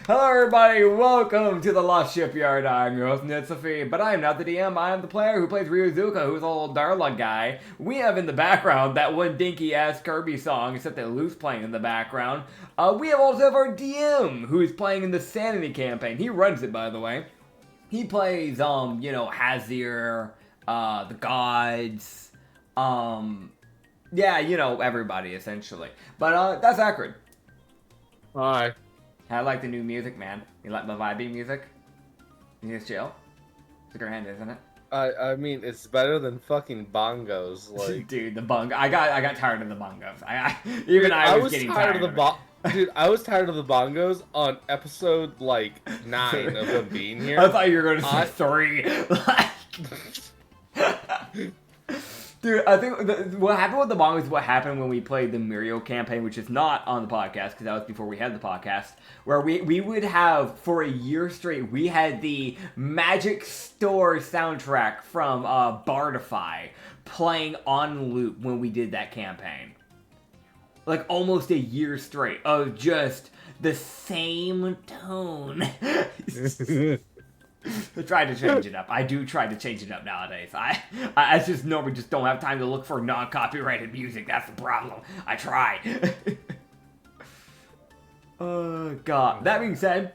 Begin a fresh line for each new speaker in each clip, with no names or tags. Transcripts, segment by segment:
Hello everybody, welcome to the Lost Shipyard. I'm your host Nitsify, but I am not the DM, I am the player who plays ryozuka, who's a little dirla guy. We have in the background that one dinky ass Kirby song, except that Lou's playing in the background. We also have our DM, who is playing in the Sanity Campaign. He runs it, by the way. He plays, Hazir, the gods, everybody, essentially. But, that's Acrid.
Hi.
I like the new music, man. You like my vibey music? You just chill? It's a grand, isn't it?
I mean, it's better than fucking bongos. Like,
dude, the bongo. I got tired of the bongos. I was getting tired of
it. Dude, I was tired of the bongos on episode 9 of them being here.
I thought you were going to say 3. Dude, I think what happened with the bongos is what happened when we played the Mario campaign, which is not on the podcast, because that was before we had the podcast, where we would have, for a year straight, we had the Magic Store soundtrack from Bardify playing on loop when we did that campaign. Like, almost a year straight of just the same tone. I tried to change it up. I do try to change it up nowadays. I just normally just don't have time to look for non-copyrighted music. That's the problem. I try. Oh, God. That being said,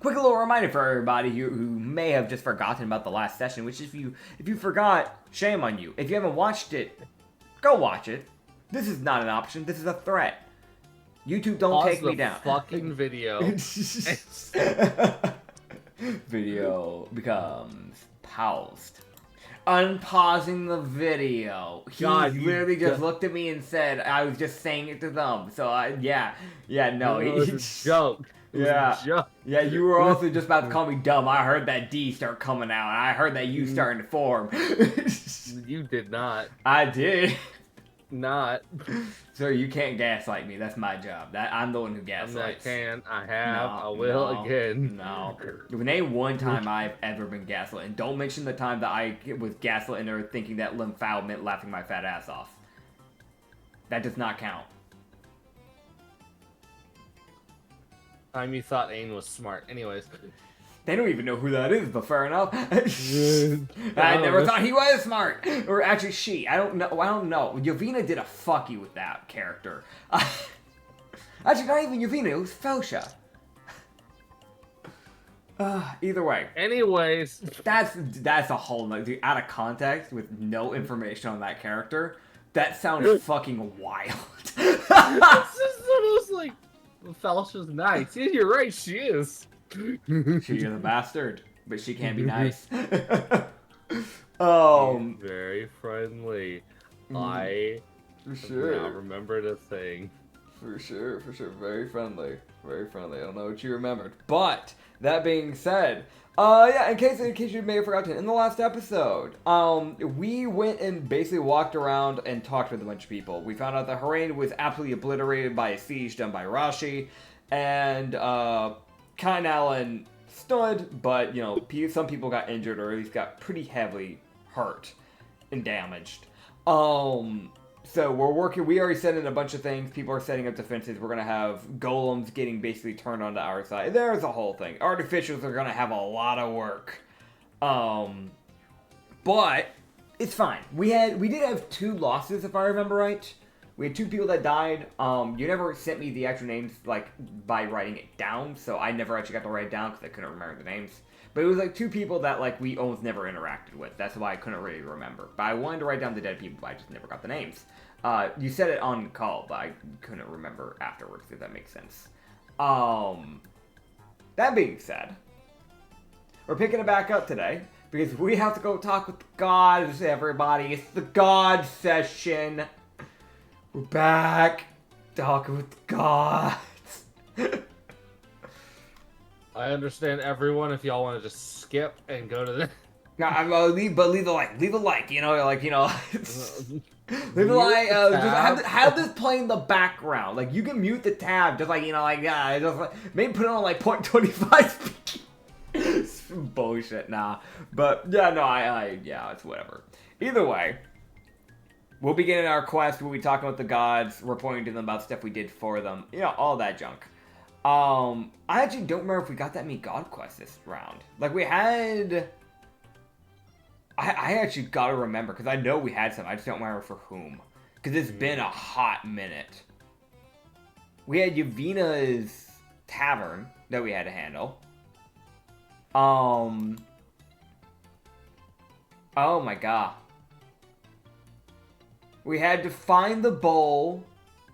quick little reminder for everybody who may have just forgotten about the last session, which if you forgot, shame on you. If you haven't watched it, go watch it. This is not an option. This is a threat. YouTube, don't take me down.
Fucking video.
Video becomes paused. Unpausing the video. He literally just looked at me and said I was just saying it to them. So no.
It was a joke.
Yeah, you were also just about to call me dumb. I heard that D start coming out, and I heard that U starting to form.
You did not.
I did.
Not.
So you can't gaslight me. That's my job. I'm the one who gaslights.
I have. I will again.
No. Name one time I've ever been gaslit. And don't mention the time that I was gaslighting her thinking that lymphal meant laughing my fat ass off. That does not count.
Time you thought Ain was smart. Anyways.
They don't even know who that is, but fair enough. I never thought he was smart. Or actually, she. I don't know. Yovina did a fuck you with that character. Actually, not even Yovina. It was Felsha. Either way.
Anyways.
That's a whole nother... Dude, out of context, with no information on that character, that sounds fucking wild.
This is the most, Felsha's nice. Yeah, you're right. She is.
She is a bastard, but she can be nice.
Very friendly. I
for sure.
now remembered a thing.
For sure. Very friendly. I don't know what you remembered. But that being said, in case you may have forgotten, in the last episode, we went and basically walked around and talked with a bunch of people. We found out that Harane was absolutely obliterated by a siege done by Rashi, and Kine Allen stood, but, some people got injured, or at least got pretty heavily hurt and damaged. So we already set in a bunch of things. People are setting up defenses. We're going to have golems getting basically turned onto our side. There's a whole thing. Artificials are going to have a lot of work. But it's fine. We did have 2 losses, if I remember right. We had 2 people that died. You never sent me the actual names, by writing it down, so I never actually got to write it down because I couldn't remember the names. But it was, 2 people that, we almost never interacted with. That's why I couldn't really remember. But I wanted to write down the dead people, but I just never got the names. You said it on call, but I couldn't remember afterwards, if that makes sense. That being said, we're picking it back up today, because we have to go talk with the gods, everybody. It's the god session. We're back, talking with the gods.
I understand everyone if y'all want to just skip and go to the...
No, leave the like, leave a like, leave a like, just have this play in the background. You can mute the tab, just maybe put it on 0.25 speed. Bullshit, nah. But, yeah, it's whatever. Either way, we'll be getting our quest, we'll be talking with the gods, reporting to them about stuff we did for them, all that junk. I actually don't remember if we got that many God quests this round. Like, we had... I actually gotta remember, because I know we had some. I just don't remember for whom. Because it's been a hot minute. We had Yavina's Tavern that we had to handle. Oh my god. We had to find the bowl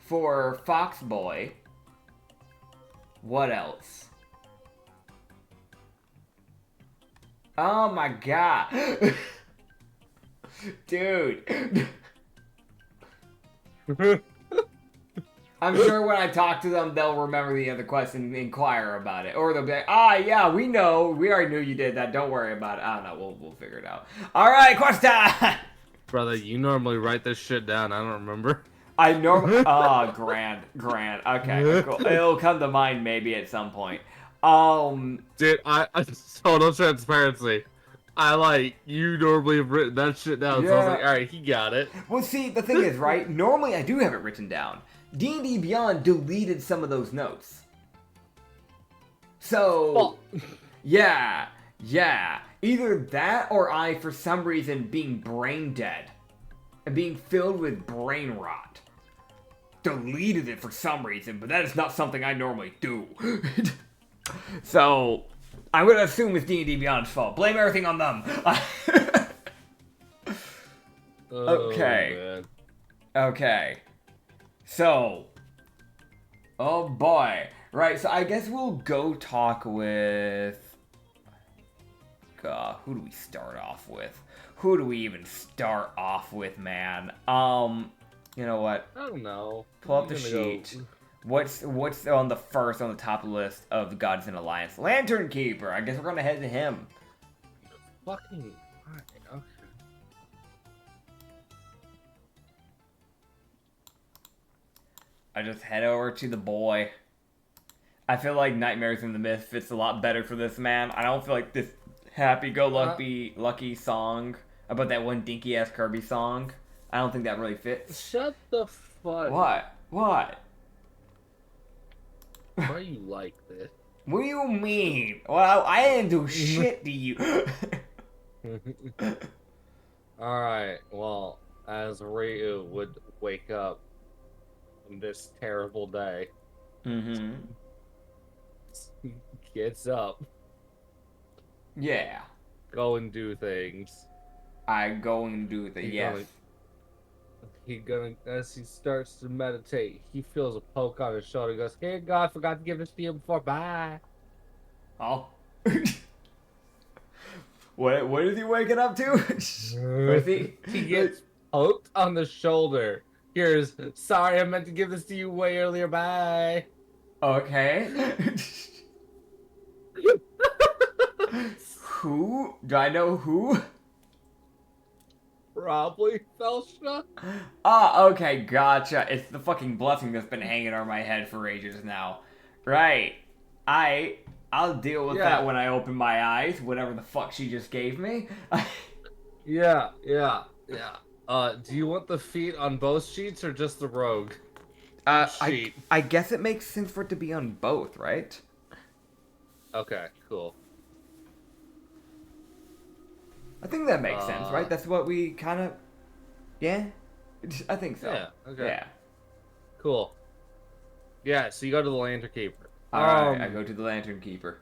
for Fox Boy. What else? Oh my god. Dude. I'm sure when I talk to them, they'll remember the other quest and inquire about it. Or they'll be like, yeah, we know. We already knew you did that. Don't worry about it. I don't know. We'll figure it out. All right, quest time!
Brother, you normally write this shit down. I don't remember.
I normally... Oh, grand. Okay, cool. It'll come to mind maybe at some point.
Dude, I total transparency. You normally have written that shit down, so I was like, alright, he got it.
Well, see, the thing is, right, normally I do have it written down. D&D Beyond deleted some of those notes. So, yeah. Either that or I, for some reason, being brain dead and being filled with brain rot, deleted it for some reason, but that is not something I normally do. So, I'm going to assume it's D&D Beyond's fault. Blame everything on them. Okay. Okay. So, oh boy. Right, so I guess we'll go talk with... who do we start off with? Who do we even start off with, man? You know what?
I don't know.
Pull up the sheet. What's on the top of the list of the Gods in Alliance? Lantern Keeper. I guess we're gonna head to him.
Fucking... Okay.
I just head over to the boy. I feel like Nightmares in the Mist fits a lot better for this man. I don't feel like this happy-go-lucky song about that one dinky-ass Kirby song. I don't think that really fits.
Shut the fuck.
What?
Why you like this?
What do you mean? Well, I didn't do shit to you.
Alright, well, as Ryu would wake up on this terrible day, gets up.
Yeah.
Go and do things.
I go and do the
As he starts to meditate, he feels a poke on his shoulder. He goes, "Hey God, forgot to give this to you before. Bye."
Oh. What is he waking up to?
He gets poked on the shoulder. Here's, "Sorry, I meant to give this to you way earlier. Bye."
Okay. Who? Do I know who?
Probably Felsha.
Okay, gotcha. It's the fucking blessing that's been hanging over my head for ages now. Right. I'll deal with that when I open my eyes, whatever the fuck she just gave me.
Yeah. Do you want the feat on both sheets or just the rogue sheet?
I guess it makes sense for it to be on both, right?
Okay, cool.
I think that makes sense, right? That's what we kind of... Yeah? I think so.
Yeah, okay.
Yeah.
Cool. Yeah, so you go to the Lantern Keeper.
Alright, I go to the Lantern Keeper.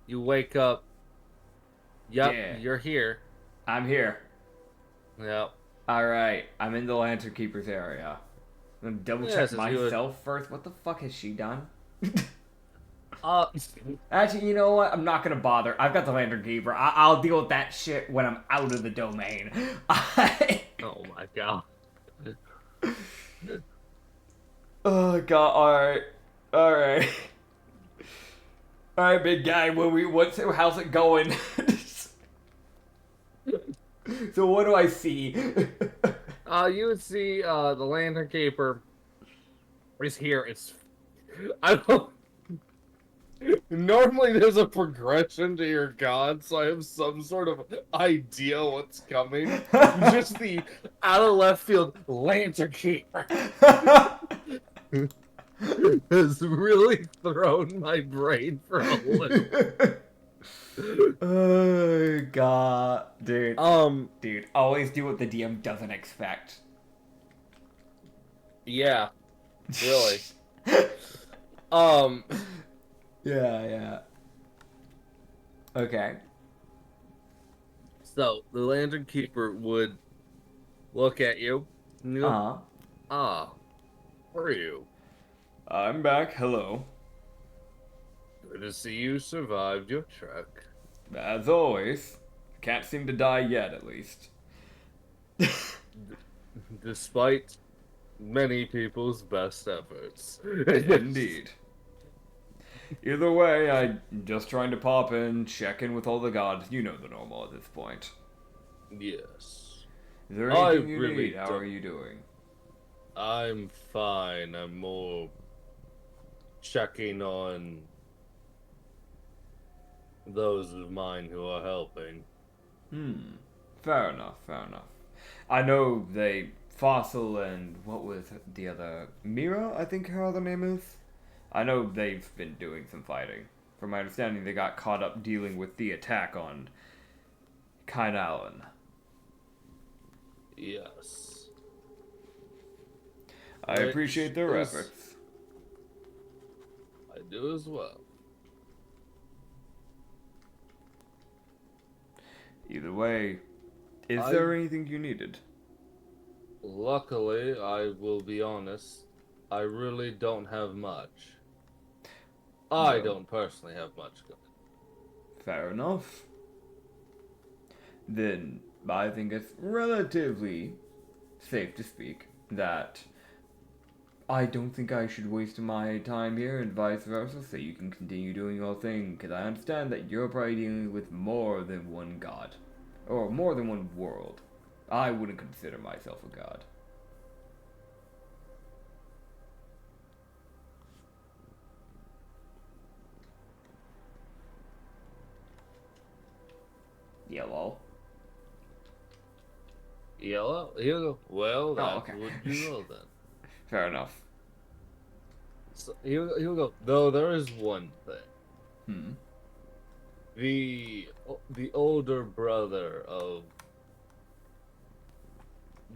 You wake up. Yep,
Yeah.
You're here.
I'm here.
Yep.
Alright, I'm in the Lantern Keeper's area. I'm gonna double check myself first. What the fuck has she done? Actually, you know what? I'm not gonna bother. I've got the Lantern Keeper. I'll deal with that shit when I'm out of the domain.
Oh my god.
Oh god, alright. Alright, big guy, how's it going? So what do I see?
You would see the Lantern Keeper is here. I don't... Normally there's a progression to your god, so I have some sort of idea what's coming. Just the out of left field Lantern Keeper. has really thrown my brain for a little.
Oh god, dude.
Um,
Dude, always do what the DM doesn't expect.
yeah, really. Um,
Yeah. Okay.
so the Lantern Keeper would look at you and go,
Uh-huh.
ah, who are you?
I'm back. Hello.
Good to see you survived your trek.
As always. Can't seem to die yet, at least.
Despite many people's best efforts.
Indeed. Either way, I'm just trying to pop in, check in with all the gods. You know the normal at this point.
Yes.
Is there
I
anything you
really
need? How are you doing?
I'm fine. I'm more checking on those of mine who are helping.
Fair enough. I know Fossil and what was the other... Mira, I think her other name is? I know they've been doing some fighting. From my understanding, they got caught up dealing with the attack on Kine Allen.
Yes.
I appreciate their efforts.
I do as well.
Either way, is there anything you needed?
Luckily, I will be honest, I really don't have much. I
No.
don't personally have much going.
Fair enough. Then I think it's relatively safe to speak that I don't think I should waste my time here and vice versa, so you can continue doing your thing, because I understand that you're probably dealing with more than one god. Or more than one world. I wouldn't consider myself a god. Yellow.
Yellow? Well, that
okay.
would you know then.
Fair enough.
So he'll go, though there is one thing. The older brother of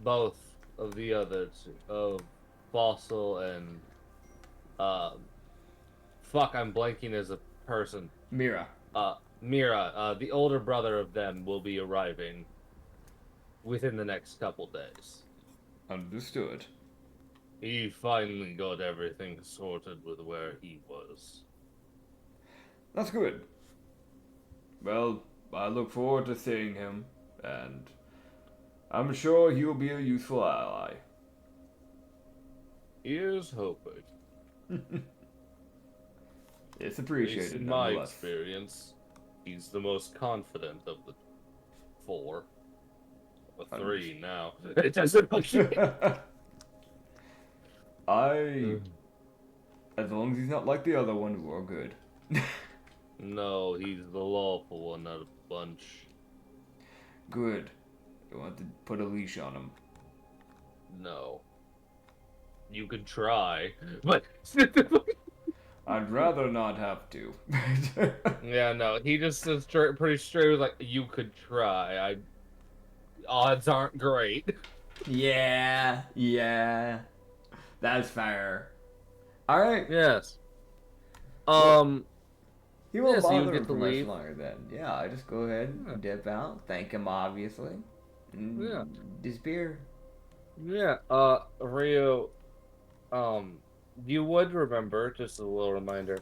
both of the other two, of Fossil and fuck, I'm blanking as a person.
Mira.
Mira, the older brother of them will be arriving within the next couple days.
Understood.
He finally got everything sorted with where he was.
That's good. Well, I look forward to seeing him, and I'm sure he will be a useful ally.
Here's hoping.
It's
At
appreciated,
least in my
nonetheless.
experience, he's the most confident of the four. Or three now. It doesn't
as long as he's not like the other one, we're good.
No, he's the lawful one out of the bunch.
Good. You want to put a leash on him.
No. You could try, but...
I'd rather not have to.
Yeah, no, he just says pretty straight, was like, you could try. Odds aren't great.
Yeah. That's fair. Alright.
Yes.
He won't
Yeah, so you
bother
get
him
to
for much
leave.
longer then. Yeah, I just go ahead and dip out, thank him obviously, and
Yeah.
disappear.
Yeah, Rio, you would remember, just a little reminder,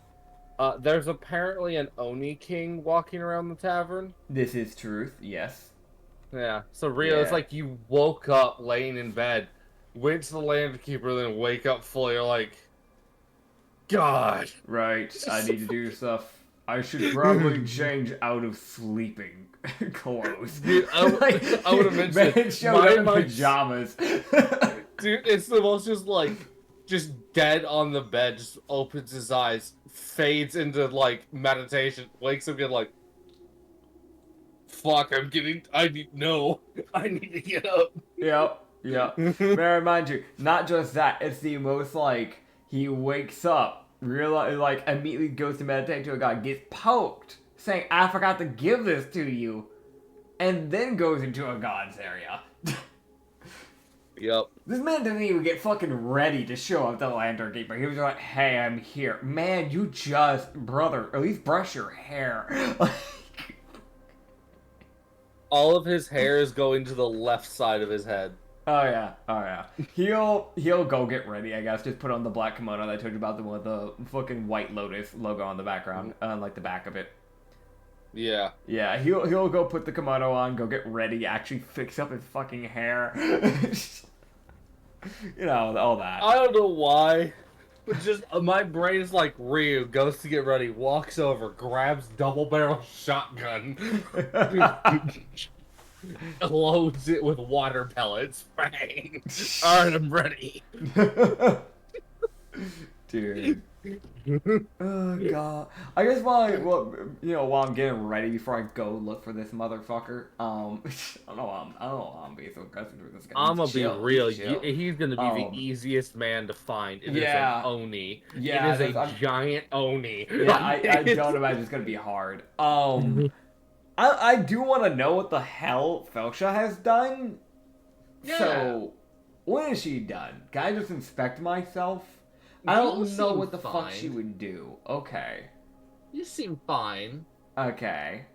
there's apparently an Oni King walking around the tavern.
This is truth, yes.
Yeah, so Rio, it's
Yeah.
like you woke up laying in bed, went to the Land Keeper, then wake up fully, you're like, God.
Right, I need to do stuff. I should probably change out of sleeping clothes.
Dude, I would have mentioned
Man showed up in
my
pajamas.
Dude, it's the most just dead on the bed, just opens his eyes, fades into meditation, wakes up again fuck, I need to get up.
Yep. May I remind you, not just that, it's the most He wakes up, realize, like, immediately goes to meditate to a god, gets poked, saying, I forgot to give this to you, and then goes into a god's area.
Yep.
This man didn't even get fucking ready to show up to the Lantern Keeper. He was like, hey, I'm here. Man, you just, brother, at least brush your hair.
All of his hair is going to the left side of his head.
Oh yeah. He'll go get ready, I guess. Just put on the black kimono that I told you about, the one with the fucking White Lotus logo on the background, like the back of it.
Yeah.
Yeah, he'll go put the kimono on, go get ready, actually fix up his fucking hair. You know, all that.
I don't know why, but just my brain's like, Ryu goes to get ready, walks over, grabs double barrel shotgun, loads it with water pellets. Bang! Alright, I'm ready.
Dude. Oh god. I guess while I'm getting ready before I go look for this motherfucker, I don't know why I'm being so aggressive with this guy.
I'm gonna be real.
Chill.
He's gonna be the easiest man to find. It is
Yeah.
an Oni.
Yeah,
it is a giant Oni.
Yeah, I don't imagine it's gonna be hard. I do want to know what the hell Felsha has done.
Yeah.
So, what has she done? Can I just inspect myself? I don't know what the fuck she would do. Okay.
You seem fine.
Okay.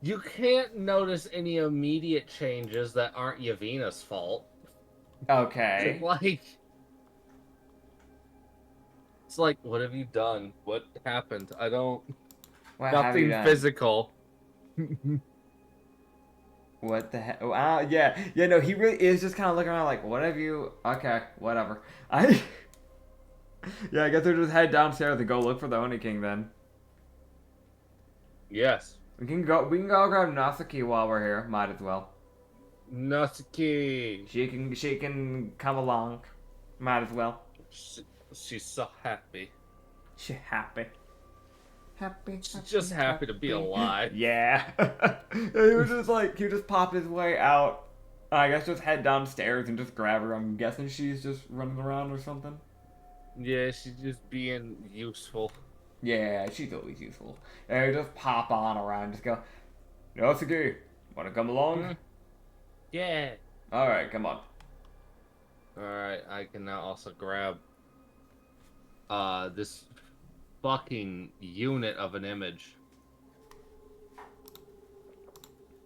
You can't notice any immediate changes that aren't Yavina's fault.
Okay.
It's like, what have you done? What happened? I don't...
What have you
Nothing
done?
physical.
What the heck? Yeah, no, he really is just kind of looking around like, what have you... Okay, whatever. Yeah, I guess they'll just head downstairs to go look for the Oni King then.
Yes.
We can go grab Natsuki while we're here. Might as well.
Natsuki.
She can come along. Might as well.
She's so happy.
She happy.
She's just happy to be alive.
Yeah. He would just pop his way out. I guess just head downstairs and just grab her. I'm guessing she's just running around or something.
Yeah, she's just being useful.
Yeah, she's always useful. And just pop on around, just go, Natsuki, wanna come along?
Yeah.
Alright, come on.
Alright, I can now also grab this fucking unit of an image.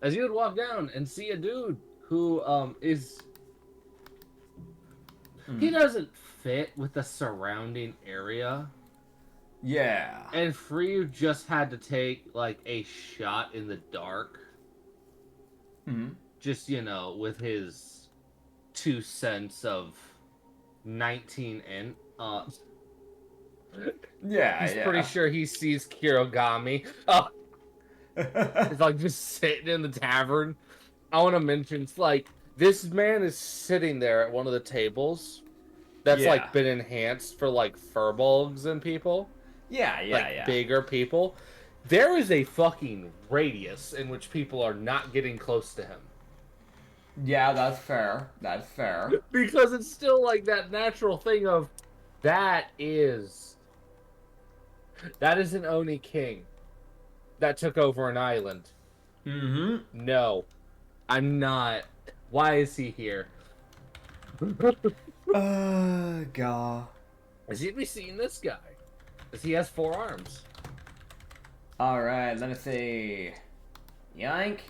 As you would walk down and see a dude who is... He doesn't fit with the surrounding area.
Yeah.
And Fryu just had to take, like, a shot in the dark. Just, with his 2 cents of 19 int.
Yeah,
He's pretty sure he sees Kirogami. He's, like, just sitting in the tavern. I want to mention, it's like, this man is sitting there at one of the tables that's, like, been enhanced for, like, furbolgs and people.
Yeah.
Bigger people. There is a fucking radius in which people are not getting close to him.
Yeah, that's fair.
Because it's still, like, that natural thing of, that is an Oni king that took over an island. No. I'm not. Why is he here?
God.
Has he be seeing this guy? Because he has 4 arms.
Alright, let me see. Yank.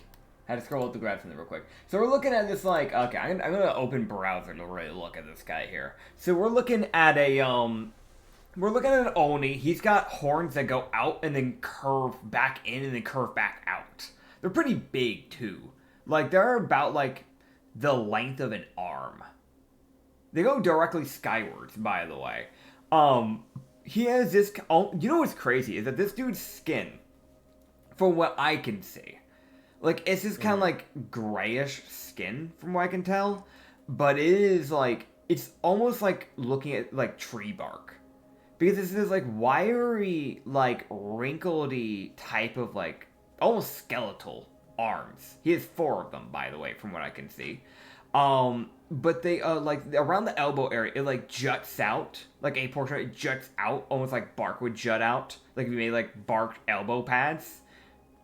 Had to scroll up to grab something real quick. So we're looking at this, like, okay, I'm gonna open browser to really look at this guy here. So we're looking at an Oni. He's got horns that go out and then curve back in and then curve back out. They're pretty big, too. Like, they're about, like, the length of an arm. They go directly skywards, by the way. He has this... you know what's crazy? Is that this dude's skin, from what I can see, like, it's this kind of, like, grayish skin, from what I can tell. But it is, like... It's almost like looking at, like, tree bark. Because it's this, like, wiry, like, wrinkledy type of, like, almost skeletal arms. He has 4 of them, by the way, from what I can see. But they like around the elbow area, it like juts out, like a portion of it juts out, almost like bark would jut out, like if you made like bark elbow pads.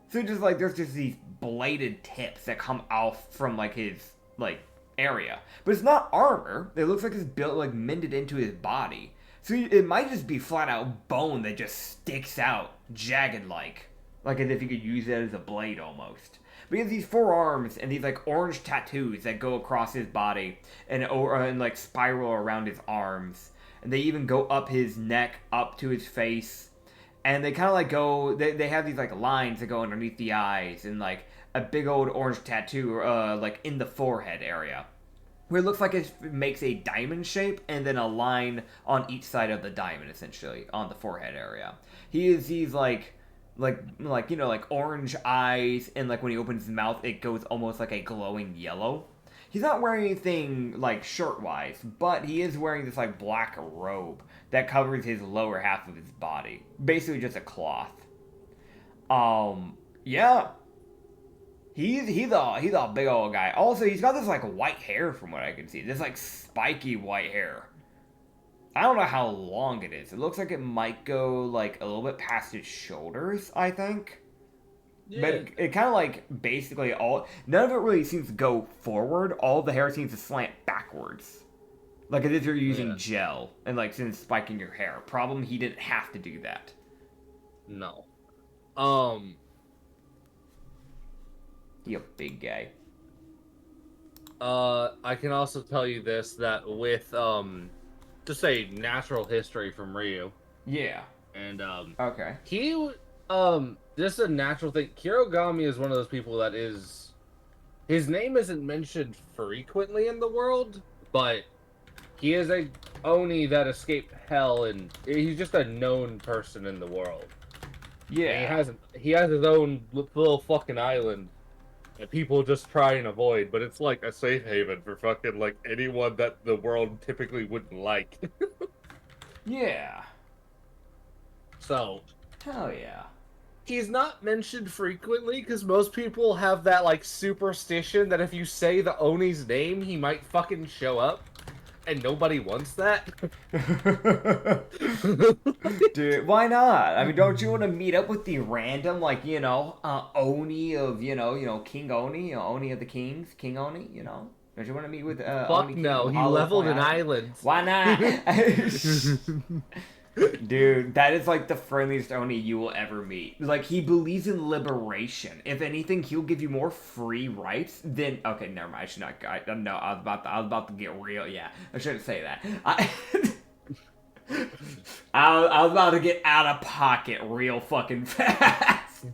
So just like there's just these bladed tips that come off from like his like area, but it's not armor. It looks like it's built like mended into his body. So it might just be flat out bone that just sticks out, jagged like as if you could use that as a blade almost. But he has these 4 arms and these like orange tattoos that go across his body and like spiral around his arms, and they even go up his neck, up to his face, and they kind of like go. They have these like lines that go underneath the eyes and like a big old orange tattoo like in the forehead area, where it looks like it makes a diamond shape and then a line on each side of the diamond, essentially on the forehead area. He is these like you know, like orange eyes, and like when he opens his mouth it goes almost like a glowing yellow. He's not wearing anything like shirt wise, but he is wearing this like black robe that covers his lower half of his body, basically just a cloth. Yeah, he's a big old guy. Also, he's got this like white hair from what I can see, this like spiky white hair. I don't know how long it is. It looks like it might go like a little bit past his shoulders, I think. Yeah. But it kind of like basically none of it really seems to go forward. All the hair seems to slant backwards. Like as if you're using gel and like since spiking your hair. Problem, he didn't have to do that.
No.
He a big guy.
I can also tell you this, that with just a natural history from Ryu.
Yeah.
And
okay.
He just a natural thing. Kirogami is one of those people that is, his name isn't mentioned frequently in the world, but he is a Oni that escaped hell, and he's just a known person in the world.
Yeah.
And he has his own little fucking island that people just try and avoid, but it's like a safe haven for fucking like anyone that the world typically wouldn't like.
Yeah.
So.
Hell yeah.
He's not mentioned frequently because most people have that like superstition that if you say the Oni's name, he might fucking show up. And nobody wants that.
Dude, why not? I mean, don't you want to meet up with the random, like, you know, Oni of, you know, King Oni, Oni of the Kings, King Oni, you know? Don't you want to meet with
Fuck
Oni
no, he leveled an island.
Why not? Dude, that is like the friendliest Oni you will ever meet. Like, he believes in liberation. If anything, he'll give you more free rights than... Okay, never mind. I should not... no, I was about to get real. Yeah, I shouldn't say that. I was about to get out of pocket real fucking fast.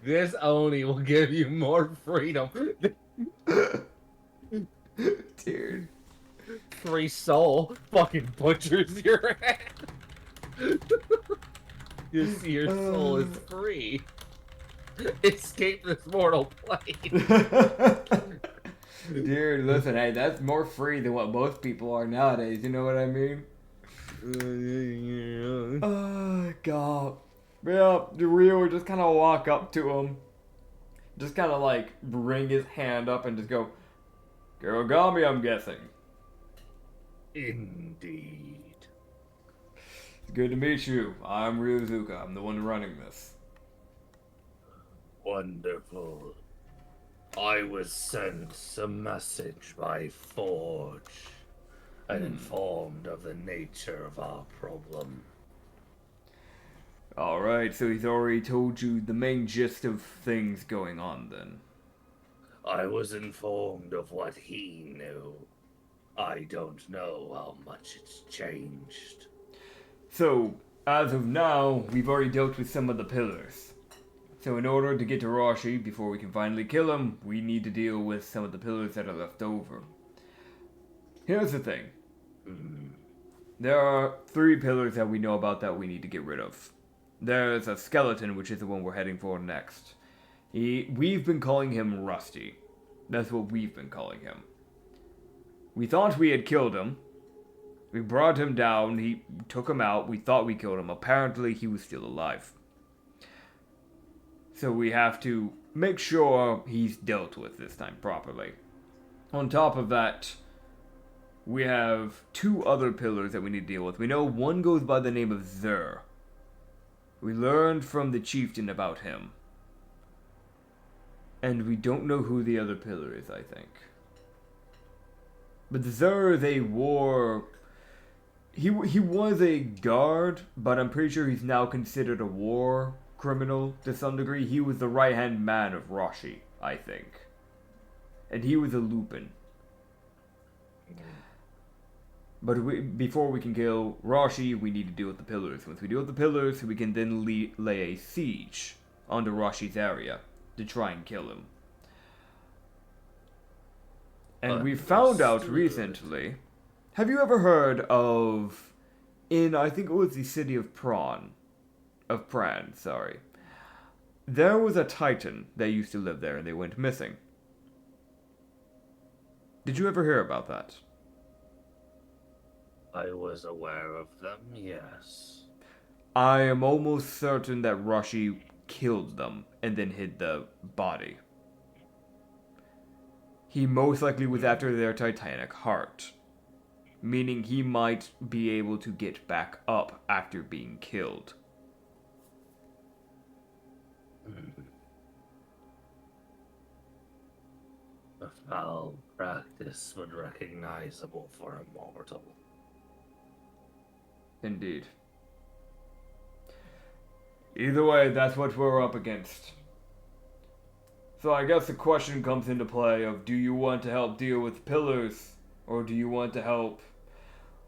This Oni will give you more freedom.
Dude.
3 soul fucking butchers your ass. You see, your soul is free. Escape this mortal plane.
Dude, listen, hey, that's more free than what most people are nowadays. You know what I mean? Oh, God. Yeah, the Rio would just kind of walk up to him. Just kind of like bring his hand up and just go, Kirogami, I'm guessing.
Indeed.
It's good to meet you. I'm ryozuka. I'm the one running this.
Wonderful. I was sent a message by Forge and informed of the nature of our problem.
Alright, so he's already told you the main gist of things going on then.
I was informed of what he knew. I don't know how much it's changed.
So, as of now, we've already dealt with some of the pillars. So in order to get to Rashi, before we can finally kill him, we need to deal with some of the pillars that are left over. Here's the thing. There are 3 pillars that we know about that we need to get rid of. There's a skeleton, which is the one we're heading for next. We've been calling him Rusty. That's what we've been calling him. We thought we had killed him. We brought him down. He took him out. We thought we killed him. Apparently, he was still alive. So we have to make sure he's dealt with this time properly. On top of that, we have 2 other pillars that we need to deal with. We know one goes by the name of Zur. We learned from the chieftain about him. And we don't know who the other pillar is, I think. But Zur, they wore... He was a guard, but I'm pretty sure he's now considered a war criminal to some degree. He was the right-hand man of Rashi, I think. And he was a Lupin. But before we can kill Rashi, we need to deal with the pillars. Once we deal with the pillars, we can then lay a siege onto Rashi's area to try and kill him. And we found out recently... Have you ever heard of... I think it was the city of Pran, sorry. There was a Titan that used to live there and they went missing. Did you ever hear about that?
I was aware of them, yes.
I am almost certain that Rashi killed them and then hid the body. He most likely was after their titanic heart, meaning he might be able to get back up after being killed.
A foul practice, but recognizable for a mortal.
Indeed. Either way, that's what we're up against. So I guess the question comes into play of, do you want to help deal with pillars, or do you want to help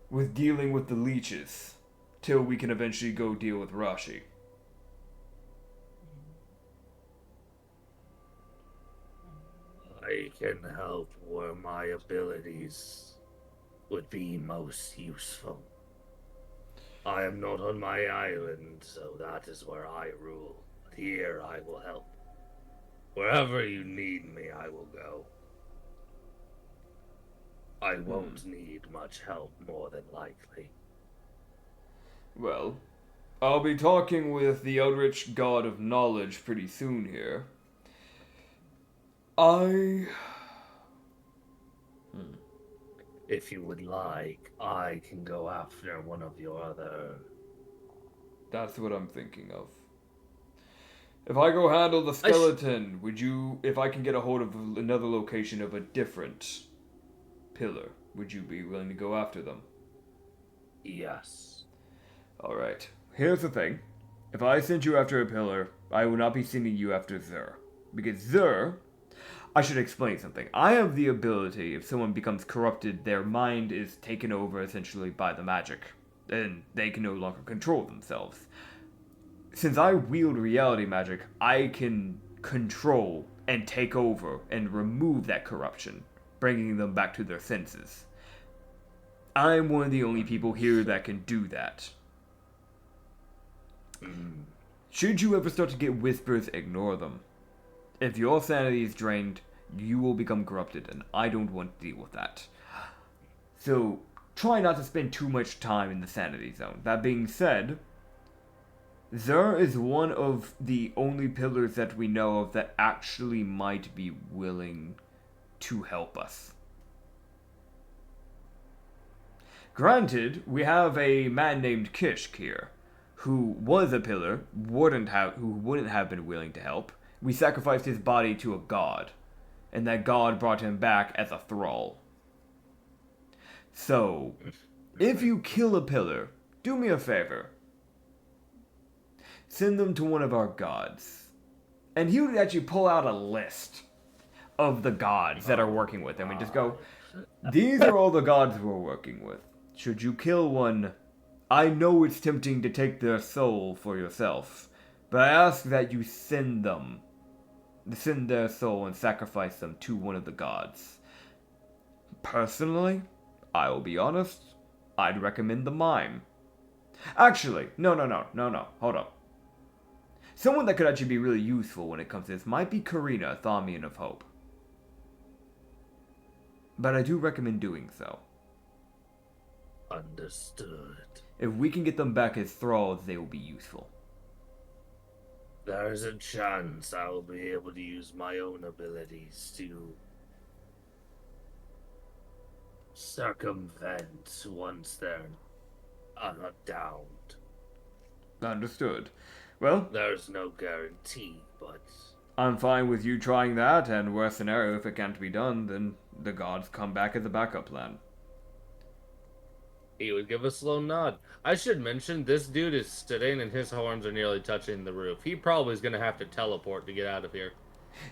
with dealing with the leeches, till we can eventually go deal with Rashi?
I can help where my abilities would be most useful. I am not on my island, so that is where I rule. Here I will help. Wherever you need me, I will go. I won't need much help, more than likely.
Well, I'll be talking with the Eldritch God of Knowledge pretty soon here.
If you would like, I can go after one of your other...
That's what I'm thinking of. If I go handle the skeleton, if I can get a hold of another location of a different pillar, would you be willing to go after them?
Yes.
Alright. Here's the thing. If I send you after a pillar, I will not be sending you after Zur. Because Zur... I should explain something. I have the ability, if someone becomes corrupted, their mind is taken over essentially by the magic, and they can no longer control themselves. Since I wield reality magic, I can control and take over and remove that corruption, bringing them back to their senses. I'm one of the only people here that can do that. Should you ever start to get whispers, ignore them. If your sanity is drained, you will become corrupted, and I don't want to deal with that. So, try not to spend too much time in the sanity zone. That being said, Zur is one of the only pillars that we know of that actually might be willing to help us. Granted, we have a man named Kishk here, who was a pillar, who wouldn't have been willing to help. We sacrificed his body to a god, and that god brought him back as a thrall. So, if you kill a pillar, do me a favor. Send them to one of our gods. And he would actually pull out a list of the gods that are working with him and just go, these are all the gods we're working with. Should you kill one, I know it's tempting to take their soul for yourself, but I ask that you send their soul and sacrifice them to one of the gods. Personally, I will be honest, I'd recommend the mime. Actually, no, hold up. Someone that could actually be really useful when it comes to this might be Karina, Thaumian of Hope. But I do recommend doing so.
Understood.
If we can get them back as thralls, they will be useful.
There's a chance I will be able to use my own abilities to circumvent once they're downed.
Understood. Well,
There's no guarantee, but
I'm fine with you trying that, and worst scenario, if it can't be done, then the gods come back as a backup plan.
he would give a slow nod. I should mention, this dude is sitting and his horns are nearly touching the roof. He probably is going to have to teleport to get out of here.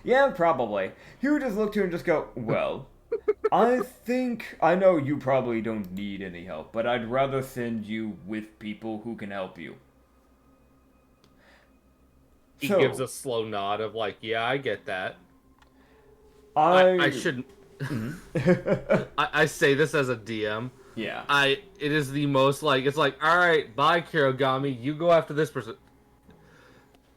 Yeah, probably. He would just look to you and just go, well, I know you probably don't need any help, but I'd rather send you with people who can help you.
He gives a slow nod of like, yeah, I get that.
I
shouldn't. I say this as a DM.
Yeah.
It is the most like, it's like, all right, bye, Kirogami. You go after this person.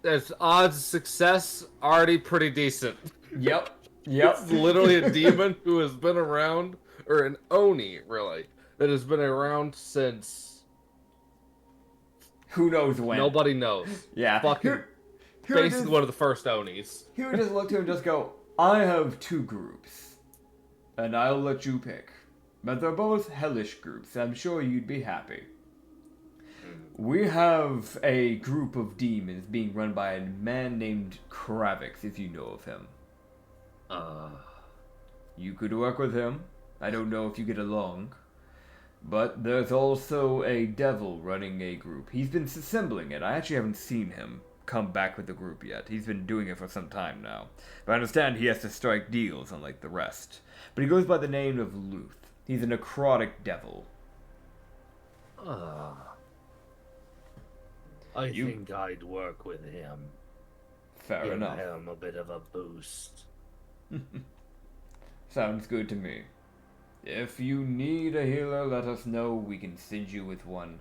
There's odds of success already pretty decent.
Yep.
It's literally a demon who has been around, or an Oni, really, that has been around since.
Who knows when?
Nobody knows.
Yeah.
Fucking. Basically one of the first Onis.
He would just look to him and just go, I have two groups, and I'll let you pick. But they're both hellish groups, I'm sure you'd be happy. We have a group of demons being run by a man named Kravix, if you know of him. You could work with him. I don't know if you get along. But there's also a devil running a group. He's been assembling it. I actually haven't seen him come back with the group yet. He's been doing it for some time now. But I understand he has to strike deals unlike the rest. But he goes by the name of Luth. He's a necrotic devil.
I think I'd work with him.
Fair enough.
Give him a bit of a boost.
Sounds good to me. If you need a healer, let us know. We can send you with one.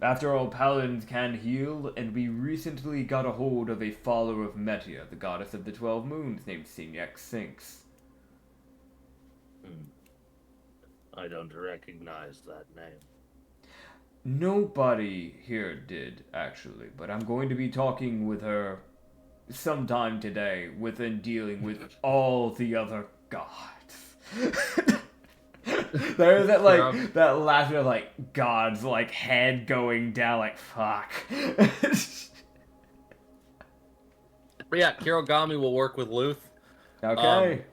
After all, paladins can heal, and we recently got a hold of a follower of Metia, the goddess of the 12 moons, named Signac Sinks.
I don't recognize that name.
Nobody here did, actually, but I'm going to be talking with her sometime today, within dealing with all the other gods. There's that, like, that last bit of, like, God's, like, head going down, like, fuck.
But yeah, Kirogami will work with Luth.
Okay.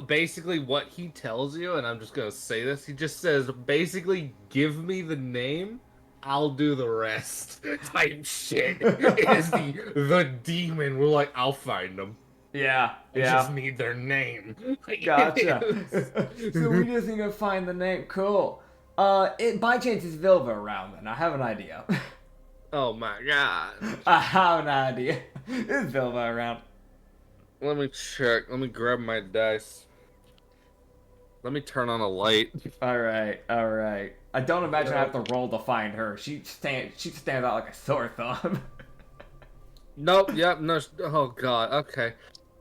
Basically, what he tells you, and I'm just gonna say this, he just says, basically, give me the name, I'll do the rest. Type shit. It is the demon. We're like, I'll find them.
Yeah.
I just need their name.
Gotcha. So we just need to find the name. Cool. By chance is Vilva around then? I have an idea.
Oh my god.
I have an idea. Is Vilva around?
Let me check. Let me grab my dice. Let me turn on a light.
Alright. I don't imagine I have to roll to find her. She stands out like a sore thumb.
Nope, yep, no, oh god, okay.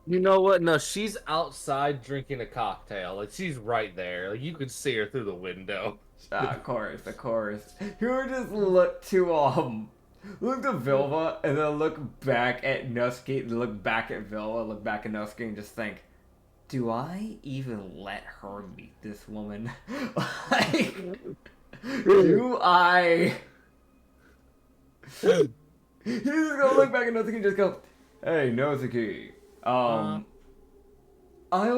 You know what? No, she's outside drinking a cocktail. Like, she's right there. Like, you could see her through the window.
Of course. You would just look to, look to Vilva, and then look back at Nusky, and look back at Vilva, look back at Nusky, and just think, do I even let her meet this woman? Like, do I... He's just gonna look back at Nozuki and just go, hey, Nozuki, I'll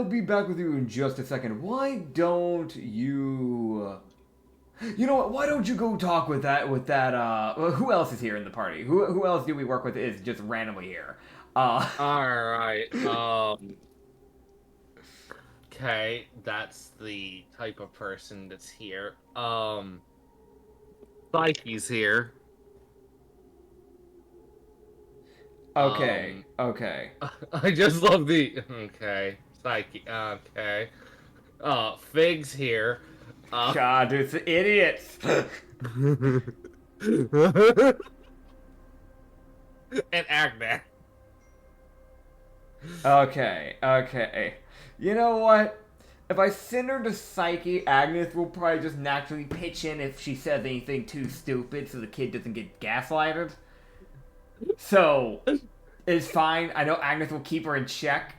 be back with you in just a second. Why don't you... You know what, why don't you go talk with that, who else is here in the party? Who else do we work with is just randomly here?
Alright, okay, that's the type of person that's here. Psyche's here.
Okay.
I just love the... Okay. Psyche. Okay. Fig's here.
God, it's idiots.
And Agnes.
Okay. You know what? If I send her to Psyche, Agnes will probably just naturally pitch in if she says anything too stupid so the kid doesn't get gaslighted. So, it's fine. I know Agnes will keep her in check.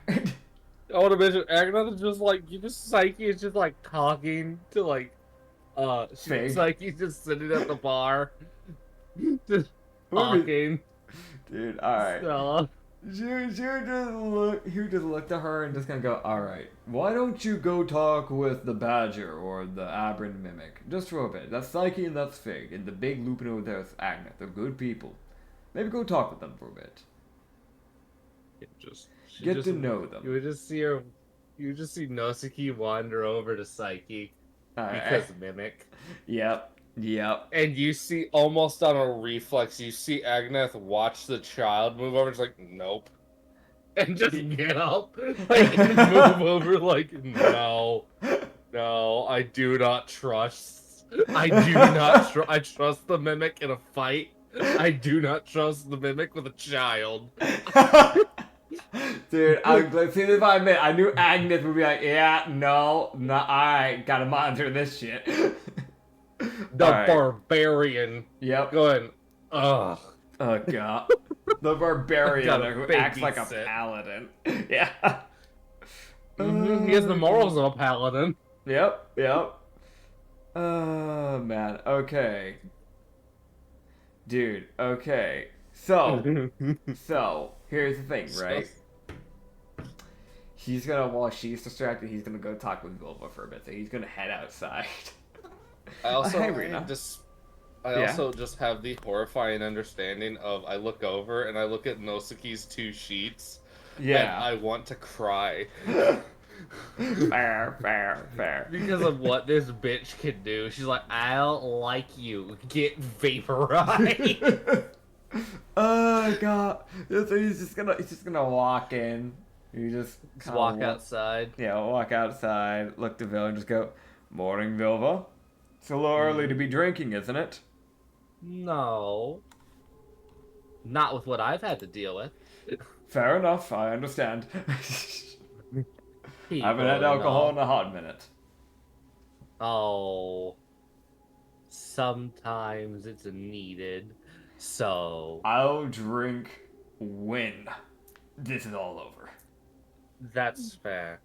I want to mention Agneth is just like Psyche is just like talking to like
Fig.
Psyche's just sitting at the bar, just
What do you mean?
talking.
Dude, alright.
Stella.
He would just look to her and just kind of go, alright, why don't you go talk with the Badger or the Aberrant Mimic? Just for a bit. That's Psyche and that's Fig. And the big Lupin over there is Agneth. They're good people. Maybe go talk with them for a bit. Get to know them.
You would just see her. You would just see Nosuke wander over to Psyche because Mimic.
Yep.
And you see, almost on a reflex, you see Agneth watch the child move over. It's like, nope. And just get up. Like, and move over like, no. No, I do not trust. I do not trust. I trust the Mimic in a fight. I do not trust the Mimic with a child.
Dude, as soon as I admit, I knew Agneth would be like, yeah, no, alright, gotta monitor this shit.
The barbarian.
Yep.
Going, ugh.
Oh, God. The barbarian who acts like a paladin. Yeah.
He has the morals of a paladin.
Yep. Oh, man. Okay. Dude, okay. So, here's the thing, right? He's gonna, while she's distracted, he's gonna go talk with Vilva for a bit, so he's gonna head outside.
I also
Hey,
also just have the horrifying understanding of I look over and I look at Nosuke's 2 sheets.
Yeah.
And I want to cry.
Fair.
Because of what this bitch can do. She's like, I don't like you. Get vaporized.
Oh, God. So he's just gonna walk in. You just
walk outside.
Yeah, walk outside, look to Vilva and just go, morning, Vilva. It's a little early to be drinking, isn't it?
No. Not with what I've had to deal with.
Fair enough, I understand. I haven't had alcohol in a hot minute.
Oh. Sometimes it's needed. So.
I'll drink when this is all over.
That's fair.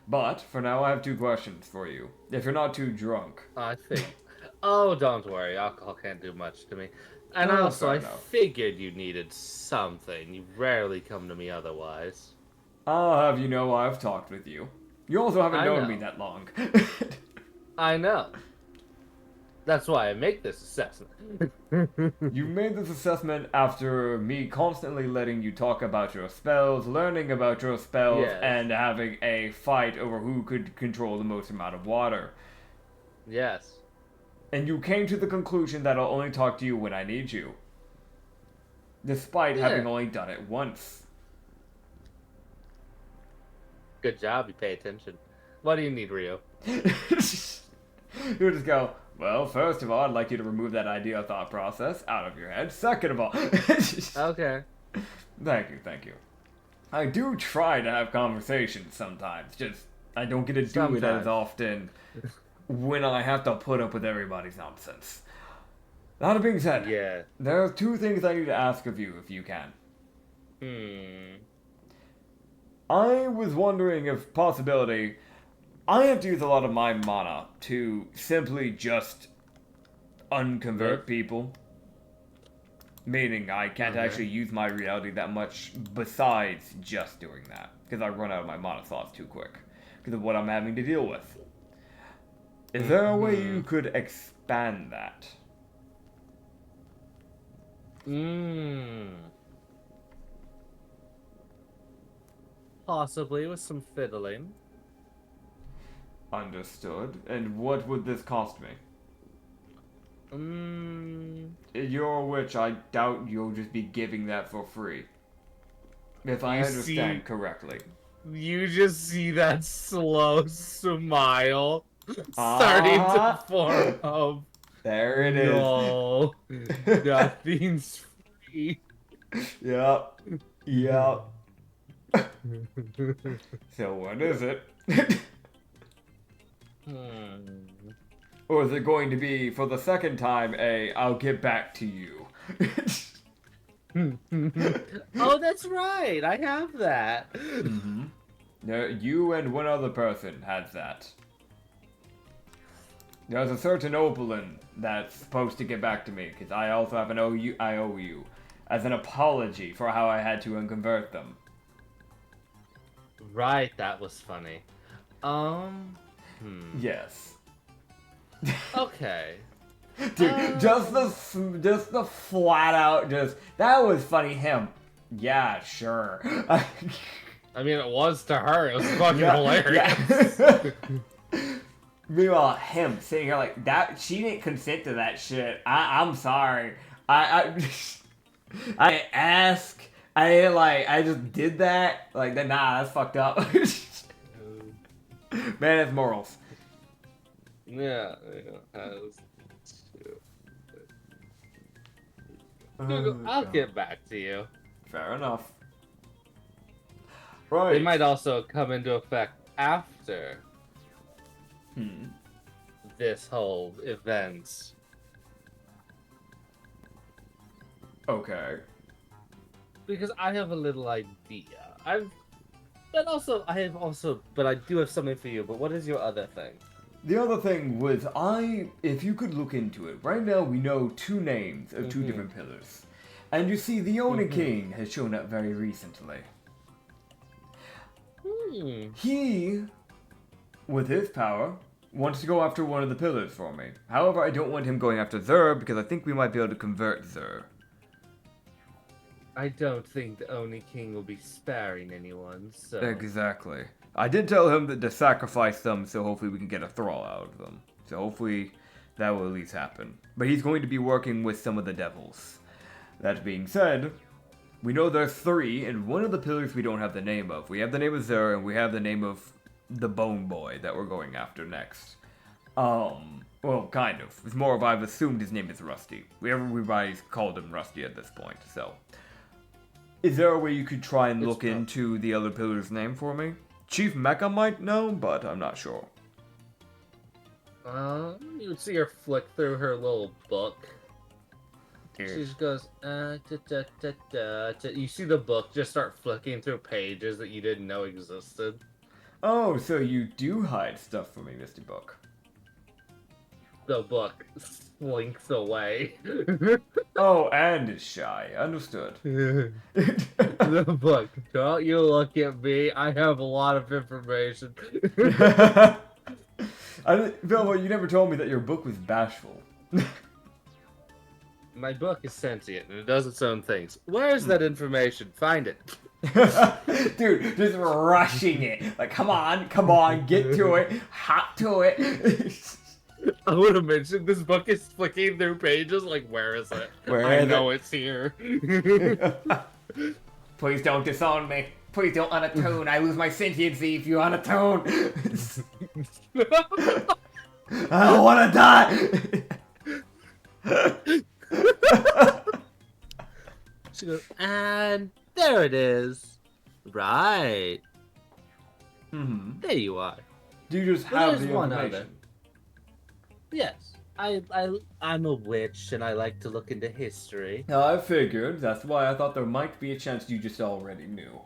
But, for now, I have 2 questions for you. If you're not too drunk.
I think. Oh, don't worry. Alcohol can't do much to me. And
No,
also, I
fair enough.
figured you needed something. You rarely come to me otherwise.
I'll have you know I've talked with you. You also haven't known me that long.
I know. That's why I make this assessment.
You made this assessment after me constantly letting you talk about your spells, learning about your spells,
Yes.
and having a fight over who could control the most amount of water.
Yes.
And you came to the conclusion that I'll only talk to you when I need you. Despite having only done it once.
Good job, you pay attention. What do you need, Rio?
You just go, well, first of all, I'd like you to remove that idea thought process out of your head. Second of all...
Okay.
Thank you. I do try to have conversations sometimes, just I don't get to do it as often when I have to put up with everybody's nonsense. That being said, there are 2 things I need to ask of you, if you can. I was wondering if possibility... I have to use a lot of my mana to simply just unconvert people. Meaning I can't actually use my reality that much besides just doing that. Because I run out of my mana slots too quick. Because of what I'm having to deal with. Is there a way you could expand that?
Possibly with some fiddling.
Understood. And what would this cost me? You're a witch, I doubt you'll just be giving that for free. If I understand correctly.
You just see that slow smile starting to form up.
There it is.
No, nothing's free.
Yep. So what is it? Or is it going to be, for the second time, I'll get back to you?
Oh, that's right. I have that.
You and one other person had that. There's a certain Opalin that's supposed to get back to me, because I also have an IOU, as an apology for how I had to unconvert them.
Right, that was funny.
Yes.
Okay.
Dude, just the flat out, that was funny, him. Yeah, sure.
I mean, it was to her. It was fucking hilarious.
Yeah. Meanwhile, him sitting here like that. She didn't consent to that shit. I'm sorry. I ask. I just did that. Like that. Nah, that's fucked up. Man, it's morals.
Yeah. Google, I'll get back to you.
Fair enough. Right.
It might also come into effect after this whole event.
Okay.
Because I have a little idea. But I do have something for you. But what is your other thing?
The other thing was, if you could look into it, right now we know two names of two different pillars. And you see, the Ona King has shown up very recently. He, with his power, wants to go after one of the pillars for me. However, I don't want him going after Zur, because I think we might be able to convert Zur.
I don't think the Oni King will be sparing anyone, so...
Exactly. I did tell him that to sacrifice them, so hopefully we can get a thrall out of them. So hopefully that will at least happen. But he's going to be working with some of the devils. That being said, we know there's three, and one of the pillars we don't have the name of. We have the name of Zur, and we have the name of the Bone Boy that we're going after next. Well, kind of. It's more of I've assumed his name is Rusty. Everybody's called him Rusty at this point, so... Is there a way you could try and look into the other pillar's name for me? Chief Mecha might know, but I'm not sure.
You would see her flick through her little book. She just goes, You see the book just start flicking through pages that you didn't know existed.
Oh, so you do hide stuff from me, Mr. Book.
The book slinks away.
Oh, and is shy. Understood.
The book. Don't you look at me. I have a lot of information.
Bilbo, you never told me that your book was bashful.
My book is sentient and it does its own things. Where's that information? Find it.
Dude, just rushing it. Like, come on, get to it. Hop to it.
I would have mentioned this book is flicking through pages. Like, where is it? I know it's here.
Please don't disown me. Please don't unattune. I lose my sentiency if you unattune. I don't want to die.
She goes, and there it is. Right. There you are.
Do you just have the
one
information?
other. Yes. I'm a witch and I like to look into history.
I figured. That's why I thought there might be a chance you just already knew.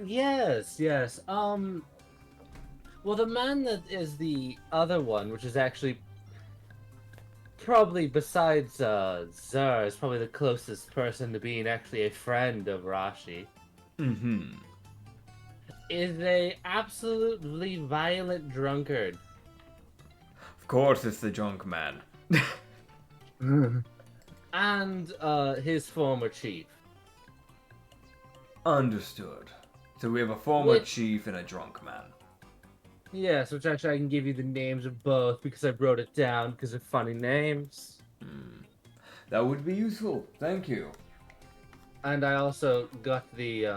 Yes. Well, the man that is the other one, which is actually probably besides Zur, is probably the closest person to being actually a friend of Rashi. Is a absolutely violent drunkard.
Of course, it's the drunk man.
And his former chief.
Understood. So we have a former chief and a drunk man.
Yes, which actually I can give you the names of both because I wrote it down because they're funny names.
That would be useful. Thank you.
And I also got the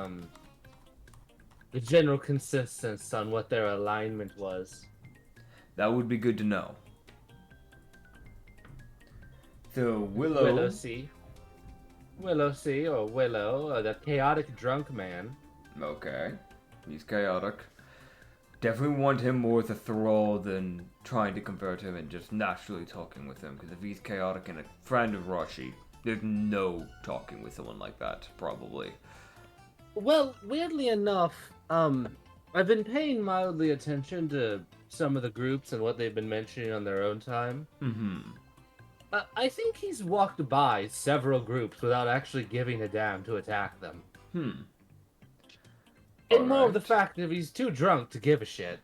general consensus on what their alignment was.
That would be good to know. So,
Willow C, or Willow, the chaotic drunk man.
Okay. He's chaotic. Definitely want him more as a thrall than trying to convert him and just naturally talking with him. Because if he's chaotic and a friend of Rashi, there's no talking with someone like that, probably.
Well, weirdly enough, I've been paying mildly attention to some of the groups and what they've been mentioning on their own time.
Mm-hmm.
I think he's walked by several groups without actually giving a damn to attack them. And more of the fact that he's too drunk to give a shit.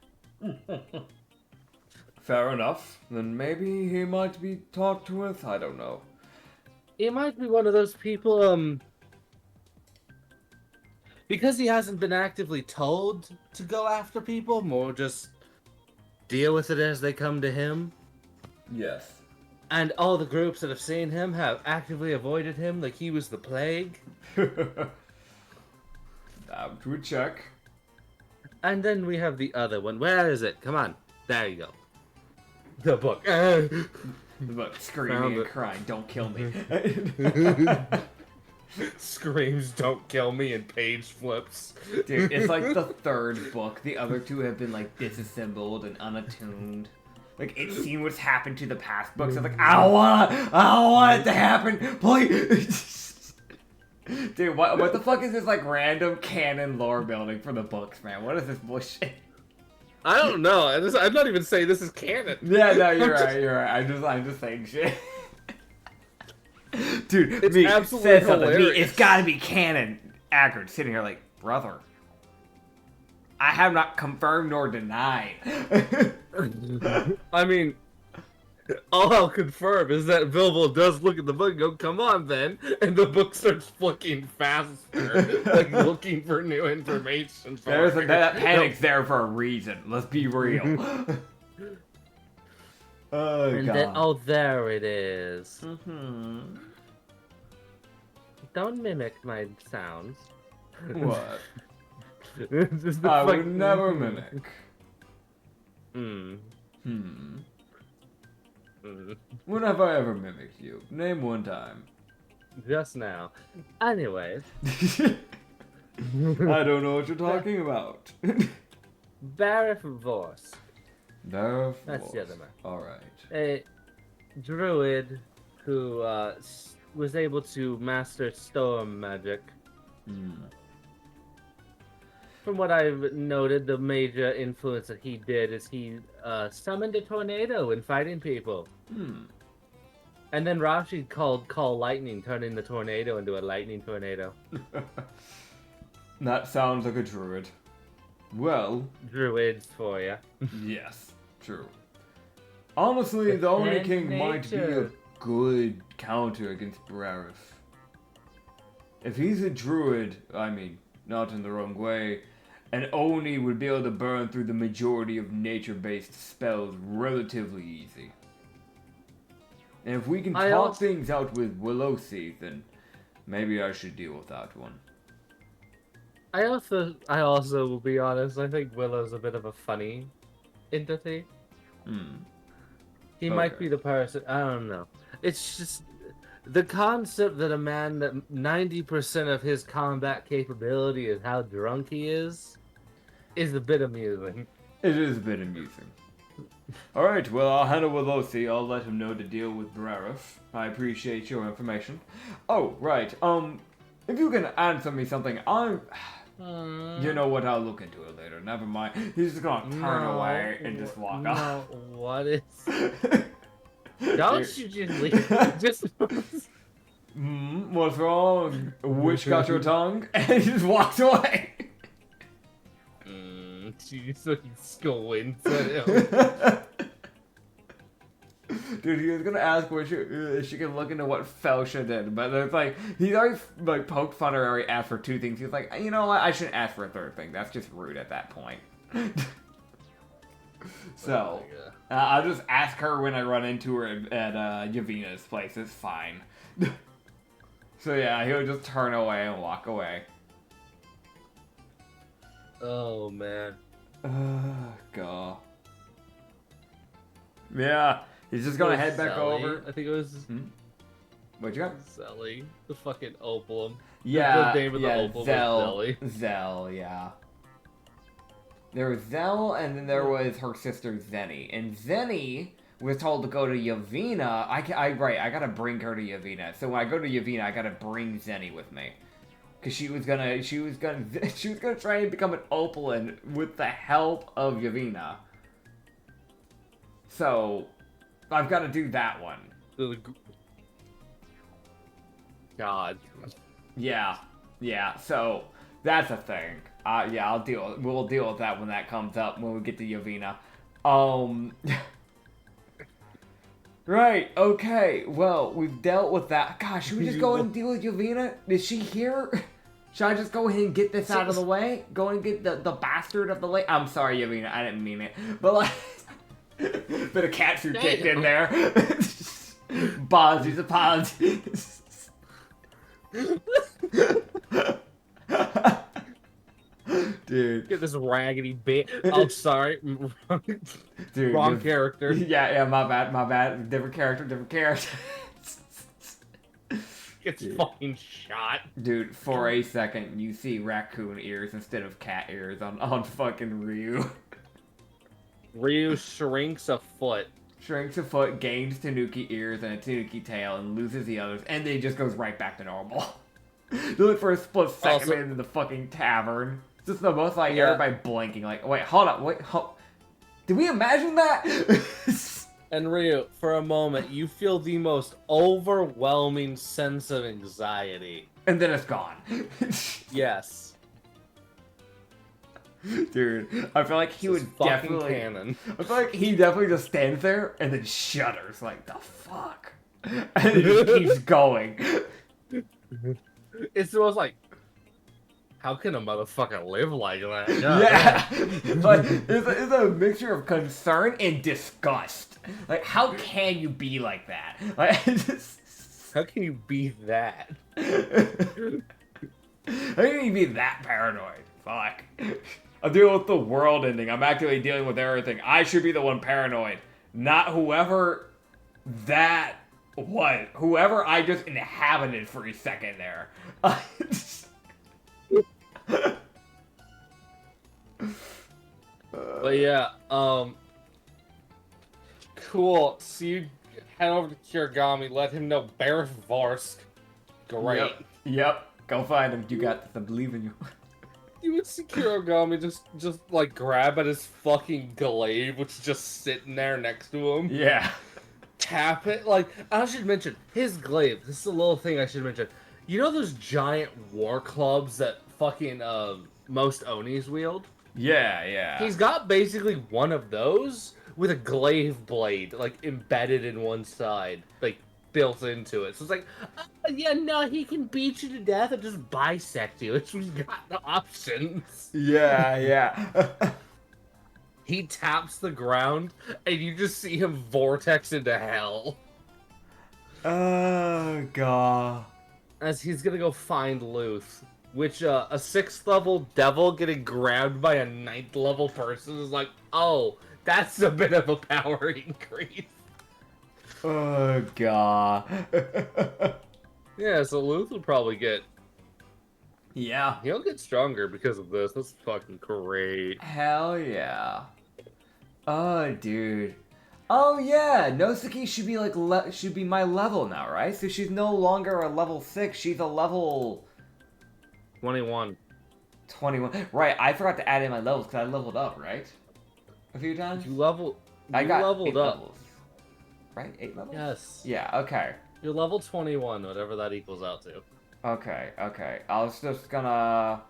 Fair enough. Then maybe he might be talked with. I don't know.
He might be one of those people, because he hasn't been actively told to go after people, more just deal with it as they come to him.
Yes.
And all the groups that have seen him have actively avoided him like he was the plague.
Down to a check.
And then we have the other one. Where is it? Come on. There you go. The book. The
book screaming and crying, don't kill me.
Screams, don't kill me, and page flips.
Dude, it's like the third book. The other two have been like disassembled and unattuned. Like, it's seen what's happened to the past books. I'm like, I don't want it to happen, please. Dude, what the fuck is this, like, random canon lore building for the books, man? What is this bullshit?
I don't know. I'm not even saying this is canon.
Yeah, no, you're right. I'm just saying shit. Dude,
it's
me,
absolutely
said something.
hilarious.
Me, it's gotta be canon. Acrid sitting here like, brother, I have not confirmed nor denied.
I mean, all I'll confirm is that Bilbo does look at the book and go, come on, then. And the book starts flicking faster, like looking for new information.
That panic's there for a reason. Let's be real. Oh,
and
God.
then, there it is.
Mm-hmm.
Don't mimic my sounds.
What?
Just
I would never mimic.
Hmm.
When have I ever mimicked you? Name one time.
Just now. Anyways.
I don't know what you're talking about.
Barif Vorse.
Barif
That's the other man.
Alright.
A druid who was able to master storm magic. From what I've noted, the major influence that he did is he summoned a tornado in fighting people. And then Rashi call lightning, turning the tornado into a lightning tornado.
That sounds like a druid. Well...
Druids for you.
Yes, true. Honestly, the Oni King might be a good counter against Barif. If he's a druid, I mean, not in the wrong way, an Oni would be able to burn through the majority of nature-based spells relatively easy. And if we can talk things out with Willow-Seath, then maybe I should deal with that one.
I also will be honest, I think Willow's a bit of a funny entity. He might be the person, I don't know. It's just the concept that a man that 90% of his combat capability is how drunk he is a bit amusing.
It is a bit amusing. Alright, well, I'll handle Willow-Seath. I'll let him know to deal with Barif. I appreciate your information. Oh, right, if you can answer me something, you know what, I'll look into it later. Never mind. He's just gonna turn away and just walk off.
What is... Don't you just leave. Just...
What's wrong? Which got your tongue? And he just walks away.
She just fucking squints at him.
Dude, he was gonna ask where she can look into what Felsha did, but it's like, he's already like poked fun or already asked for two things. He's like, you know what, I shouldn't ask for a third thing. That's just rude at that point. So, I'll just ask her when I run into her at Yavina's place. It's fine. So yeah, he'll just turn away and walk away.
Oh, man.
God. Yeah, he's just gonna head back over.
I think it was...
What you got?
Zelly. The fucking Opalum.
Yeah,
the name of the Opalum was Zelly.
Zell, yeah. There was Zell, and then there was her sister Zenny. And Zenny was told to go to Yavina. I gotta bring her to Yavina. So when I go to Yavina, I gotta bring Zenny with me. Because she was gonna try and become an Opaline with the help of Yavina. So, I've got to do that one.
God.
Yeah. So that's a thing. Yeah, we'll deal with that when that comes up when we get to Yavina. Right. Okay. Well, we've dealt with that. Gosh, should we just go and deal with Yavina? Is she here? Should I just go ahead and get this out of the way? Go and get the bastard of the lake? I'm sorry, Yavina. I didn't mean it. But, like, bit of cat food kicked in there. Apologies. Dude.
Get this raggedy bit. Oh, sorry.
Dude,
wrong character.
Yeah, my bad. Different character.
Gets fucking shot.
Dude, for a second, you see raccoon ears instead of cat ears on fucking Ryu.
Ryu shrinks a foot.
Shrinks a foot, gains Tanuki ears and a Tanuki tail, and loses the others, and then he just goes right back to normal. Do it for a split second
Also,
into the fucking tavern. It's just the most like everybody blinking, like, wait, hold up, did we imagine that?
And Ryu, for a moment, you feel the most overwhelming sense of anxiety.
And then it's gone.
Yes.
Dude, I feel like he would definitely...
canon.
I feel like he definitely just stands there and then shudders, like, the fuck? And he just keeps going.
It's the most like, how can a motherfucker live like that?
Yeah. Like, it's a mixture of concern and disgust. Like, how can you be like that? Like,
how can you be that?
How can you be that paranoid? Fuck. I'm dealing with the world ending. I'm actually dealing with everything. I should be the one paranoid. Not whoever whoever I just inhabited for a second there.
But yeah, cool. So you head over to Kirigami, let him know Barith Varsk. Great.
Yep. Go find him. You got this. I believe in you.
You would see Kirigami just like grab at his fucking glaive, which is just sitting there next to him.
Yeah.
Tap it. Like, I should mention, his glaive. This is a little thing I should mention. You know those giant war clubs that fucking most Onis wield?
Yeah.
He's got basically one of those with a glaive blade, like, embedded in one side. Like, built into it. So it's like, yeah, no, he can beat you to death and just bisect you. It's we've got the options.
Yeah.
He taps the ground, and you just see him vortex into hell.
Oh, God.
As he's gonna go find Luth. Which, a 6th level devil getting grabbed by a 9th level person is like, oh, that's a bit of a power increase.
Oh, God.
Yeah, so Luth will probably get...
Yeah.
He'll get stronger because of this. That's fucking great.
Hell yeah. Oh, dude. Oh, yeah. Nosuke should be, like, should be my level now, right? So she's no longer a level 6. She's a level...
21.
21. Right, I forgot to add in my levels because I leveled up, right? A few times?
You leveled up.
Levels. Right? 8 levels?
Yes.
Yeah, okay.
You're level 21, whatever that equals out to.
Okay. I was just gonna...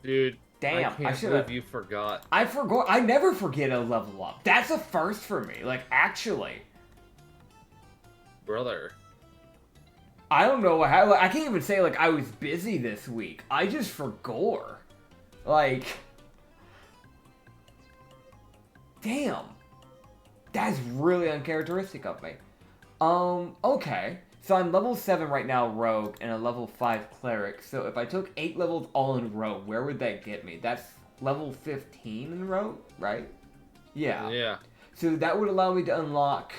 Dude,
damn,
I can't believe you forgot.
I forgot. I never forget a level up. That's a first for me. Like, actually.
Brother.
I don't know how. Like, I can't even say, like, I was busy this week. I just forgot. Like... Damn. That's really uncharacteristic of me. Okay. So I'm level 7 right now, Rogue, and a level 5 Cleric. So if I took 8 levels all in Rogue, where would that get me? That's level 15 in Rogue, right? Yeah. So that would allow me to unlock,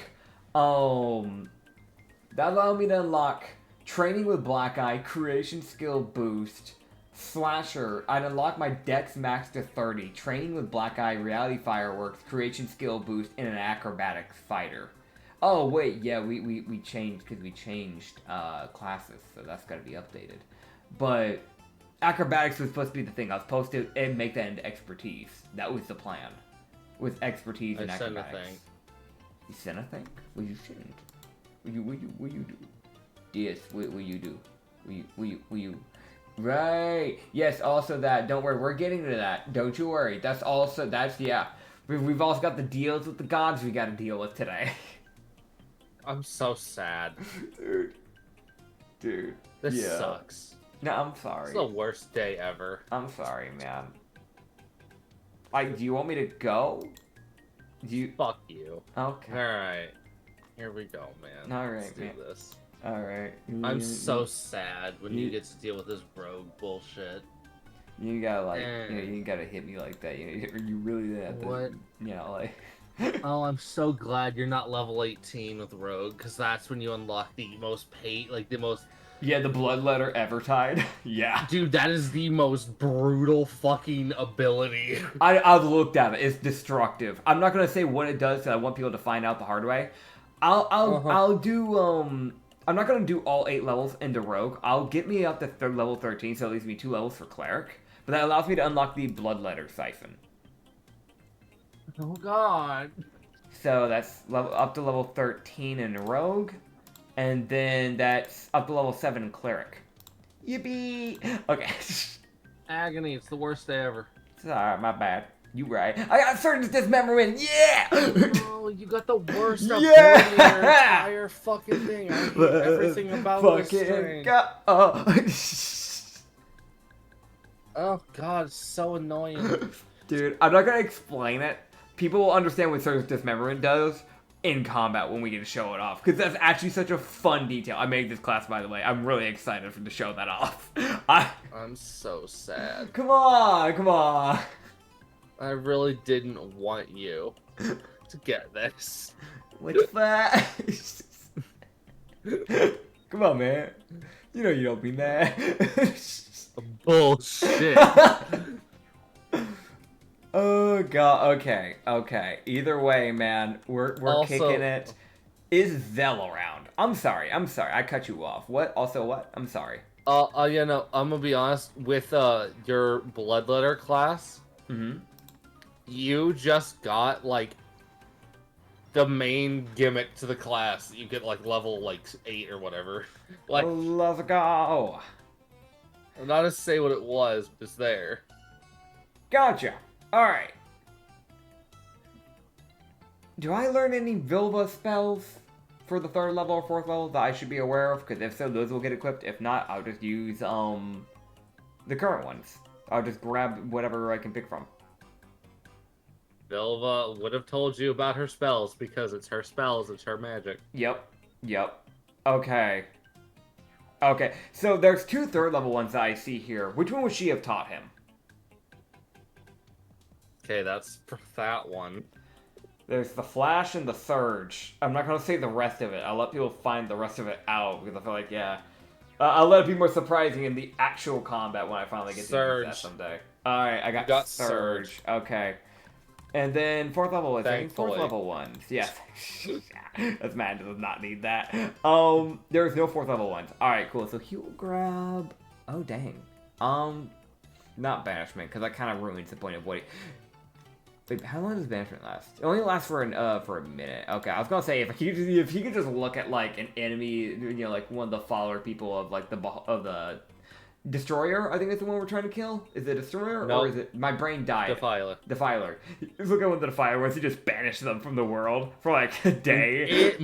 Training with Black Eye, Creation Skill Boost, Slasher. I'd unlock my Dex max to 30, Training with Black Eye, Reality Fireworks, Creation Skill Boost, and an Acrobatics Fighter. Oh, wait, yeah, we changed, because we changed classes, so that's got to be updated. But acrobatics was supposed to be the thing. I was supposed to make that into expertise. That was the plan. With expertise and acrobatics. You sent a thing? Well, you shouldn't. Will you do? Yes, will you do? Will you? Right. Yes, also that. Don't worry, we're getting to that. Don't you worry. Yeah. We've also got the deals with the gods we gotta deal with today.
I'm so sad.
Dude.
This sucks.
No, I'm sorry.
It's the worst day ever.
I'm sorry, man. Do you want me to go?
Fuck you.
Okay.
Alright. Here we go, man.
Alright,
Let's do this.
Alright.
I'm so sad when you get to deal with this rogue bullshit.
You gotta you gotta hit me like that. You really have to.
What?
Oh,
I'm so glad you're not level 18 with rogue, because that's when you unlock the most
Yeah, the blood letter ever tied. Yeah.
Dude, that is the most brutal fucking ability.
I've looked at it. It's destructive. I'm not gonna say what it does because I want people to find out the hard way. I'll do I'm not gonna do all 8 levels into rogue. I'll get me up to level 13, so it leaves me 2 levels for cleric. But that allows me to unlock the blood letter siphon.
Oh god.
So that's up to level 13 in rogue. And then that's up to level 7 in cleric. Yippee! Okay.
Agony, it's the worst day ever.
It's alright, my bad. You right. I got certain dismemberment, yeah!
Oh, you got the worst ability in your entire fucking thing. I hate everything about this thing. Oh god, it's so annoying.
Dude, I'm not gonna explain it. People will understand what Surge Dismemberment does in combat when we get to show it off. Because that's actually such a fun detail. I made this class, by the way. I'm really excited to show that off.
I'm so sad.
Come on.
I really didn't want you to get this.
What's that? Come on, man. You know you don't mean that.
Bullshit.
Oh god, okay. Either way, man, we're also kicking it. Is Zell around? I'm sorry, I cut you off. What? I'm sorry.
You know, I'm gonna be honest, with your bloodletter class, you just got like the main gimmick to the class. You get like level 8 or whatever. Like,
let's go.
I'm not gonna say what it was, but it's there.
Gotcha. Alright. Do I learn any Vilva spells for the 3rd level or 4th level that I should be aware of? Because if so, those will get equipped. If not, I'll just use the current ones. I'll just grab whatever I can pick from.
Vilva would have told you about her spells because it's her spells, it's her magic.
Yep. Okay, so there's 2 3rd level ones that I see here. Which one would she have taught him?
Okay, that's that one.
There's the Flash and the Surge. I'm not going to say the rest of it. I'll let people find the rest of it out because I feel like, I'll let it be more surprising in the actual combat when I finally get to use that someday. Alright, I got Surge. Okay. And then 4th level is 4th level ones. Yes. That's mad, does not need that. There's no 4th level ones. Alright, cool. So he'll grab... Oh, dang. Not banishment, because that kind of ruins the point of what he... Wait, how long does banishment last? It only lasts for a minute. Okay, I was gonna say if he could just look at like an enemy, like one of the follower people of like the Destroyer. I think that's the one we're trying to kill. Is it Destroyer or is it? My brain died. Defiler. Just look at one of the Defiler ones. He just banished them from the world for like a day.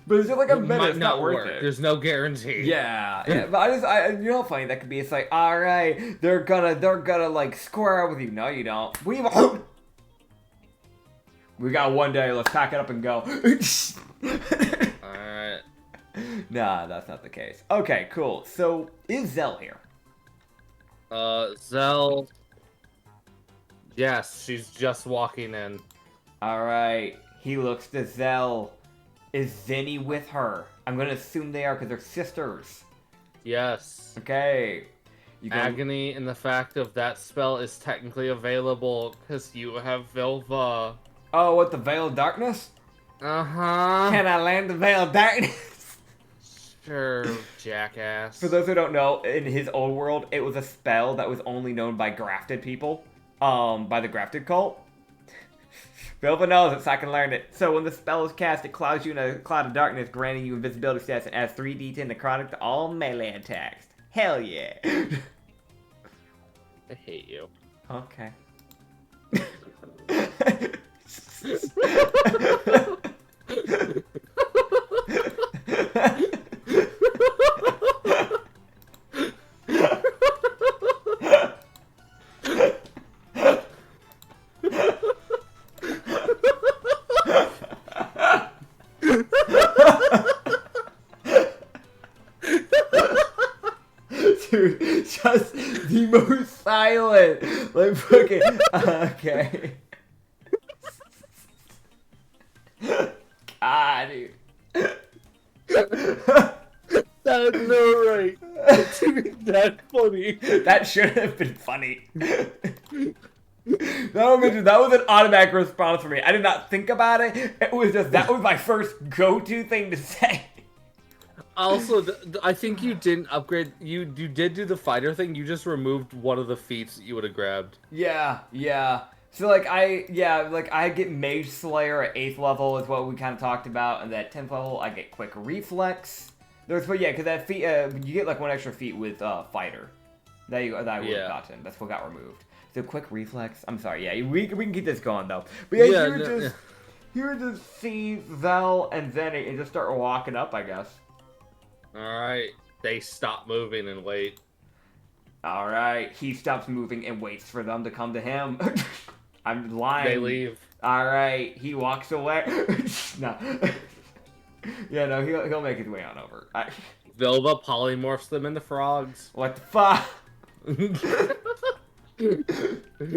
But it's just like a minute. It's not worth it.
There's no guarantee.
Yeah. But I you know how funny that could be. It's like, all right, they're gonna like square up with you. No, you don't. We got one day, let's pack it up and go.
Alright.
Nah, that's not the case. Okay, cool. So, is Zell here?
Zell... Yes, she's just walking in.
Alright, he looks to Zell. Is Zinni with her? I'm gonna assume they are because they're sisters.
Yes.
Okay.
Agony in the fact of that spell is technically available because you have Vilva.
Oh, what, the Veil of Darkness?
Uh-huh.
Can I land the Veil of Darkness?
Sure, jackass.
For those who don't know, in his old world, it was a spell that was only known by grafted people. By the grafted cult. Bilbo knows it, so I can learn it. So when the spell is cast, it clouds you in a cloud of darkness, granting you invisibility stats and adds 3d10 necrotic to all melee attacks. Hell yeah.
I hate you.
Okay. Dude, just the most silent. Like, fucking. Okay. God, dude.
That's no right. That's funny.
That should have been funny. That was an automatic response for me. I did not think about it. It was just, that was my first go-to thing to say.
Also, I think you didn't upgrade. You did do the fighter thing. You just removed one of the feats that you would have grabbed.
Yeah. So like I get Mage Slayer at 8th level is what we kind of talked about, and at 10th level I get Quick Reflex. Because that feat you get like one extra feat with Fighter that I would have gotten. That's what got removed. So Quick Reflex. I'm sorry. Yeah, we can keep this going though. But yeah, you would just see Zel and Zenny and just start walking up, I guess.
Alright. They stop moving and wait.
Alright. He stops moving and waits for them to come to him. I'm lying.
They leave.
Alright. He walks away. No. Yeah, no, he'll make his way on over.
Vilva polymorphs them into frogs.
What the fuck?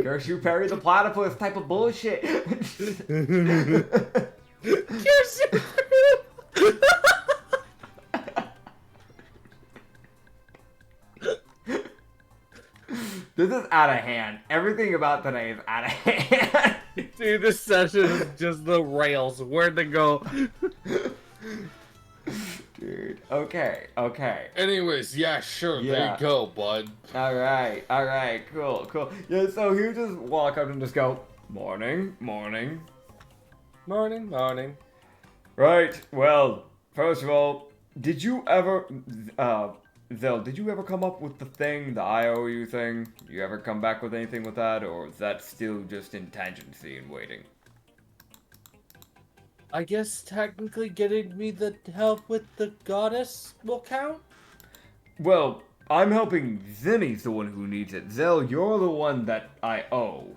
Curse you, Perry the Platypus type of bullshit.
Curse you,
This is out of hand. Everything about today is out of hand.
Dude, this session is just the rails. Where'd they go?
Dude, okay.
Anyways, yeah, sure,
Yeah.
there you go, bud.
Alright, cool. Yeah, so he'll just walk up and just go, morning.
Morning.
Right, well, first of all, did you ever, Zell, did you ever come up with the thing, the IOU thing? You ever come back with anything with that, or is that still just in tangency and waiting?
I guess technically getting me the help with the goddess will count?
Well, I'm helping Zinny's the one who needs it. Zell, you're the one that I owe.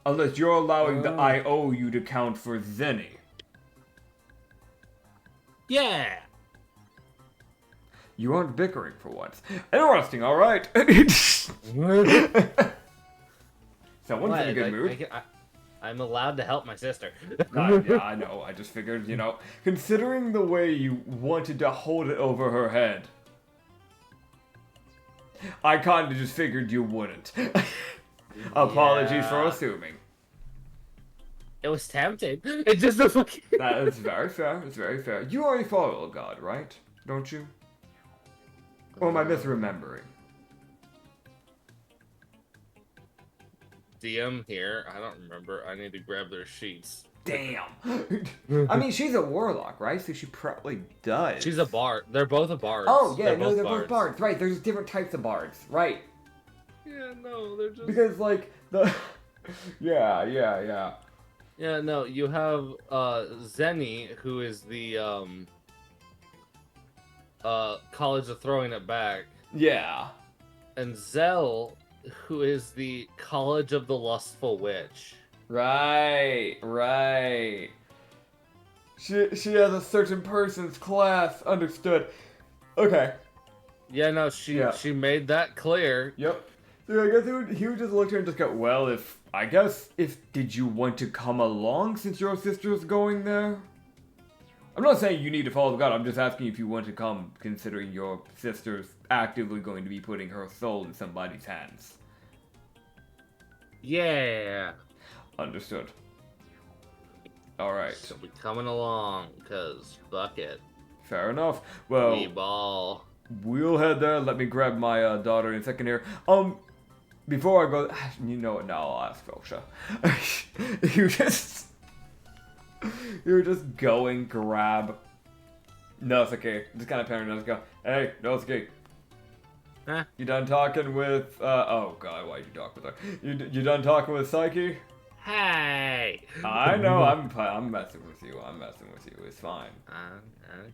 Unless you're allowing the I owe you to count for Zinny.
Yeah!
You aren't bickering for once. Interesting, alright. Someone's in a good mood.
I'm allowed to help my sister.
Yeah, I know. I just figured, considering the way you wanted to hold it over her head, I kind of just figured you wouldn't. Apologies for assuming.
It was tempting. It just was like...
That is very fair. It's very fair. You already follow God, right? Don't you? Or am I misremembering?
DM here. I don't remember. I need to grab their sheets.
Damn. I mean, she's a warlock, right? So she probably does.
She's a bard. They're both a bards.
Oh, yeah, they're both bards. Right, there's different types of bards. Right.
Yeah, no, they're just...
Because, like, the... Yeah.
Yeah, no, you have, Zenny, who is the, College of Throwing It Back.
Yeah.
And Zell, who is the College of the Lustful Witch.
Right. She has a certain person's class. Understood. Okay.
Yeah, no, she made that clear.
Yep. So I guess he would just look at her and just go, well, did you want to come along since your sister's going there? I'm not saying you need to follow God, I'm just asking if you want to come, considering your sister's actively going to be putting her soul in somebody's hands.
Yeah.
Understood. Alright.
She'll be coming along, because fuck it.
Fair enough. Well,
ball.
we'll head there. Let me grab my daughter in a second here. Before I go, you know what? Now I'll ask Felsha. You just go and grab Nosuke. Just kind of parent Nosuke. Go, hey, Nosuke.
Huh?
You done talking with? Oh God, why'd you talk with her? You done talking with Psyche?
Hey.
I know. I'm messing with you. I'm messing with you. It's fine.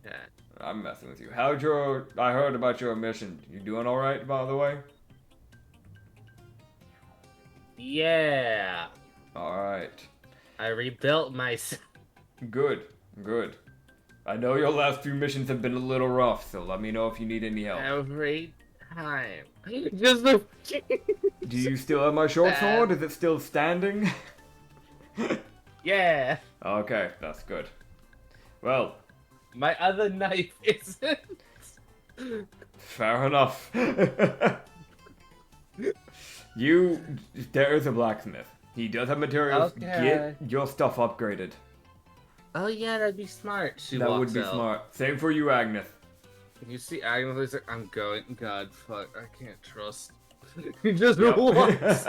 Okay.
I'm messing with you. How'd your? I heard about your mission. You doing all right, by the way?
Yeah.
All right.
I rebuilt myself.
Good. Good. I know your last few missions have been a little rough, so let me know if you need any help.
Every time. Just the.
Do you still have my short sword? Is it still standing?
Yeah.
Okay, that's good. Well,
My other knife isn't.
fair enough. There is a blacksmith. He does have materials.
Okay.
Get your stuff upgraded.
Oh yeah, that'd be smart. She
That
walks
would be
out.
smart. Same for you, Agnes.
You see Agnes is like, I'm going. God, fuck, I can't trust. He just
Yep.
walks.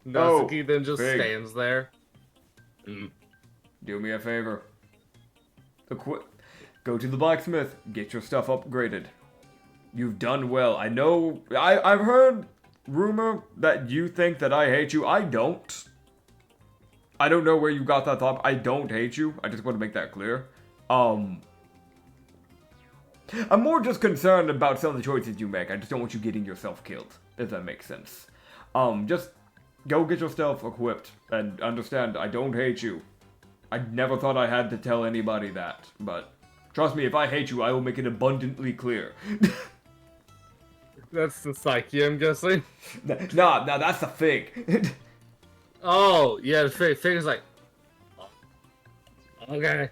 Nosuke then just
big.
stands there.
Do me a favor. Go to the blacksmith. Get your stuff upgraded. You've done well. I know. I've heard rumor that you think that I hate you. I don't. I don't know where you got that thought. I don't hate you. I just want to make that clear. I'm more just concerned about some of the choices you make. I just don't want you getting yourself killed, if that makes sense. Just go get yourself equipped and understand I don't hate you. I never thought I had to tell anybody that, but trust me, if I hate you, I will make it abundantly clear.
That's the Psyche, I'm guessing.
Nah, that's the fig.
Oh, yeah, the figure's like, okay.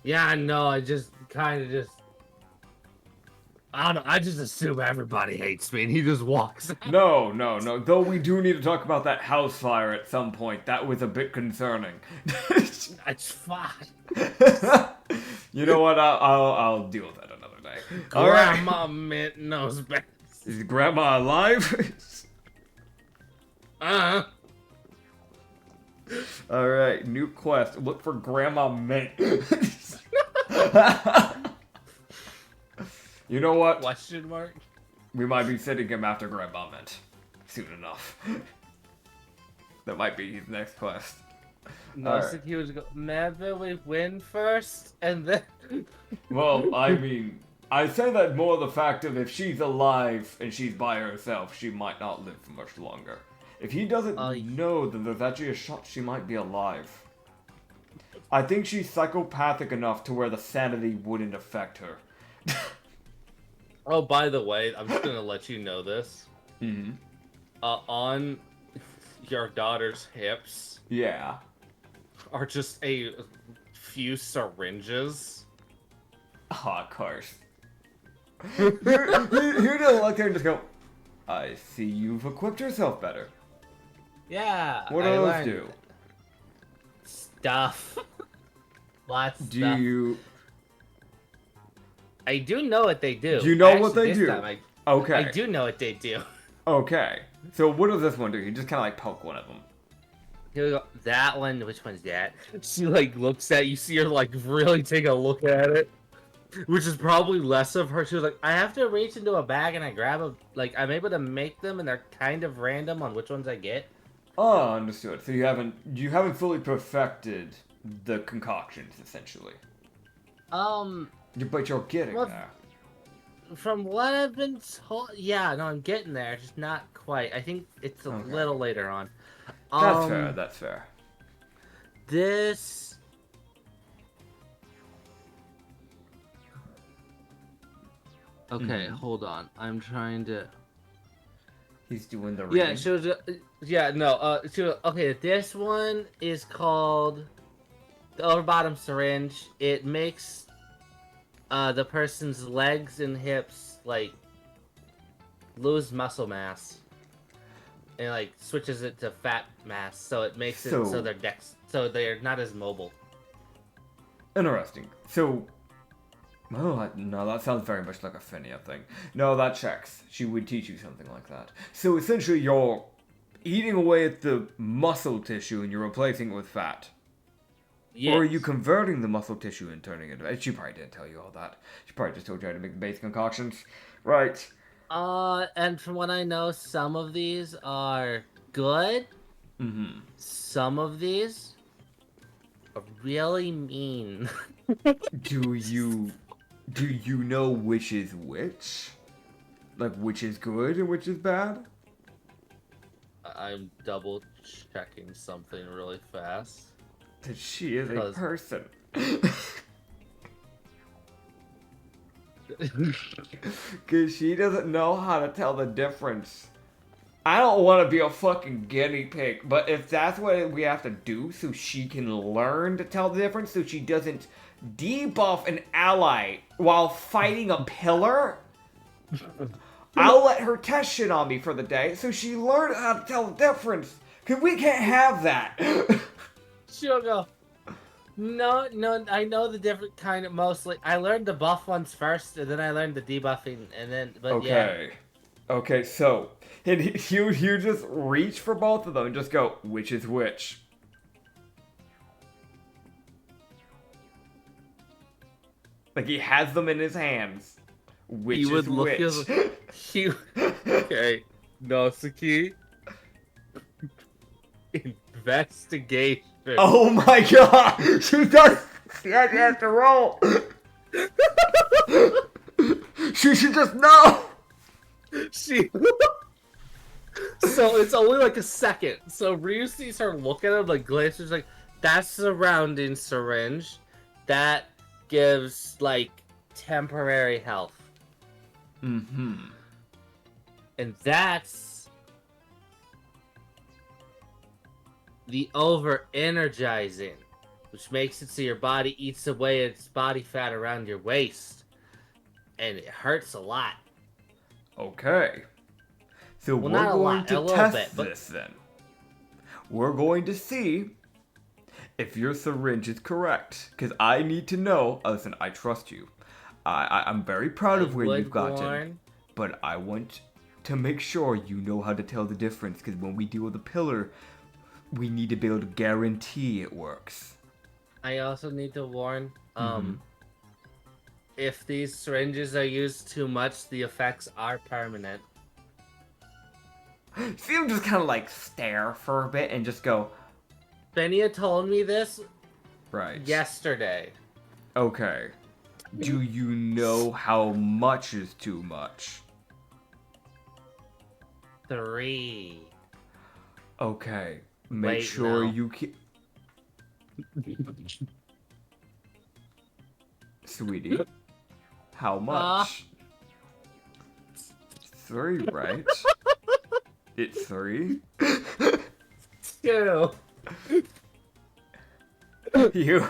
Yeah, no, I just kind of just, I don't know, I just assume everybody hates me, and he just walks out.
No. Though we do need to talk about that house fire at some point. That was a bit concerning.
It's fine.
You know what? I'll deal with that another day. All right.
Grandma Mint knows best.
Is Grandma alive? All right, new quest. Look for Grandma Mint. You know what?
Question mark?
We might be sending him after Grandma Mint soon enough. That might be his next quest.
Nosuke he would go, maybe we win first, and then...
Well, I mean, I say that more the fact of if she's alive and she's by herself, she might not live for much longer. If he doesn't know that there's actually a shot she might be alive. I think she's psychopathic enough to where the sanity wouldn't affect her.
Oh, by the way, I'm just gonna let you know this.
Mm-hmm.
On your daughter's hips
Yeah.
are just a few syringes.
Oh, of course. You're gonna look there and just go, I see you've equipped yourself better.
Yeah.
What do those do?
Stuff. Lots of
Do
stuff.
you...
I do know what they do.
Do you know
Actually,
what they
this
do?
time
Okay.
I do know what they do.
Okay. So what does this one do? You just kind of like poke one of them.
Here we go. That one. Which one's that? She like looks at you. See her like really take a look at it, which is probably less of her. She was like, I have to reach into a bag and I grab a I'm able to make them and they're kind of random on which ones I get.
Oh, understood. So you haven't fully perfected the concoctions essentially. But you're getting there.
From what I've been told, yeah, no, I'm getting there, just not quite. I think it's a little later on.
That's fair. That's fair.
This. Okay, hold on. I'm trying to.
He's doing the
Yeah,
reading.
she was. Okay, this one is called the over bottom syringe. It makes the person's legs and hips like lose muscle mass, and like switches it to fat mass, so it makes it so they're not as mobile.
Interesting. So, oh, no, that sounds very much like a Phinia thing. No, that checks. She would teach you something like that. So essentially, you're eating away at the muscle tissue and you're replacing it with fat.
Yes.
Or are you converting the muscle tissue and turning it into... She probably didn't tell you all that. She probably just told you how to make the basic concoctions. Right.
And from what I know, some of these are good.
Mm-hmm.
Some of these are really mean.
Do you know which is which? Like, which is good and which is bad?
I'm double checking something really fast.
That she is a person. Because she doesn't know how to tell the difference. I don't want to be a fucking guinea pig, but if that's what we have to do so she can learn to tell the difference so she doesn't debuff an ally while fighting a pillar, I'll let her test shit on me for the day so she learns how to tell the difference. Because we can't have that.
She'll go, no, I know the different kind of mostly. I learned the buff ones first, and then I learned the debuffing, and then, but
okay.
Yeah.
Okay, so, you just reach for both of them and just go, which is which? Like, he has them in his hands. Which
He would
is
look
which?
Okay, Nosuke. Investigation.
Oh my god! She does! She actually has to roll! She should just know!
So it's only like a second. So Ryu sees her look at him like Glacier's like, that's surrounding syringe. That gives like temporary health.
Mm-hmm.
And that's the over-energizing, which makes it so your body eats away its body fat around your waist. And it hurts a lot.
Okay. So
Well,
we're
not a
going
lot, a
to
little
test
bit, but-
this then. We're going to see if your syringe is correct. Because I need to know. Listen, I trust you. I'm very proud of where you've gotten. But I want to make sure you know how to tell the difference. Because when we deal with a pillar, we need to be able to guarantee it works.
I also need to warn, if these syringes are used too much, the effects are permanent.
See him just kind of like stare for a bit and just go,
Benia told me this
right.
yesterday.
Okay. Do you know how much is too much?
3.
Okay. Make
Wait,
sure
no.
you keep... Sweetie. How much? 3, right? It's 3?
2.
You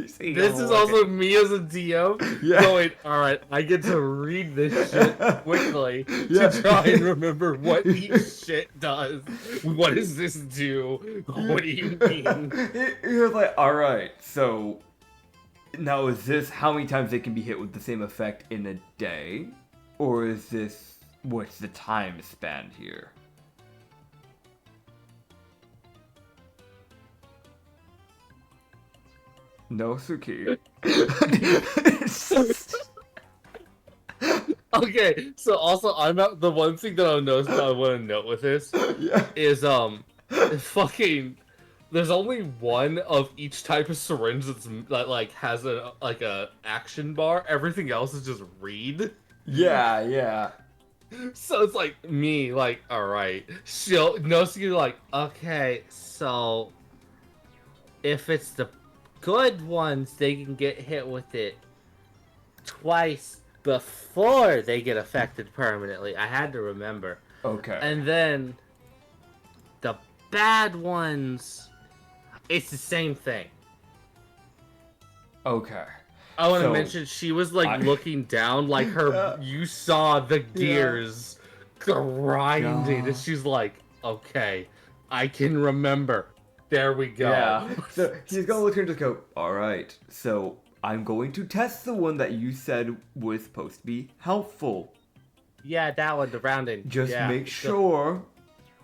see
This is also me as a DM going, alright, I get to read this shit quickly to try and remember what each shit does. What does this do? What do you mean?
You're like, alright, so now is this how many times they can be hit with the same effect in a day? Or is this, what's the time span here? No, Suki.
Okay, so also I'm not the one thing that I noticed that I want to note with this is fucking there's only one of each type of syringe that like has a like a action bar. Everything else is just read.
Yeah.
So it's like me, like, alright. Nosuke like, okay, so if it's the good ones, they can get hit with it twice before they get affected permanently. I had to remember.
Okay.
And then the bad ones, it's the same thing.
Okay.
I want to mention she was like looking down, like her. You saw the gears grinding, and she's like, "Okay, I can remember. There we go.
Yeah. So he's gonna look at her and just go, alright, so I'm going to test the one that you said was supposed to be helpful.
Yeah, that one, the rounding.
Just
yeah.
make sure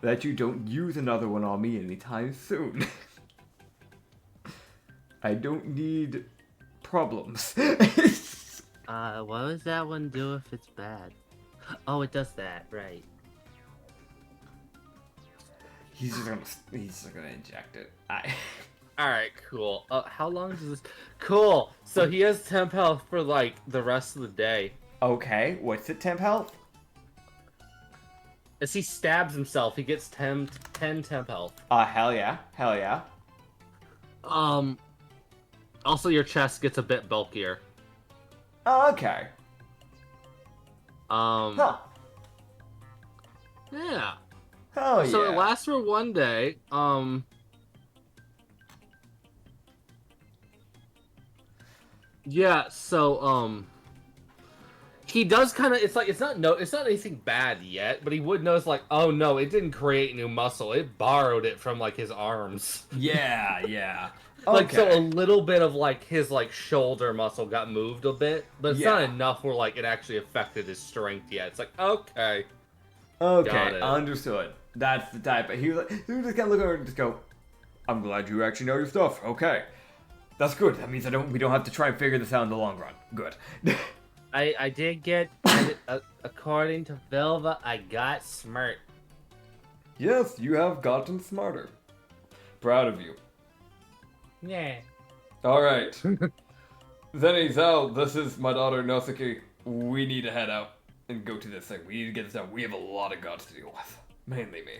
that you don't use another one on me anytime soon. I don't need problems.
What does that one do if it's bad? Oh, it does that, right.
He's just gonna inject it.
Alright, cool. How long does this... Cool! So he has temp health for, like, the rest of the day.
Okay, what's the temp health?
As he stabs himself, he gets 10 temp health.
Hell yeah. Hell yeah.
Also your chest gets a bit bulkier.
Okay.
Huh. Yeah.
Hell yeah.
So it lasts for 1 day. Yeah, so, he does kind of, it's not anything bad yet, but he would notice, like, oh no, it didn't create new muscle. It borrowed it from, like, his arms.
Yeah, yeah.
Like, so a little bit of, like, his, like, shoulder muscle got moved a bit, but it's not enough where, like, it actually affected his strength yet. It's like, okay.
Okay, understood. That's the type. He was just kind of look over and just go, I'm glad you actually know your stuff. Okay. That's good. That means we don't have to try and figure this out in the long run. Good.
I did get, according to Vilva, I got smart.
Yes, you have gotten smarter. Proud of you.
Yeah.
Alright. Zenny, Zell, this is my daughter Nosuke. We need to head out and go to this thing. We need to get this done. We have a lot of gods to deal with. Mainly me.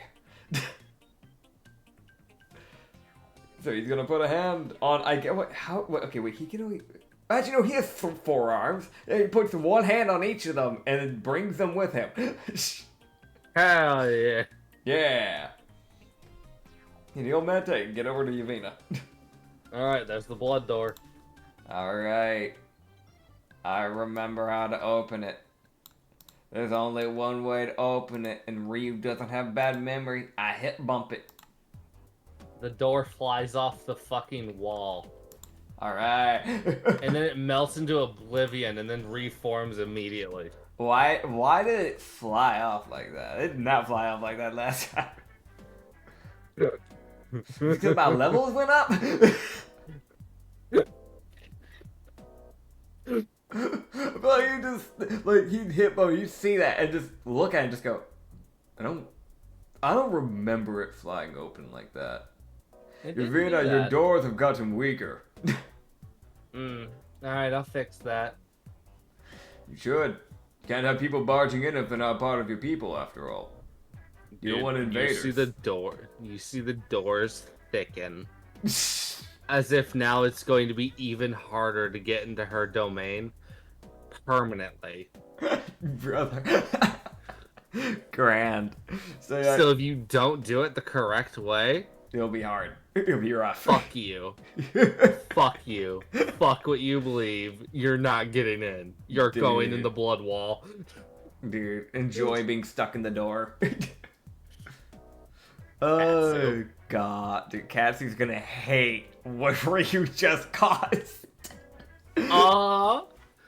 So he's gonna put a hand on, okay, wait, he can only... Actually, no, he has 4 arms. He puts one hand on each of them and then brings them with him.
Hell yeah.
Yeah. And he'll meditate and get over to Yavina.
Alright, there's the blood door.
Alright. I remember how to open it. There's only one way to open it, and Ryu doesn't have bad memory. I hit bump it.
The door flies off the fucking wall.
Alright.
And then it melts into oblivion and then reforms immediately.
Why did it fly off like that? It did not fly off like that last time. Because my levels went up? But you just, like, he'd hit, but you see that and just look at it and just go, I don't remember it flying open like that. Yavina, your doors have gotten weaker.
Alright, I'll fix that.
You should. Can't have people barging in if they're not part of your people, after all. You don't want invaders.
You see the doors thicken. As if now it's going to be even harder to get into her domain. Permanently.
Brother. Grand.
So if you don't do it the correct way...
It'll be hard. It'll be rough.
Fuck you. Fuck you. Fuck what you believe. You're not getting in. You're going in the blood wall.
Dude, enjoy being stuck in the door. Oh, God. Dude, Katsu's gonna hate whatever you just caused.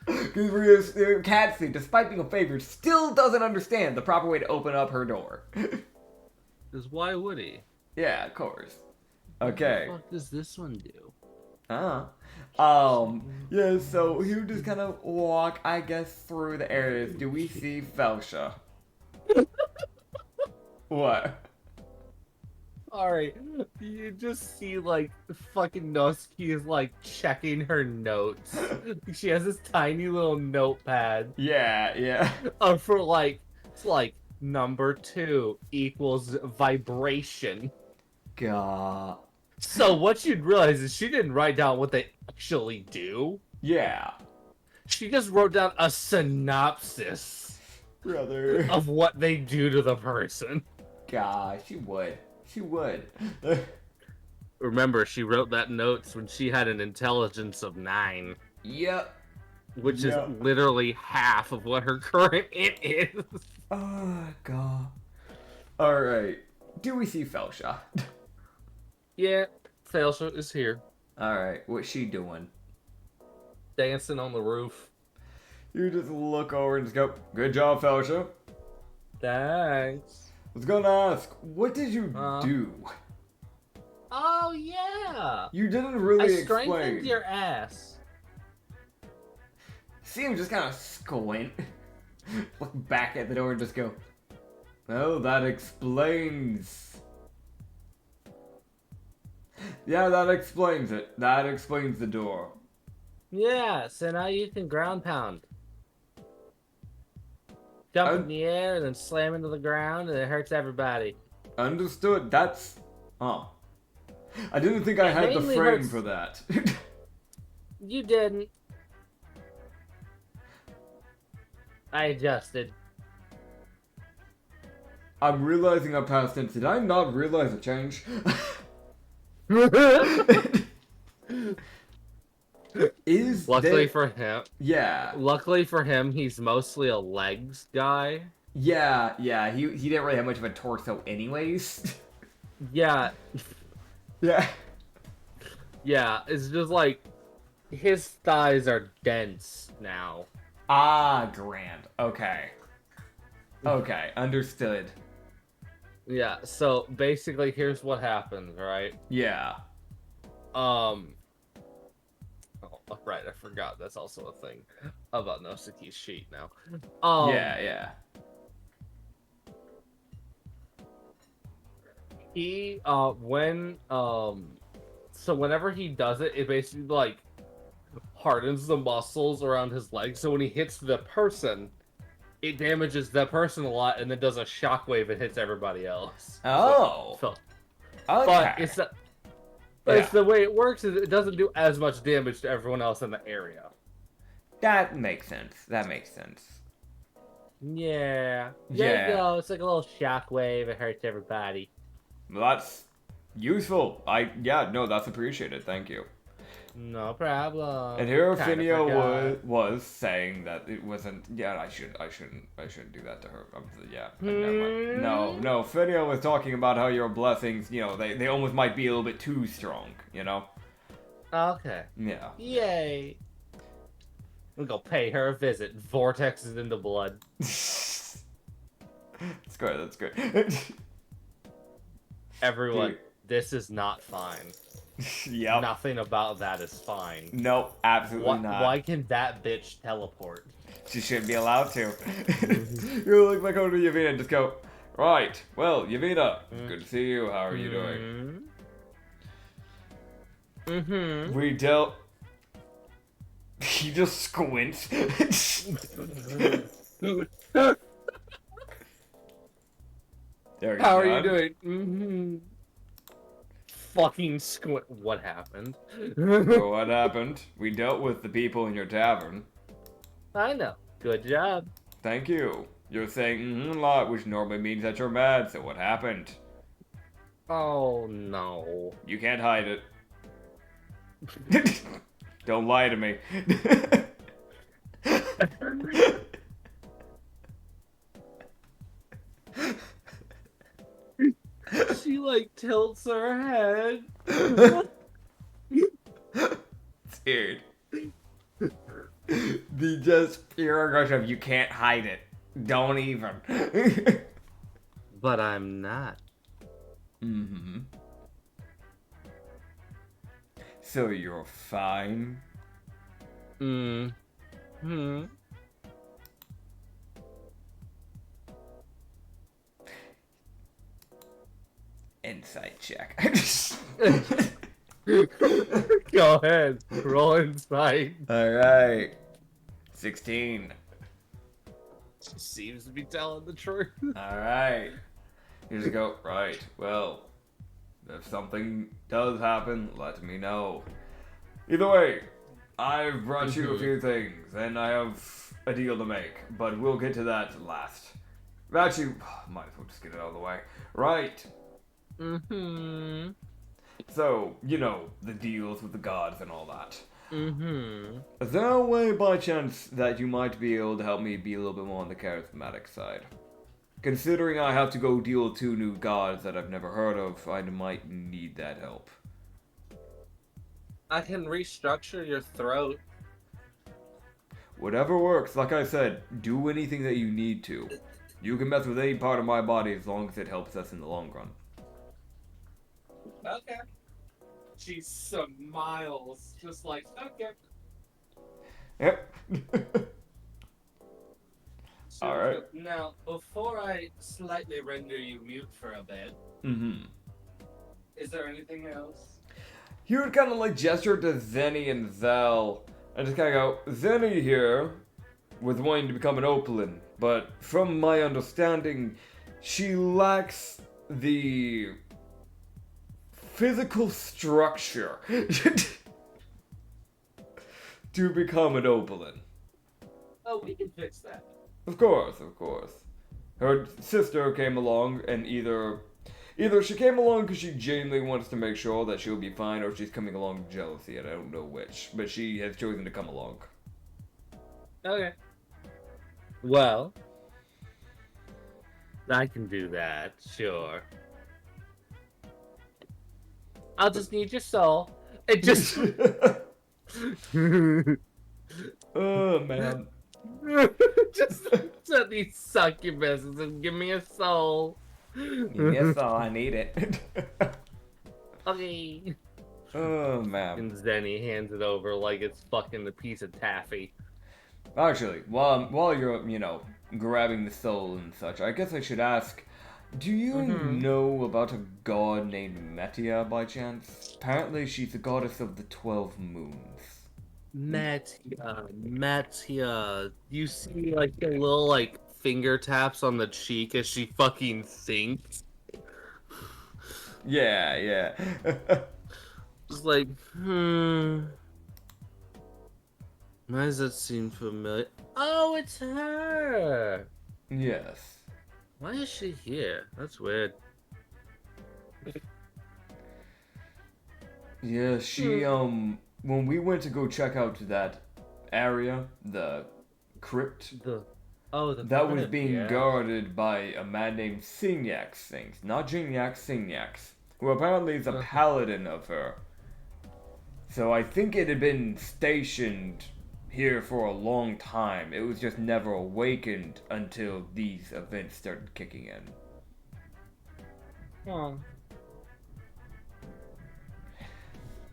Because Katsu, despite being a favorite, still doesn't understand the proper way to open up her door.
Because why would he?
Yeah, of course. Okay.
What the fuck does this one do?
Yeah, so he would just kind of walk, I guess, through the areas. Do we see Felsha? What?
Alright, you just see, like, fucking Nosuke is, like, checking her notes. She has this tiny little notepad.
Yeah.
For, like, it's like, number 2 equals vibration.
God.
So what you'd realize is she didn't write down what they actually do.
Yeah.
She just wrote down a synopsis.
Brother.
Of what they do to the person.
God, she would.
Remember, she wrote that notes when she had an intelligence of 9.
Yep.
Which is literally half of what her current it is.
Oh, God. Alright. Do we see Felsha?
Yeah, Felsha is here,
Alright, what's she doing?
dancing on the roof.
You just look over and just go, good job, Felicia.
Thanks.
I was gonna ask, what did you
Uh,
do?
Oh yeah.
You didn't
I
really
strengthened
explain.
your ass.
See him just kind of squint, look back at the door and just go, oh, that explains. Yeah, that explains it. That explains the door.
Yeah, so now you can ground pound. Jump in the air and then slam into the ground and it hurts everybody.
Understood. That's... Huh. I didn't think I had the
mainly
frame
hurts-
for that.
You didn't. I adjusted.
I'm realizing our past tense. Did I not realize a change? Is
Luckily
there...
for him.
Yeah.
Luckily for him, he's mostly a legs guy.
Yeah, he didn't really have much of a torso anyways.
Yeah.
Yeah.
Yeah, it's just like his thighs are dense now.
Ah, grand. Okay. Okay, understood.
Yeah, so basically here's what happens, right?
Yeah.
Oh, right, I forgot that's also a thing about Nosuke's sheet now.
Yeah.
He so whenever he does it, it basically like hardens the muscles around his legs, so when he hits the person, it damages that person a lot and then does a shockwave and hits everybody else.
Oh.
So,
Okay.
but it's the way it works is it doesn't do as much damage to everyone else in the area.
That makes sense.
Yeah. There
Yeah.
you go. It's like a little shockwave. It hurts everybody.
Well, that's useful. No, that's appreciated. Thank you.
No problem.
And here
Kinda
Finio
forgot.
was saying that it wasn't. Yeah, I shouldn't do that to her. Never mind. No. Finio was talking about how your blessings, they almost might be a little bit too strong.
Okay.
Yeah.
Yay. I'm gonna pay her a visit. Vortexes into blood.
That's good.
Everyone,
Dude.
this is not fine.
Yep.
Nothing about that is fine.
Nope, absolutely not.
Why can that bitch teleport?
She shouldn't be allowed to. You look back over to Yavina and just go, right, well, Yavina, it's good to see you. How are you doing?
Mm-hmm.
We dealt... He just squints. There
How are you doing? Mm-hmm. Fucking squint. What happened?
So what happened? We dealt with the people in your tavern.
I know. Good job.
Thank you. You're saying a lot, which normally means that you're mad, so what happened?
Oh, no.
You can't hide it. Don't lie to me.
She, like, tilts her head.
Dude. The just pure aggression of you can't hide it. Don't even.
But I'm not.
Mm-hmm. So you're fine?
Mm-hmm.
Insight check.
Go ahead. Roll insight.
Alright. 16.
She seems to be telling the truth.
Alright. You just go, right, well, if something does happen, let me know. Either way, I've brought you a few things, and I have a deal to make, but we'll get to that last. Actually, might as well just get it out of the way. Right.
Mm-hmm.
So, the deals with the gods and all that.
Mm-hmm.
Is there a way, by chance, that you might be able to help me be a little bit more on the charismatic side? Considering I have to go deal with 2 new gods that I've never heard of, I might need that help.
I can restructure your throat.
Whatever works, like I said, do anything that you need to. You can mess with any part of my body as long as it helps us in the long run.
Okay. She smiles, just like, okay.
Yep.
So,
Alright.
now, before I slightly render you mute for a bit, is there anything else?
He would kind of like gesture to Zenny and Zel, and just kind of go, Zenny here was wanting to become an Opalin, but from my understanding, she lacks the physical structure to become an Opalin.
Oh, we can fix that.
Of course, of course. Her sister came along, and either she came along because she genuinely wants to make sure that she'll be fine, or she's coming along with jealousy, and I don't know which. But she has chosen to come along.
Okay. Well, I can do that, sure. I'll just need your soul. It just...
Oh, man.
just let these succubuses and give me a soul.
Yes, all I need it.
Okay.
Oh, man.
And Zenny hands it over like it's fucking a piece of taffy.
Actually, while you're, grabbing the soul and such, I guess I should ask, do you know about a god named Metia by chance? Apparently she's the goddess of the 12 moons.
Metia. You see like the little like finger taps on the cheek as she fucking thinks.
Yeah.
Just like, why does that seem familiar? Oh, it's her!
Yes.
Why is she here? That's weird.
Yeah, she, when we went to go check out that area, the crypt, that was being guarded by a man named Signax Things. Not Gignac, Signax, who apparently is a paladin of her. So I think it had been stationed here for a long time. It was just never awakened until these events started kicking in.
Oh.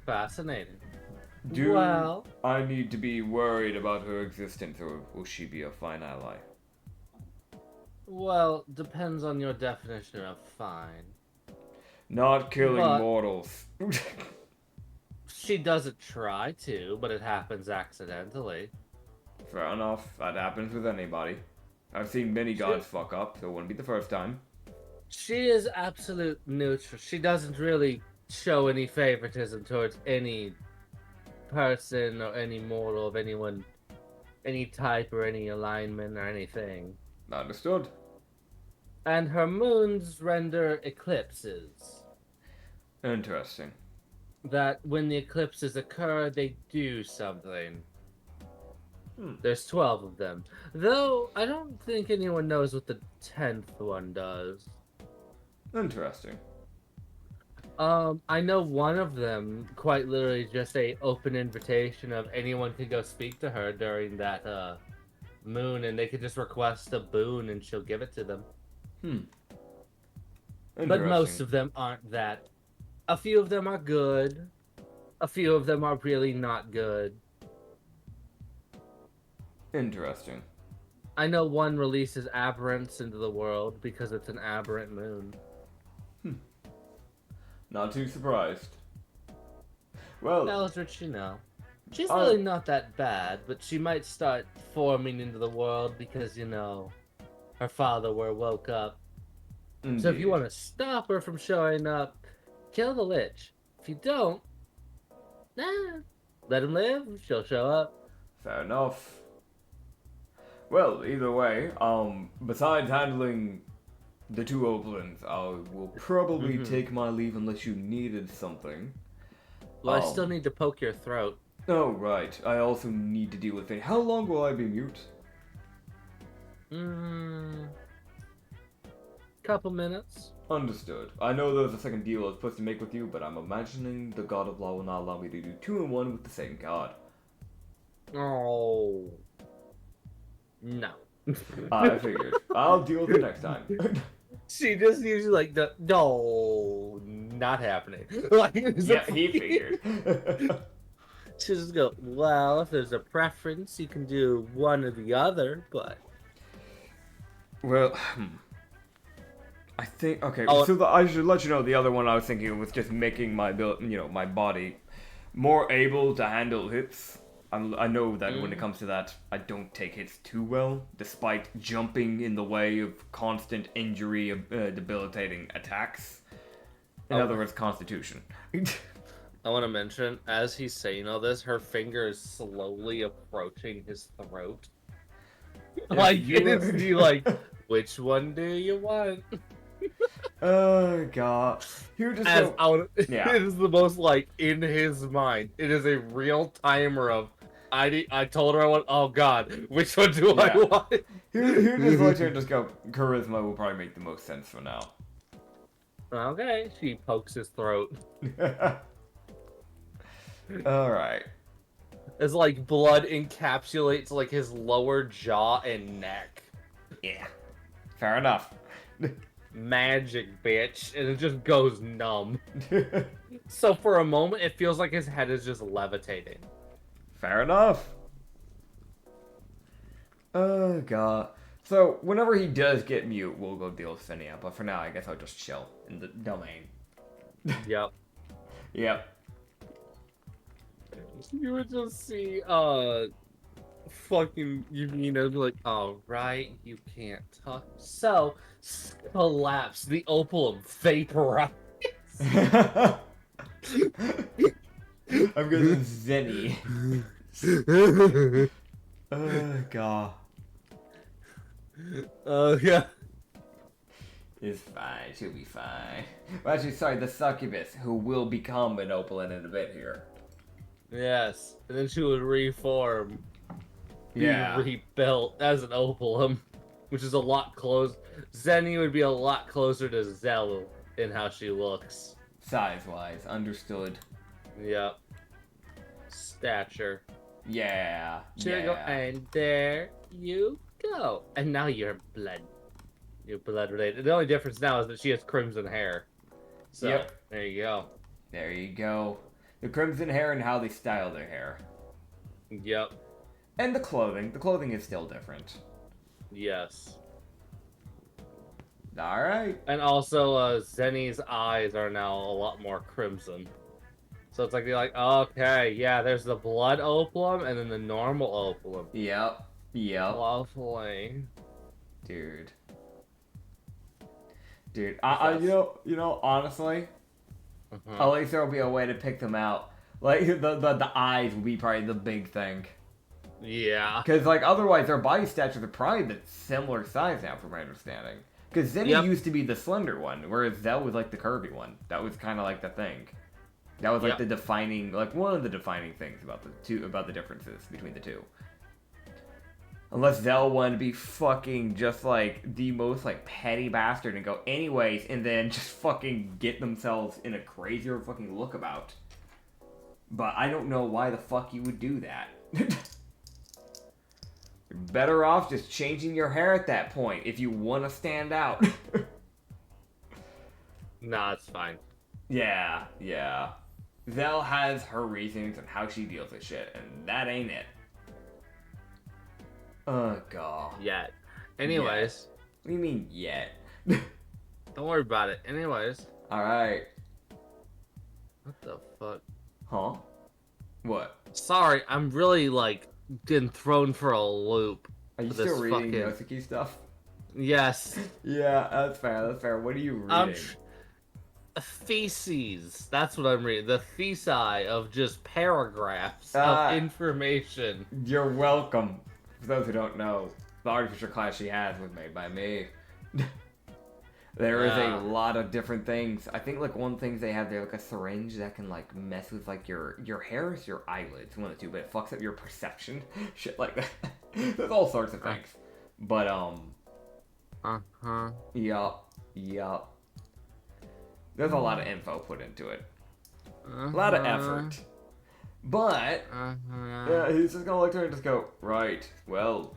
Fascinating.
Do
well,
I need to be worried about her existence, or will she be a fine ally?
Well, depends on your definition of fine.
Not killing mortals.
She doesn't try to, but it happens accidentally.
Fair enough. That happens with anybody. I've seen many gods fuck up, so it wouldn't be the first time.
She is absolute neutral. She doesn't really show any favoritism towards any person or any mortal of anyone, any type or any alignment or anything.
Understood.
And her moons render eclipses.
Interesting.
That when the eclipses occur, they do something. There's 12 of them. Though, I don't think anyone knows what the 10th one does.
Interesting.
I know one of them, quite literally just a open invitation of anyone could go speak to her during that, moon, and they could just request a boon and she'll give it to them. But most of them aren't that. A few of them are good. A few of them are really not good.
Interesting.
I know one releases aberrants into the world because it's an aberrant moon.
Not too surprised. Well,
Tells what you know. She's really not that bad, but she might start forming into the world because, her father woke up.
indeed.
So if you want to stop her from showing up, kill the Lich. If you don't, let him live, she'll show up.
Fair enough. Well, either way, besides handling the 2 Opalins, I will probably take my leave unless you needed something.
Well, I still need to poke your throat.
Oh, right. I also need to deal with it. How long will I be mute?
couple minutes.
Understood. I know there was a second deal I was supposed to make with you, but I'm imagining the God of Law will not allow me to do 2 in 1 with the same God.
Oh. No.
I figured. I'll deal with it next time.
She just usually like no, not happening. Like,
yeah, he figured.
She just go, well, if there's a preference, you can do one or the other, but...
Well, I think, okay,
Oh,
so I should let you know the other one I was thinking was just making my my body more able to handle hits. I know that when it comes to that, I don't take hits too well, despite jumping in the way of constant injury, debilitating attacks. In other words, Constitution.
I want to mention, as he's saying all this, her finger is slowly approaching his throat. Like, which one do you want?
Oh, God. You just
yeah. It is the most, like, in his mind. It is a real timer of, I told her I want, oh, God, which one do I want?
He just lets her just go, charisma will probably make the most sense for now.
Okay, she pokes his throat.
Alright.
It's like blood encapsulates, like, his lower jaw and neck.
Yeah. Fair enough.
Magic, bitch. And it just goes numb. So for a moment, it feels like his head is just levitating.
Fair enough. Oh, God. So, whenever he does get mute, we'll go deal with Phinia. But for now, I guess I'll just chill in the domain.
Yep.
Yep.
You would just see, fucking Yumina be like, alright, you can't talk. So, collapse, the opalum vaporize.
I'm gonna Zenny. Oh, God.
Yeah.
It's fine, she'll be fine. Well, actually, sorry, the succubus, who will become an opaline in a bit here.
Yes, and then she would reform.
Yeah.
Be rebuilt as an opalum, which is a lot close. Zenny would be a lot closer to Zell in how she looks.
Size-wise, understood.
Yep. Stature.
Yeah.
There you go, and there you go. And now you're blood. You're blood related. The only difference now is that she has crimson hair. So,
yep.
There you go.
There you go. The crimson hair and how they style their hair.
Yep.
And the clothing. The clothing is still different.
Yes.
Alright.
And also, Zenny's eyes are now a lot more crimson. So it's like, you're like, okay, yeah, there's the blood opalum and then the normal opalum.
Yep. Yep.
Lovely.
Dude. You know, honestly, at least there will be a way to pick them out. Like, the eyes will be probably the big thing.
Yeah.
Because, like, otherwise their body statures are probably the similar size now, from my understanding. Because Zenny used to be the slender one, whereas Zell was, like, the curvy one. That was kind of, like, the thing. That was, like, the defining, like, one of the defining things about the differences between the two. Unless Zell wanted to be fucking just, like, the most, like, petty bastard and go anyways, and then just fucking get themselves in a crazier fucking look about. But I don't know why the fuck you would do that. You're better off just changing your hair at that point if you want to stand out.
Nah, it's fine.
Yeah. Zell has her reasons on how she deals with shit, and that ain't it. Oh, God.
Yet. Anyways.
What do you mean, yet?
Don't worry about it. Anyways.
Alright.
What the fuck?
Huh? What?
Sorry, I'm really, like, getting thrown for a loop.
Are you still reading Yosuke stuff?
Yes.
Yeah, that's fair. What are you reading?
Theses. That's what I'm reading. The thesi of just paragraphs of information.
You're welcome. For those who don't know, the artificial class she has was made by me. There is a lot of different things. I think, like, one thing they have there, like, a syringe that can, like, mess with, like, your hair or your eyelids. One of the two, but it fucks up your perception. Shit like that. There's all sorts of things. But, yeah. Yup. There's a lot of info put into it. A lot of effort. But, yeah, he's just gonna look at her and just go, right, well,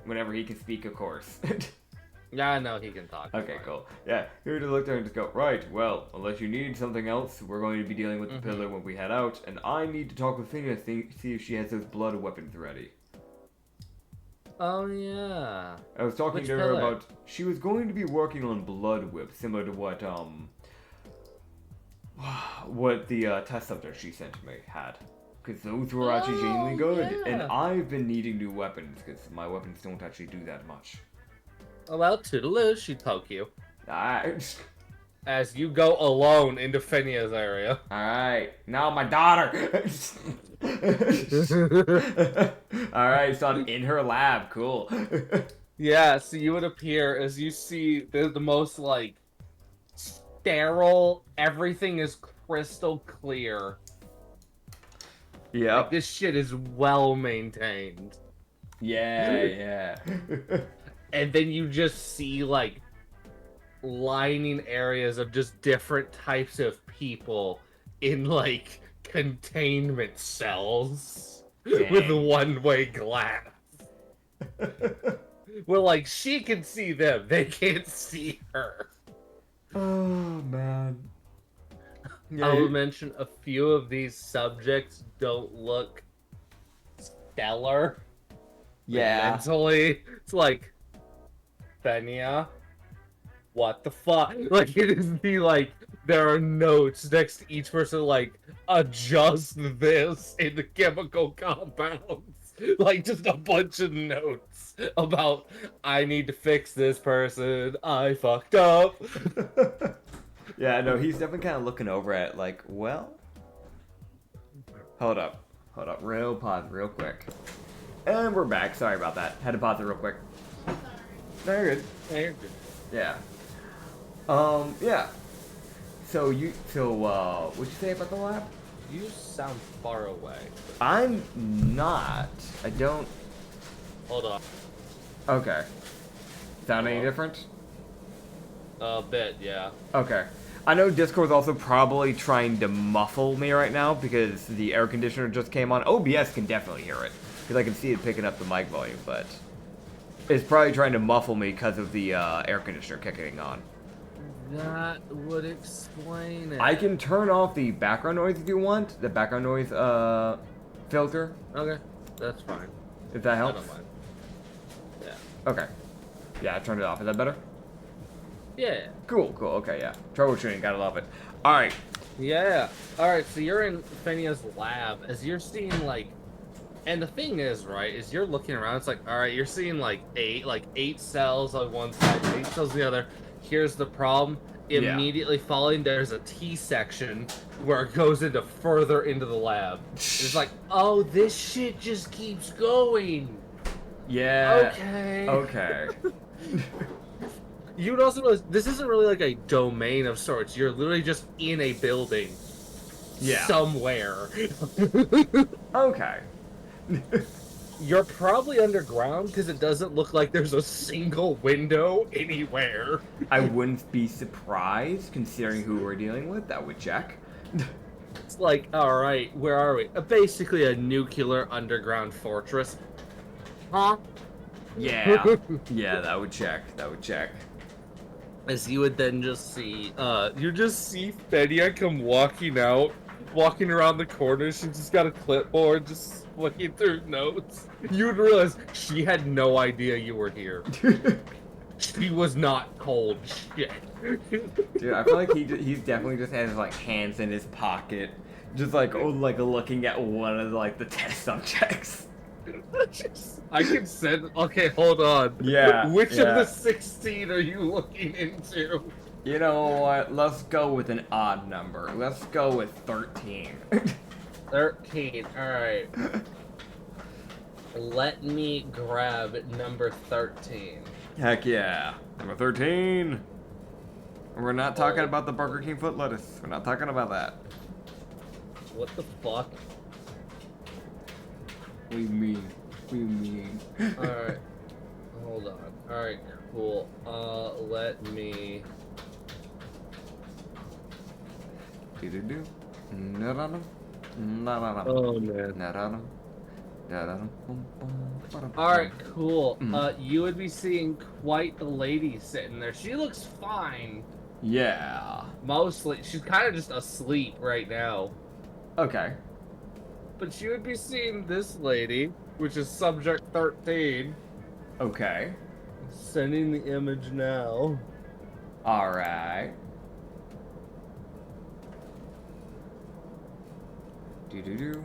whenever he can speak, of course.
Yeah, I know he can talk.
Okay, cool. Yeah, he would just look there and just go, right, well, unless you need something else, we're going to be dealing with the pillar when we head out, and I need to talk with Phineas, see if she has those blood weapons ready.
Oh, yeah.
I was talking to her about, she was going to be working on blood whips, similar to what the test subject she sent me had. Because those were actually genuinely good, and I've been needing new weapons, because my weapons don't actually do that much.
Oh, well, toodaloo, she'd poke you.
Alright.
As you go alone into Phineas' area.
Alright, now my daughter! Alright, so I'm in her lab, cool.
Yeah, so you would appear as you see the most, like, sterile, everything is crystal clear.
Yep.
Like, this shit is well maintained.
Yeah.
And then you just see, like, lining areas of just different types of people in, like, containment cells with one-way glass. Well, like, she can see them, they can't see her.
Oh, man. Yeah,
I will mention a few of these subjects don't look stellar.
Yeah.
Mentally, it's like, Fenia, what the fuck? Like, it is like, there are notes next to each person, like, adjust this in the chemical compounds. Like, just a bunch of notes about, I need to fix this person, I fucked up.
Yeah, no, he's definitely kind of looking over at it, like, well... Hold up, real quick. And we're back, sorry about that. Had to pause it real quick. No, you're good.
Yeah, you're good.
Yeah. Yeah. So, what'd you say about the lab?
You sound far away.
I'm not. I don't...
Hold on.
Okay. Sound any different?
A bit, yeah.
Okay. I know Discord's also probably trying to muffle me right now because the air conditioner just came on. OBS can definitely hear it because I can see it picking up the mic volume, but it's probably trying to muffle me because of the air conditioner kicking on.
That would explain it.
I can turn off the background noise if you want. The background noise filter.
Okay, that's fine.
If that helps.
I don't mind. Yeah.
Okay. Yeah, I turned it off. Is that better?
Yeah.
Cool. Okay, yeah. Troubleshooting, gotta love it. Alright.
Yeah. Alright, so you're in Fenia's lab. As you're seeing, like... And the thing is, right, is you're looking around, it's like, alright, you're seeing, like, eight cells on one side, 8 cells on the other. Here's the problem. Immediately following, there's a T section where it goes further into the lab. It's like, oh, this shit just keeps going.
Yeah.
Okay. You would also realize this isn't really like a domain of sorts. You're literally just in a building.
Yeah.
Somewhere.
Okay.
You're probably underground because it doesn't look like there's a single window anywhere.
I wouldn't be surprised considering who we're dealing with. That would check.
It's like, alright, where are we? Basically a nuclear underground fortress. Huh?
Yeah. Yeah, that would check.
As you would then just see, you just see Fenia come walking around the corner. She just got a clipboard, just looking through notes. You would realize she had no idea you were here. She was not told shit.
Dude, I feel like he's definitely just has like hands in his pocket, just like looking at one of the test subjects.
I can send. Okay, hold on.
Yeah.
Which of the 16 are you looking into?
You know what? Let's go with an odd number. Let's go with 13.
13. All right. Let me grab number 13.
Heck yeah. Number 13. We're not talking about the Burger King foot lettuce. We're not talking about that.
What the fuck?
What do you mean?
Alright. Hold on. All right, cool. Let me.
Do-do-do. Na-da-dum. Na-da-dum.
Oh man.
Na-da-dum. Da-da-dum. Bum, bum, ba-dum,
All right,
bum.
cool.
Mm.
You would be seeing quite the lady sitting there. She looks fine.
Yeah.
Mostly, she's kind of just asleep right now.
Okay.
But you would be seeing this lady, which is subject 13.
Okay.
Sending the image now.
Alright. Do-do-do.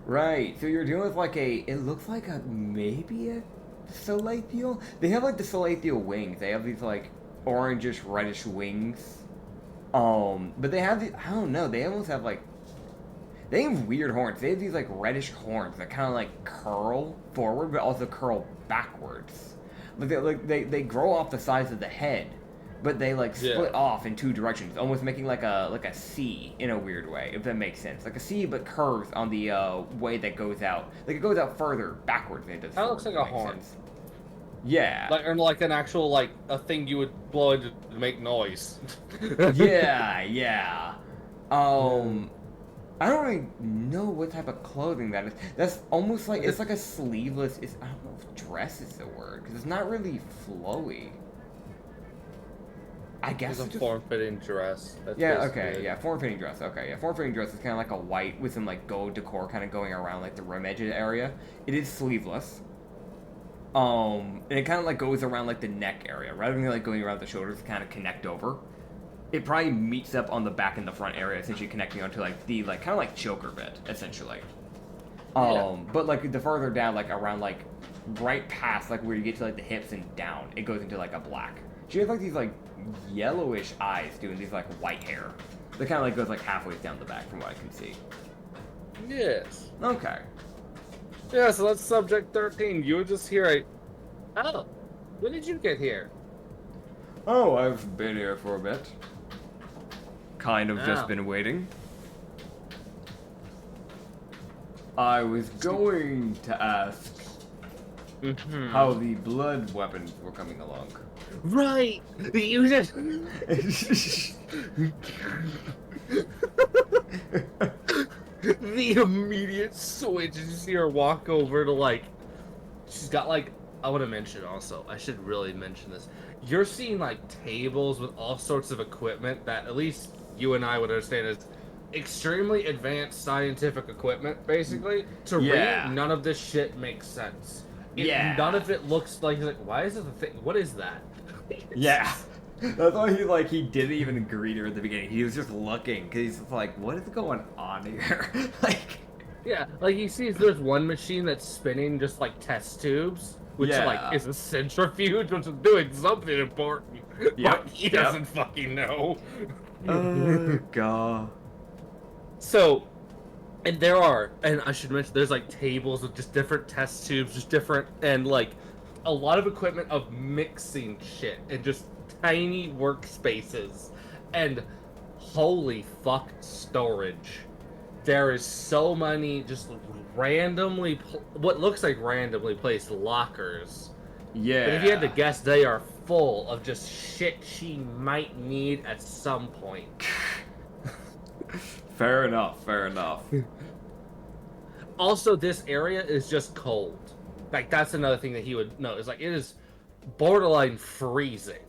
Right, so you're dealing with like it looks like maybe a Salathiel? They have like the Salathiel wings. They have these like orangish, reddish wings. But they have I don't know, they almost have like, they have weird horns. They have these like reddish horns that kind of like curl forward, but also curl backwards. They grow off the sides of the head, but they like split off in two directions, almost making like a C in a weird way, if that makes sense. Like a C, but curves on the way that goes out. Like it goes out further backwards than it does.
That looks like a horn.
Sense. Yeah.
Like, or like an actual like a thing you would blow into to make noise.
Yeah, yeah. I don't really know what type of clothing that is. That's almost like, it's like a sleeveless, I don't know if dress is the word, because it's not really flowy. I guess
it's a form-fitting dress. That's
yeah, okay, yeah, form-fitting dress, okay, yeah, form-fitting dress is kind of like a white with some, like, gold decor kind of going around, like, the rim edge area. It is sleeveless. And it kind of, like, goes around, like, the neck area, rather than, like, going around the shoulders to kind of connect over. It probably meets up on the back and the front area, essentially connecting onto like the kind of like choker bit, essentially. But like the further down, like around like right past like where you get to like the hips and down, it goes into like a black. She has like these like yellowish eyes doing these like white hair. That kind of like goes like halfway down the back from what I can see.
Yes.
Okay.
Yeah, so that's subject 13. You were just here. Oh, when did you get here?
Oh, I've been here for a bit. Kind of just
Oh.
been waiting. I was going to ask how the blood weapons were coming along.
Right! You just... the immediate switch. You see her walk over to, like... She's got, like... I want to mention also, I should really mention this. You're seeing, like, tables with all sorts of equipment that at least you and I would understand as extremely advanced scientific equipment, basically. To read, none of this shit makes sense. None of it looks like, why is it a thing? What is that?
Yeah. That's why he didn't even greet her at the beginning. He was just looking, because he's like, what is going on here? Like...
Yeah, like he sees there's one machine that's spinning just like test tubes, which like is a centrifuge, which is doing something important. But he doesn't fucking know.
Oh god.
So, and there are, and I should mention, there's like tables with just different test tubes, just different, and like a lot of equipment of mixing shit, and just tiny workspaces, and holy fuck storage. There is so many just randomly, what looks like randomly placed lockers.
Yeah.
But if you had to guess, they are full of just shit she might need at some point.
Fair enough, fair enough.
Also, this area is just cold. Like, that's another thing that he would know. Is like, it is borderline freezing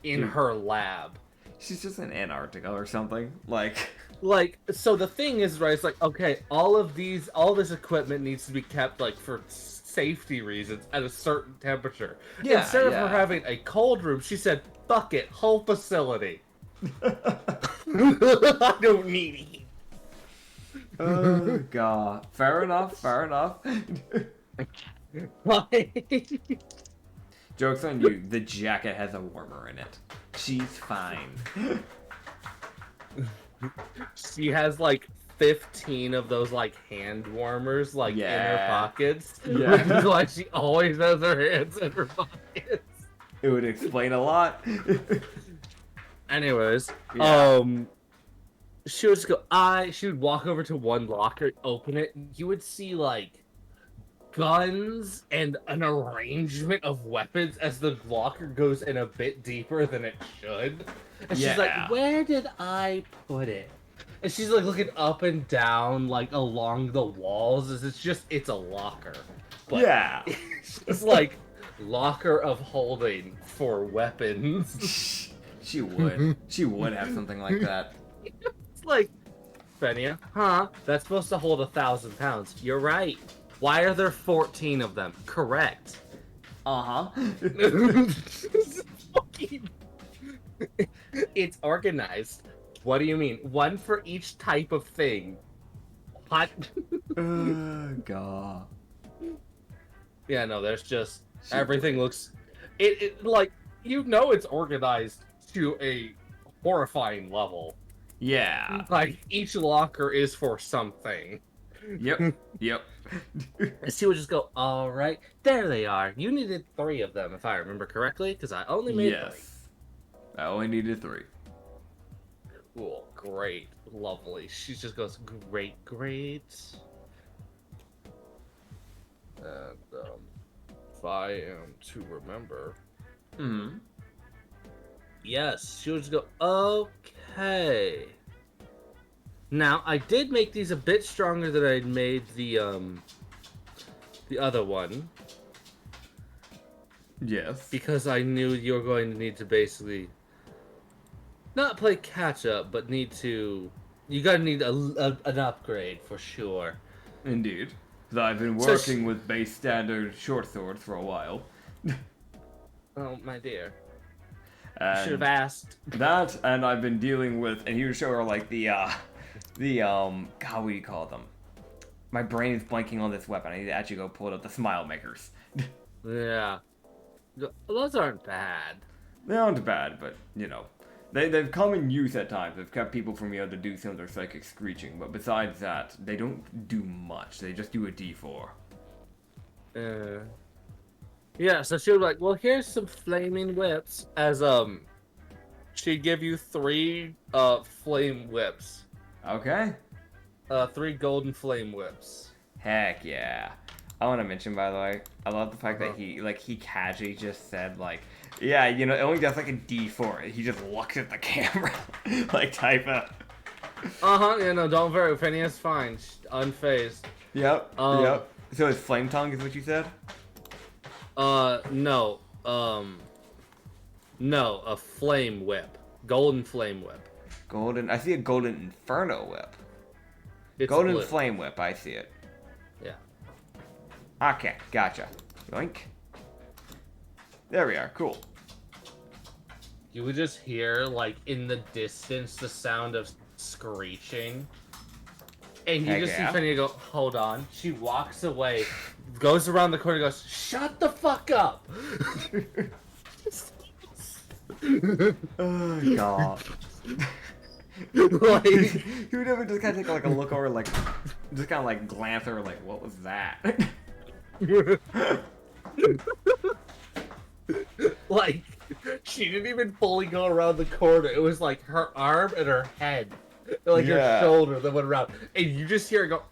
in her lab.
She's just in Antarctica or something. Like,
so the thing is, right, it's like, okay, all this equipment needs to be kept, like, for safety reasons at a certain temperature.
Yeah,
Instead of her having a cold room, she said, fuck it, whole facility. I don't need heat.
Oh, God. Fair enough, fair enough. Joke's on you, the jacket has a warmer in it. She's fine.
She has like 15 of those like hand warmers like in her pockets.
Yeah.
Which is why she always has her hands in her pockets.
It would explain a lot.
Anyways, she would just go, she would walk over to one locker, open it, and you would see like guns and an arrangement of weapons as the locker goes in a bit deeper than it should. And she's like,
Yeah.
where did I put it? And she's like looking up and down, like along the walls, as it's a locker. But
Yeah.
it's like locker of holding for weapons.
She would. She would have something like that.
It's like, Fenia, huh? That's supposed to hold 1,000 pounds. You're right. Why are there 14 of them? Correct.
Uh-huh.
It's organized. What do you mean? One for each type of thing. What?
God.
Yeah, no, there's just everything looks it like it's organized to a horrifying level.
Yeah.
Like each locker is for something.
Yep. Yep.
And she would just go, all right, there they are. You needed 3 of them, if I remember correctly, because I only made 3.
I only needed 3.
Cool, great, lovely. She just goes, great, great. And if I am to remember, yes, she would just go, okay. Now, I did make these a bit stronger than I'd made the other one.
Yes.
Because I knew you were going to need to basically not play catch up, but you gotta need an upgrade for sure.
Indeed. Because I've been working with base standard short swords for a while.
Oh, my dear.
And
You should have asked.
that, and I've been dealing with, and he would show her like God, what do you call them? My brain is blanking on this weapon. I need to actually go pull it up. The smile makers.
Yeah. Those aren't bad.
They aren't bad, but, they've come in use at times. They've kept people from being able to do some of their psychic screeching, but besides that, they don't do much. They just do a D4.
Yeah, so she was like, well, here's some flaming whips, as, she'd give you 3, flame whips.
Okay.
3 golden flame whips.
Heck yeah. I want to mention, by the way, I love the fact that he casually just said, yeah, it only does like a D4. He just looks at the camera, type of.
Yeah, no, don't worry, Phineas, fine, unfazed.
Yep, yep. So it's flame tongue is what you said?
No, a flame whip. Golden flame whip.
I see a golden inferno whip.
It's
golden
blue.
Flame whip, I see it.
Yeah.
Okay, gotcha. Yoink. There we are, cool.
You would just hear, in the distance, the sound of screeching. And you just see Fanny go, hold on. She walks away, goes around the corner and goes, shut the fuck up!
Oh, God. He would ever just kind of take a look over, just kind of glance over, what was that?
She didn't even fully go around the corner. It was her arm and her head, her shoulder that went around, and you just hear her go.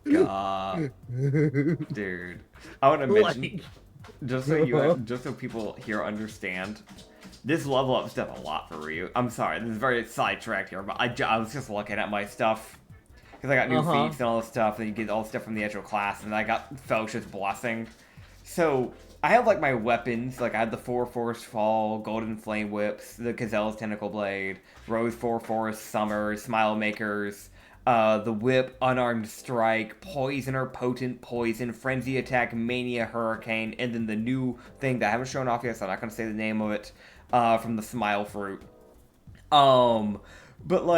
God, dude, I want to mention just so people here understand. This level up stuff a lot for Ryu. I'm sorry, this is very sidetracked here, but I was just looking at my stuff. Because I got new feats and all this stuff, and you get all the stuff from the actual class, and I got Fellowship's Blessing. So, I have, my weapons, I had the 4 Forest Fall, Golden Flame Whips, the Gazelle's Tentacle Blade, Rose 4 Forest Summer, Smile Makers, the Whip, Unarmed Strike, Poisoner, Potent Poison, Frenzy Attack, Mania Hurricane, and then the new thing that I haven't shown off yet, so I'm not going to say the name of it, from the Smile Fruit. But,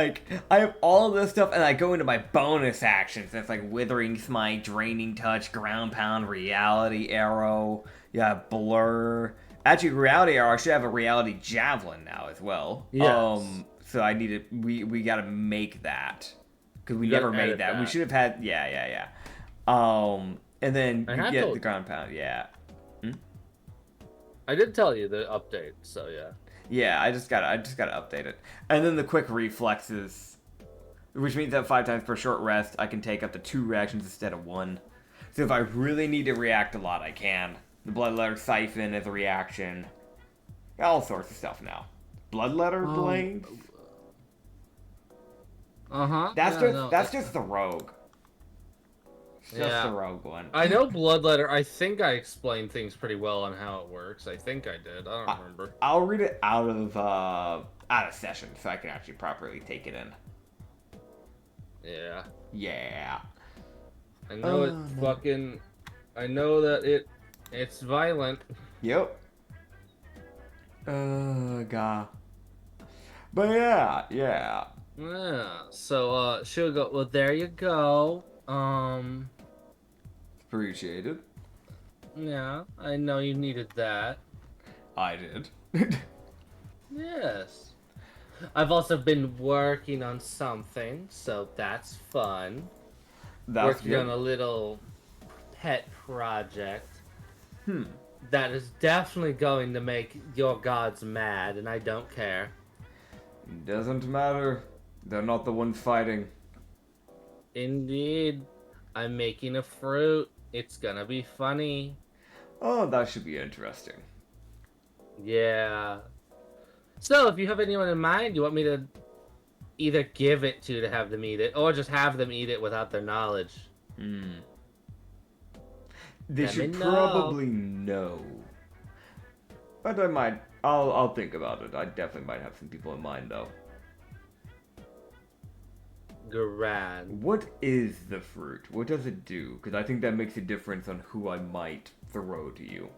I have all of this stuff, and I go into my bonus actions. That's Withering Smite, Draining Touch, Ground Pound, Reality Arrow, Blur. Actually, Reality Arrow, I should have a Reality Javelin now as well.
Yes.
So I need to, we gotta make that. Because we never made that. We should have had, yeah. And then you get the Ground Pound, yeah.
I did tell you the update, so yeah.
Yeah, I just gotta update it. And then the quick reflexes. Which means that 5 times per short rest, I can take up to 2 reactions instead of 1. So if I really need to react a lot, I can. The Bloodletter Siphon is a reaction. All sorts of stuff now. Bloodletter Blade? That's just the rogue. Just the rogue one.
I know Bloodletter. I think I explained things pretty well on how it works. I think I did. I don't remember.
I'll read it out of session so I can actually properly take it in.
Yeah.
Yeah.
I know I know that it's violent.
Yep. God. But yeah.
Yeah. So she'll go, well, there you go.
Appreciated.
Yeah, I know you needed that.
I did.
Yes. I've also been working on something, so that's fun.
That's
Working
good.
on a little pet project.
That
is definitely going to make your gods mad, and I don't care.
Doesn't matter. They're not the ones fighting.
Indeed. I'm making a fruit. It's gonna be funny.
Oh, that should be interesting.
Yeah. So, if you have anyone in mind, you want me to either give it to have them eat it, or just have them eat it without their knowledge?
They should probably know. But I'll think about it. I definitely might have some people in mind, though.
Grand.
What is the fruit? What does it do? Because I think that makes a difference on who I might throw to you.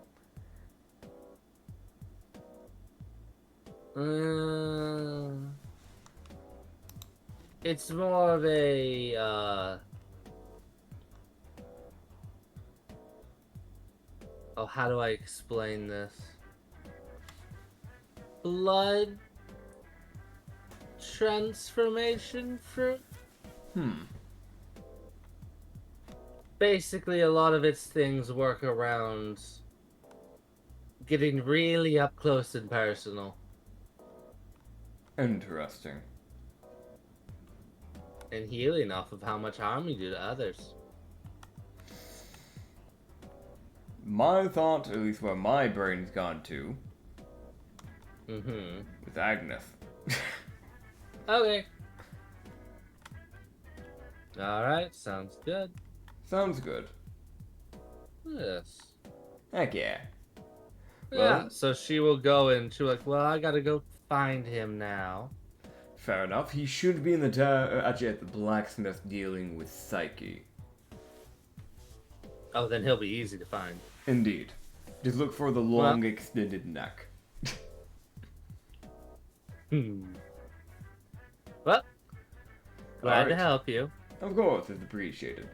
It's more of a, oh, how do I explain this? Blood transformation fruit? Basically, a lot of its things work around getting really up close and personal.
Interesting.
And healing off of how much harm you do to others.
My thought, at least where my brain's gone to, is Agnes.
Okay. Alright, sounds good.
Sounds good.
Yes.
Heck yeah.
Yeah,
Well,
so she will go and she'll like, well, I gotta go find him now.
fair enough. He should be in the actually at the blacksmith dealing with Psyche.
Oh, then he'll be easy to find.
Indeed. Just look for the long extended neck.
Well, glad to
Alright.
help you.
Of course, it's appreciated.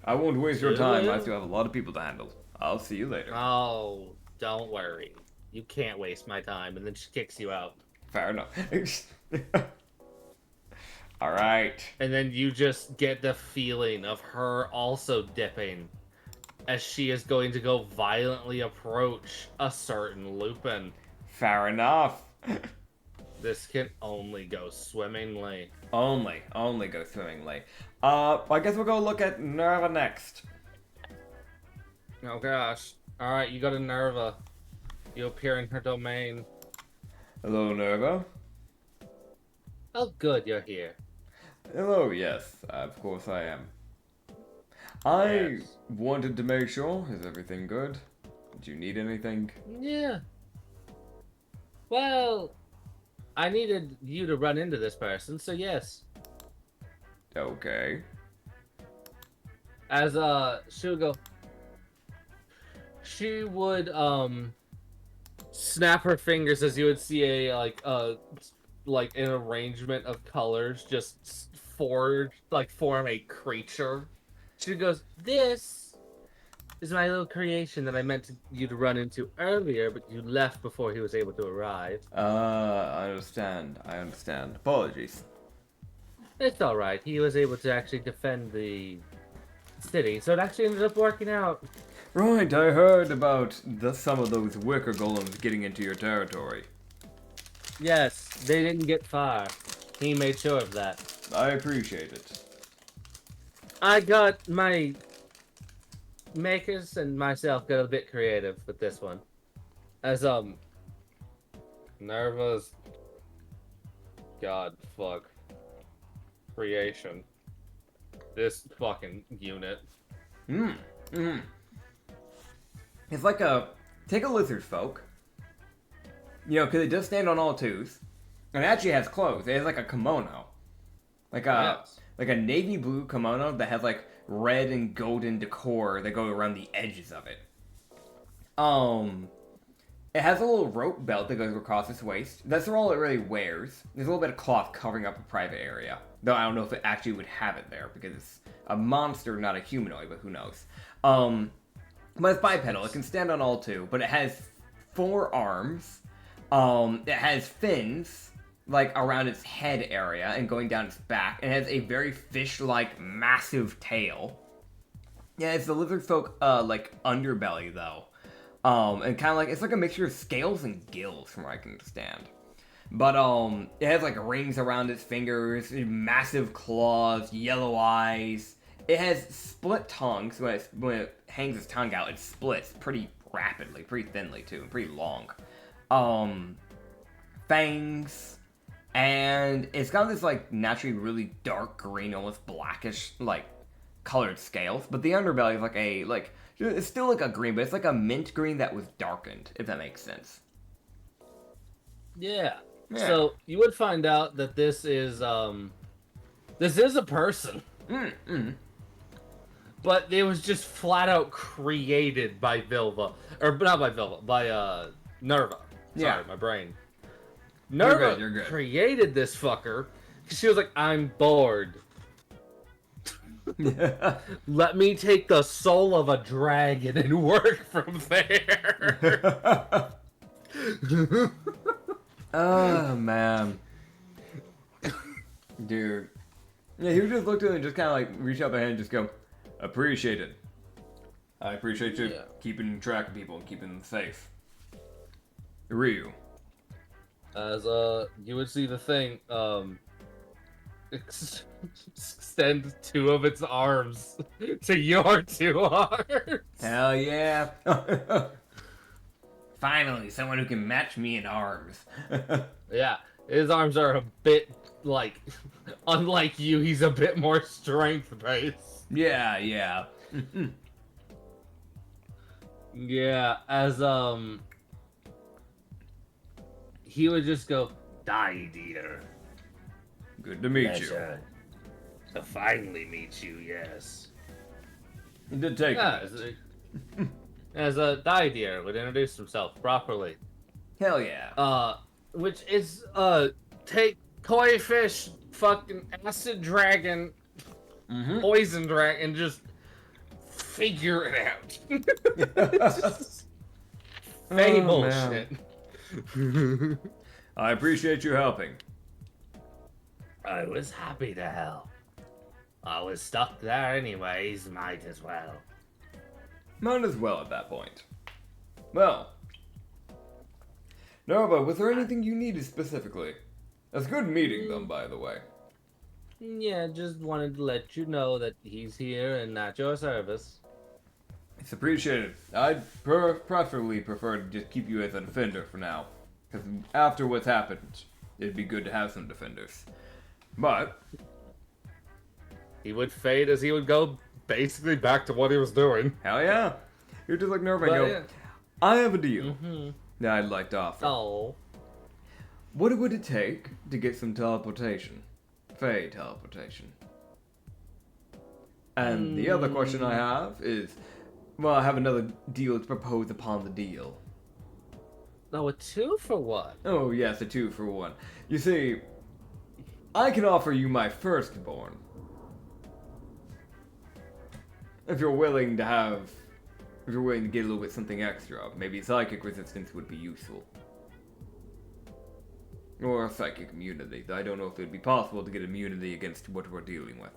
I won't waste your time. I still have a lot of people to handle. I'll see you later.
Oh, don't worry. You can't waste my time. And then she kicks you out.
Fair enough. Alright.
And then you just get the feeling of her also dipping as she is going to go violently approach a certain Lupin.
Fair enough.
This can only go swimmingly.
Only go swimmingly. I guess we'll go look at Nerva next.
Oh gosh. Alright, you go to Nerva. You appear in her domain.
Hello, Nerva.
Oh good, you're here.
Hello, yes, of course I am. I wanted to make sure, is everything good? Do you need anything?
Yeah. Well, I needed you to run into this person, so yes.
Okay.
As she would go, she would snap her fingers as you would see a like an arrangement of colors just form a creature. She goes, this is my little creation that I meant you to run into earlier, but you left before he was able to arrive.
I understand. Apologies.
It's alright. He was able to actually defend the city, so it actually ended up working out.
Right, I heard about some of those wicker golems getting into your territory.
Yes, they didn't get far. He made sure of that.
I appreciate it.
I got my makers and myself got a bit creative with this one. As Nerva's creation. This fucking unit.
It's like take a lizard folk. You know, because it does stand on all twos. And it actually has clothes. It has like a kimono. Like a navy blue kimono that has like red and golden decor that go around the edges of it. It has a little rope belt that goes across its waist. That's all it really wears. There's a little bit of cloth covering up a private area. Though I don't know if it actually would have it there, because it's a monster, not a humanoid, but who knows. But it's bipedal. It can stand on all two, but it has 4 arms. It has fins, like, around its head area and going down its back. It has a very fish-like, massive tail. Yeah, it's the lizard folk, like, underbelly, though. And kind of like, it's like a mixture of scales and gills, from what I can understand. But, it has, like, rings around its fingers, massive claws, yellow eyes. It has split tongues. When it hangs its tongue out, it splits pretty rapidly, pretty thinly, too, and pretty long. Fangs. And it's got this, like, naturally really dark green, almost blackish, like, colored scales. But the underbelly is like it's still like a green, but it's like a mint green that was darkened, if that makes sense.
Yeah. So you would find out that this is a person. But it was just flat out created by Vilva. Or not by Vilva, by Nerva. Sorry, my brain. Nerva
you're good.
created this fucker because she was like, I'm bored. Let me take the soul of a dragon and work from there.
Oh, man. Dude. Yeah, he would just look at it and just kind of like reach up a hand and just go, appreciate it. I appreciate you keeping track of people and keeping them safe. Ryu.
As you would see the thing, extend 2 of its arms to your 2 arms.
Hell yeah. Finally, someone who can match me in arms.
Yeah, his arms are a bit, like, unlike you, he's a bit more strength-based.
Yeah.
Yeah, as, he would just go, die, dear.
Good to meet you.
To finally meet you, yes.
It did take
as a die, dear would introduce himself properly.
Hell yeah.
Which is, take koi fish, fucking acid dragon, poison dragon, just figure it out. Fable shit.
I appreciate you helping.
I was happy to help. I was stuck there anyways, might as well.
Might as well at that point. Well. Nova, was there anything you needed specifically? It's good meeting them, by the way.
Yeah, just wanted to let you know that he's here and at your service.
It's appreciated. I'd preferably prefer to just keep you as a defender for now. Because after what's happened, it'd be good to have some defenders. But
he would fade as he would go basically back to what he was doing.
Hell yeah. You're just like Nerva and go, yeah. I have a deal that I'd like to offer.
Oh.
What would it take to get some teleportation? Fey teleportation. And the other question I have is, well, I have another deal to propose upon the deal.
Oh, a 2-for-1?
Oh, yes, a 2-for-1. You see, I can offer you my firstborn. If you're willing to get a little bit something extra, maybe psychic resistance would be useful. Or a psychic immunity. I don't know if it would be possible to get immunity against what we're dealing with.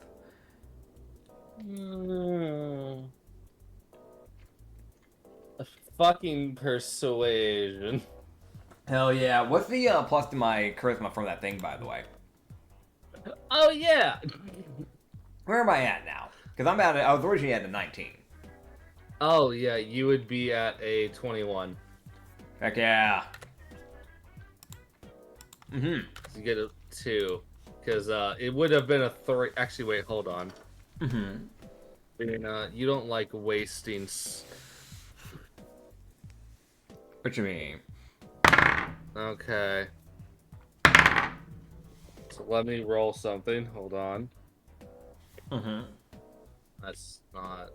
A fucking persuasion.
Hell yeah. What's the plus to my charisma from that thing, by the way?
Oh yeah.
Where am I at now? Because I was originally at a 19.
Oh yeah, you would be at a 21.
Heck yeah.
You get a 2. Because it would have been a 3. Actually, wait, hold on. You don't like wasting.
What you mean?
Okay. So let me roll something. Hold on. That's not.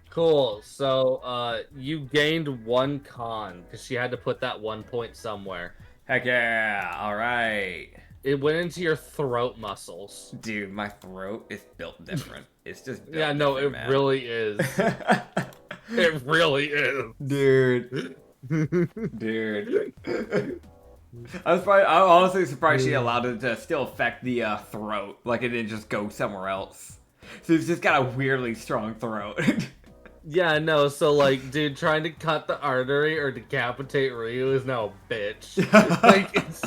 Cool. So, you gained 1 con because she had to put that 1 point somewhere.
Heck yeah. All right.
It went into your throat muscles.
Dude, my throat is built different. It's just built
Yeah, no, it
man.
really is. It really is.
Dude. Dude. I'm honestly surprised she allowed it to still affect the throat. Like it didn't just go somewhere else. So it's just got a weirdly strong throat.
Yeah, no, so like, dude, trying to cut the artery or decapitate Ryu is now a bitch. Like, it's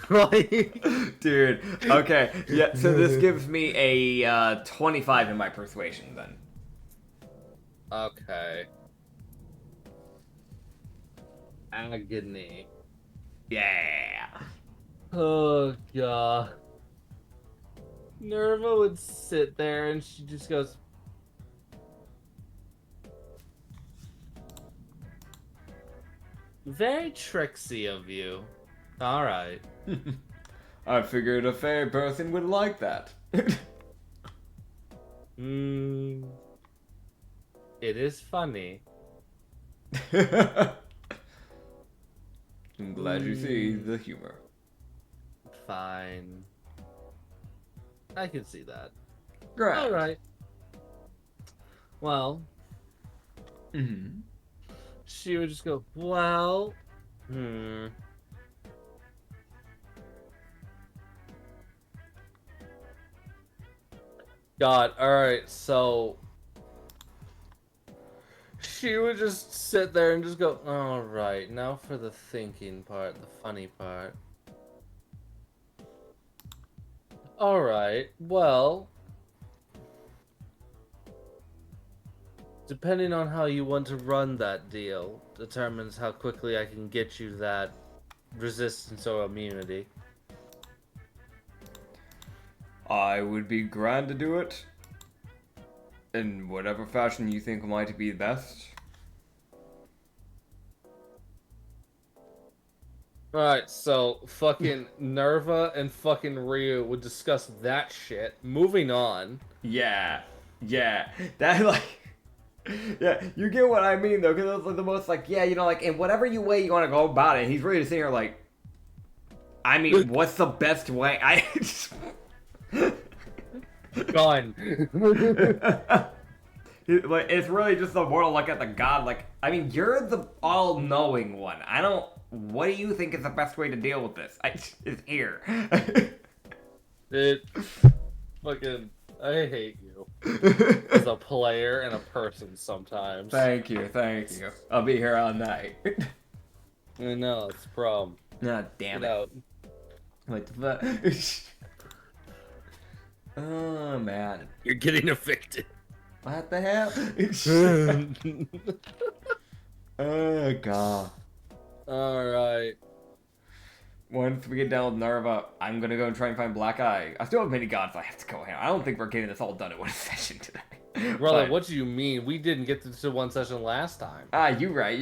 like...
Dude, okay. Yeah, so this gives me a 25 in my persuasion then.
Okay. Agony.
Yeah.
Oh, God. Nerva would sit there and she just goes... Very tricksy of you. Alright.
I figured a fair person would like that.
It is funny.
I'm glad you see the humor.
Fine. I can see that.
Great.
Alright. Well, she would just go, well, God, alright, so she would just sit there and just go, alright, now for the thinking part, the funny part. Alright, well, depending on how you want to run that deal, determines how quickly I can get you that resistance or immunity.
I would be glad to do it in whatever fashion you think might be best.
Alright, so fucking Nerva and fucking Ryu would discuss that shit. Moving on.
Yeah. That, like... Yeah, you get what I mean, though, because it was like the most, like, yeah, you know, like, in whatever way you want to go about it, he's really just sitting here, like, I mean, what's the best way?
Gone.
Like, it's really just the mortal look at the god, like, I mean, you're the all-knowing one. What do you think is the best way to deal with this? It's here.
Fucking, I hate you. As a player and a person sometimes.
Thank you. I'll be here all night.
I know, it's a problem.
No, damn
Get
it.
out.
What the fuck? Oh, man.
You're getting evicted.
What the hell? Oh, God.
Alright.
Once we get down with Nerva, I'm gonna go and try and find Black Eye. I still have many gods I have to go handle. I don't think we're getting this all done in one session today.
Brother, what do you mean? We didn't get to one session last time.
You're right.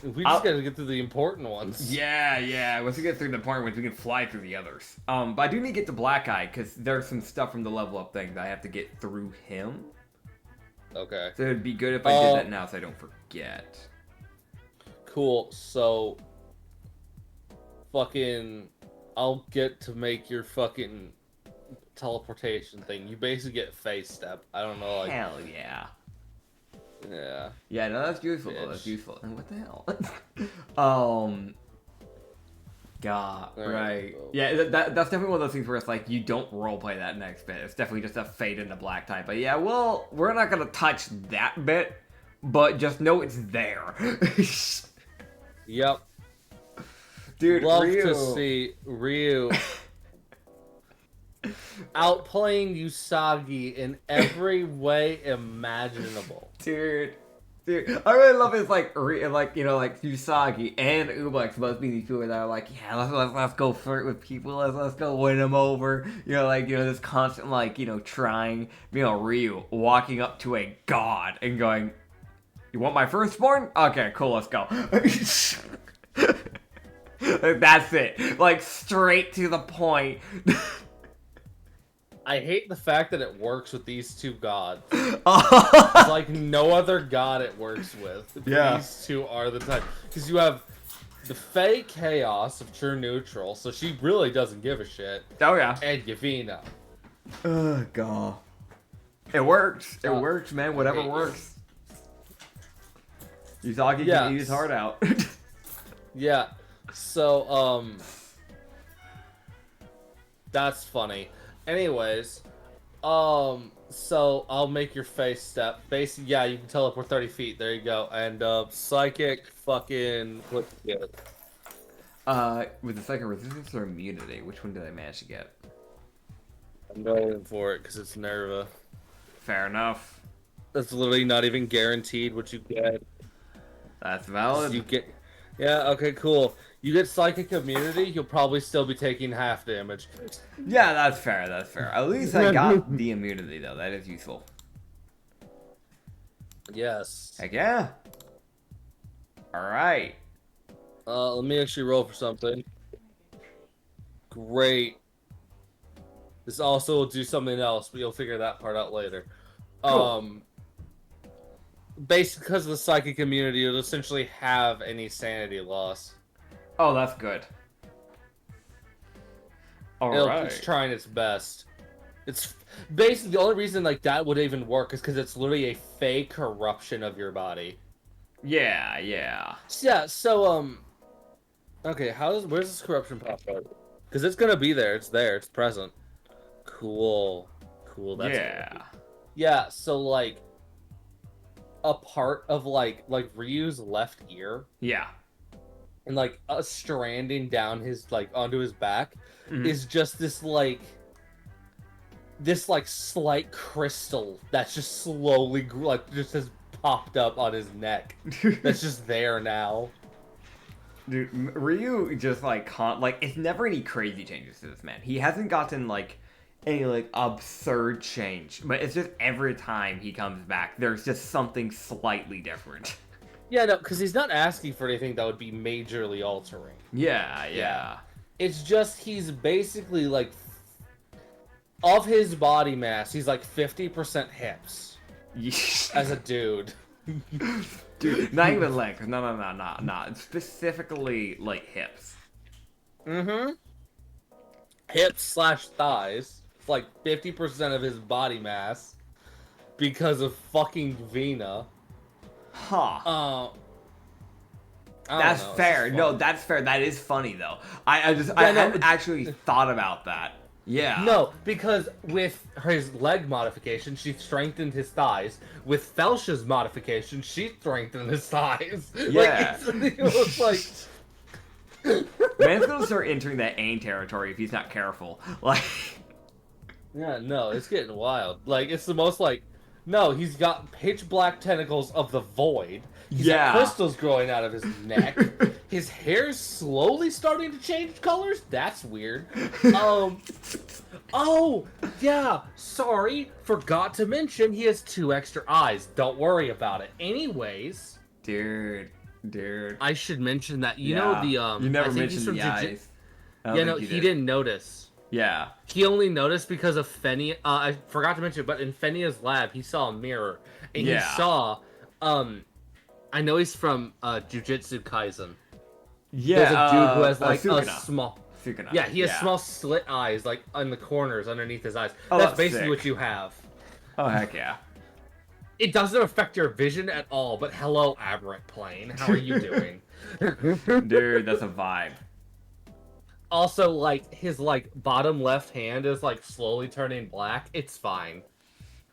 We just gotta get through the important ones.
Yeah. Once we get through the point where we can fly through the others. But I do need to get to Black Eye, because there's some stuff from the level up thing that I have to get through him.
Okay.
So it'd be good if I did that now so I don't forget.
Cool, so... Fucking... I'll get to make your fucking teleportation thing. You basically get face step. I don't know, like...
Hell yeah.
Yeah.
Yeah, no, that's useful though. That's
Bitch.
useful. And what the hell? God, right. Yeah, that's definitely one of those things where it's like, you don't roleplay that next bit. It's definitely just a fade into black type. But yeah, well, we're not going to touch that bit, but just know it's there.
Yep.
Dude,
Love
Ryu.
to see Ryu Outplaying Usagi in every way imaginable.
Dude. I really love his like like Usagi and Ubix both being these people that are like, yeah, let's go flirt with people, let's go win them over, this constant trying, Ryu walking up to a god and going, you want my firstborn? Okay, cool, let's go. That's it, like straight to the point.
I hate the fact that it works with these two gods. It's like no other god it works with.
Yeah.
These two are the type. Because you have the Fae Chaos of True Neutral, so she really doesn't give a shit.
Oh, yeah.
And Yavina.
Oh, God. It works. It works, man. Whatever works. Usagi can eat his heart out.
Yeah. So, that's funny. Anyways, so I'll make your face step. Basically, yeah, you can teleport 30 feet. There you go. And, psychic fucking... What's it?
With the psychic resistance or immunity, which one did I manage to get?
I'm going for it, because it's Nerva.
Fair enough.
That's literally not even guaranteed what you get.
That's valid.
You get... Yeah, okay, cool. You get psychic immunity, you'll probably still be taking half damage.
Yeah, that's fair, that's fair. At least I got the immunity, though. That is useful.
Yes.
Heck yeah. Alright.
Let me actually roll for something. Great. This also will do something else, but you'll figure that part out later.
Cool.
Basically, because of the psychic immunity, you'll essentially have any sanity loss.
Oh, that's good.
It's trying its best. It's basically the only reason like that would even work is because it's literally a fake corruption of your body.
Yeah, yeah.
Yeah. So okay. Where's this corruption pop up? Because it's gonna be there. It's there. It's present. Cool. Cool. That's
yeah.
Yeah. So like a part of like Ryu's left ear.
Yeah.
And like a stranding down his like onto his back is just this slight crystal that's just slowly just has popped up on his neck. That's just there now.
Dude, Ryu just it's never any crazy changes to this man. He hasn't gotten any absurd change, but it's just every time he comes back, there's just something slightly different.
Yeah, no, because he's not asking for anything that would be majorly altering.
Yeah.
It's just he's basically of his body mass, he's 50% hips. As a dude.
Dude, not even legs. No. Specifically, hips.
Mm-hmm. Hips/thighs. It's 50% of his body mass. Because of fucking Vina.
Huh. That's fair. No, that's fair. That is funny though. I hadn't actually thought about that. Yeah.
No, because with his leg modification, she strengthened his thighs. With Felsha's modification, she strengthened his thighs.
Yeah.
It was
Man's gonna start entering that Aang territory if he's not careful.
Yeah, no, it's getting wild. It's the most no, he's got pitch black tentacles of the void. He's got crystals growing out of his neck. His hair's slowly starting to change colors. That's weird. Oh, yeah. Sorry. Forgot to mention he has 2 extra eyes. Don't worry about it. Anyways.
Dude.
I should mention that. You know the
You never mentioned the eyes.
Yeah, no, he didn't notice.
Yeah.
He only noticed because of Fenia. I forgot to mention, but in Fenia's lab, he saw a mirror. And he saw, I know he's from Jujutsu Kaisen.
Yeah.
There's a dude who has
Sukuna.
a small...
Sukuna.
Yeah, he has small slit eyes, on the corners underneath his eyes.
Oh,
that's basically
sick.
what you have.
Oh, heck yeah.
It doesn't affect your vision at all, but hello, aberrant plane. How are you doing?
Dude, that's a vibe.
Also, his, bottom left hand is, slowly turning black. It's fine.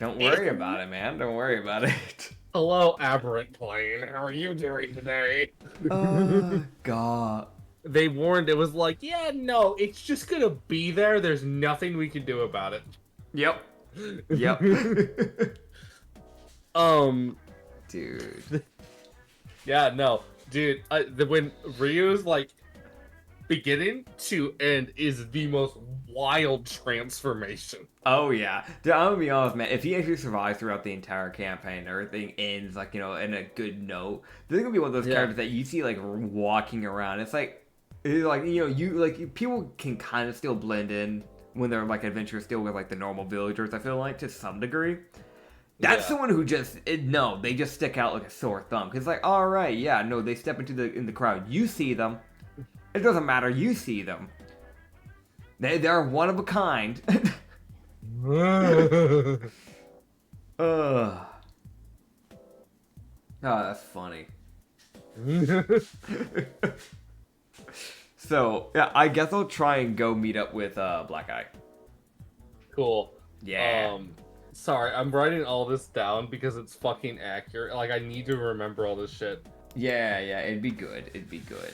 Don't worry about it, man. Don't worry about it.
Hello, aberrant plane. How are you doing today?
God.
they warned. It was like, yeah, no, it's just gonna be there. There's nothing we can do about it.
Yep. Yep. Dude.
Yeah, no, dude. When Ryu's like beginning to end is the most wild transformation.
Oh yeah, dude, I'm gonna be honest, man. If he actually survives throughout the entire campaign, and everything ends like in a good note, this is gonna be one of those characters that you see like walking around. It's like people can kind of still blend in when they're like adventurers still with like the normal villagers. I feel like to some degree. That's someone who they just stick out like a sore thumb. Cause it's like, all right, yeah, no, they step into the crowd. You see them. It doesn't matter. You see them. They're one of a kind. Oh, that's funny. So, yeah, I guess I'll try and go meet up with Black Eye.
Cool.
Yeah.
Sorry, I'm writing all this down because it's fucking accurate. Like, I need to remember all this shit.
Yeah, it'd be good. It'd be good.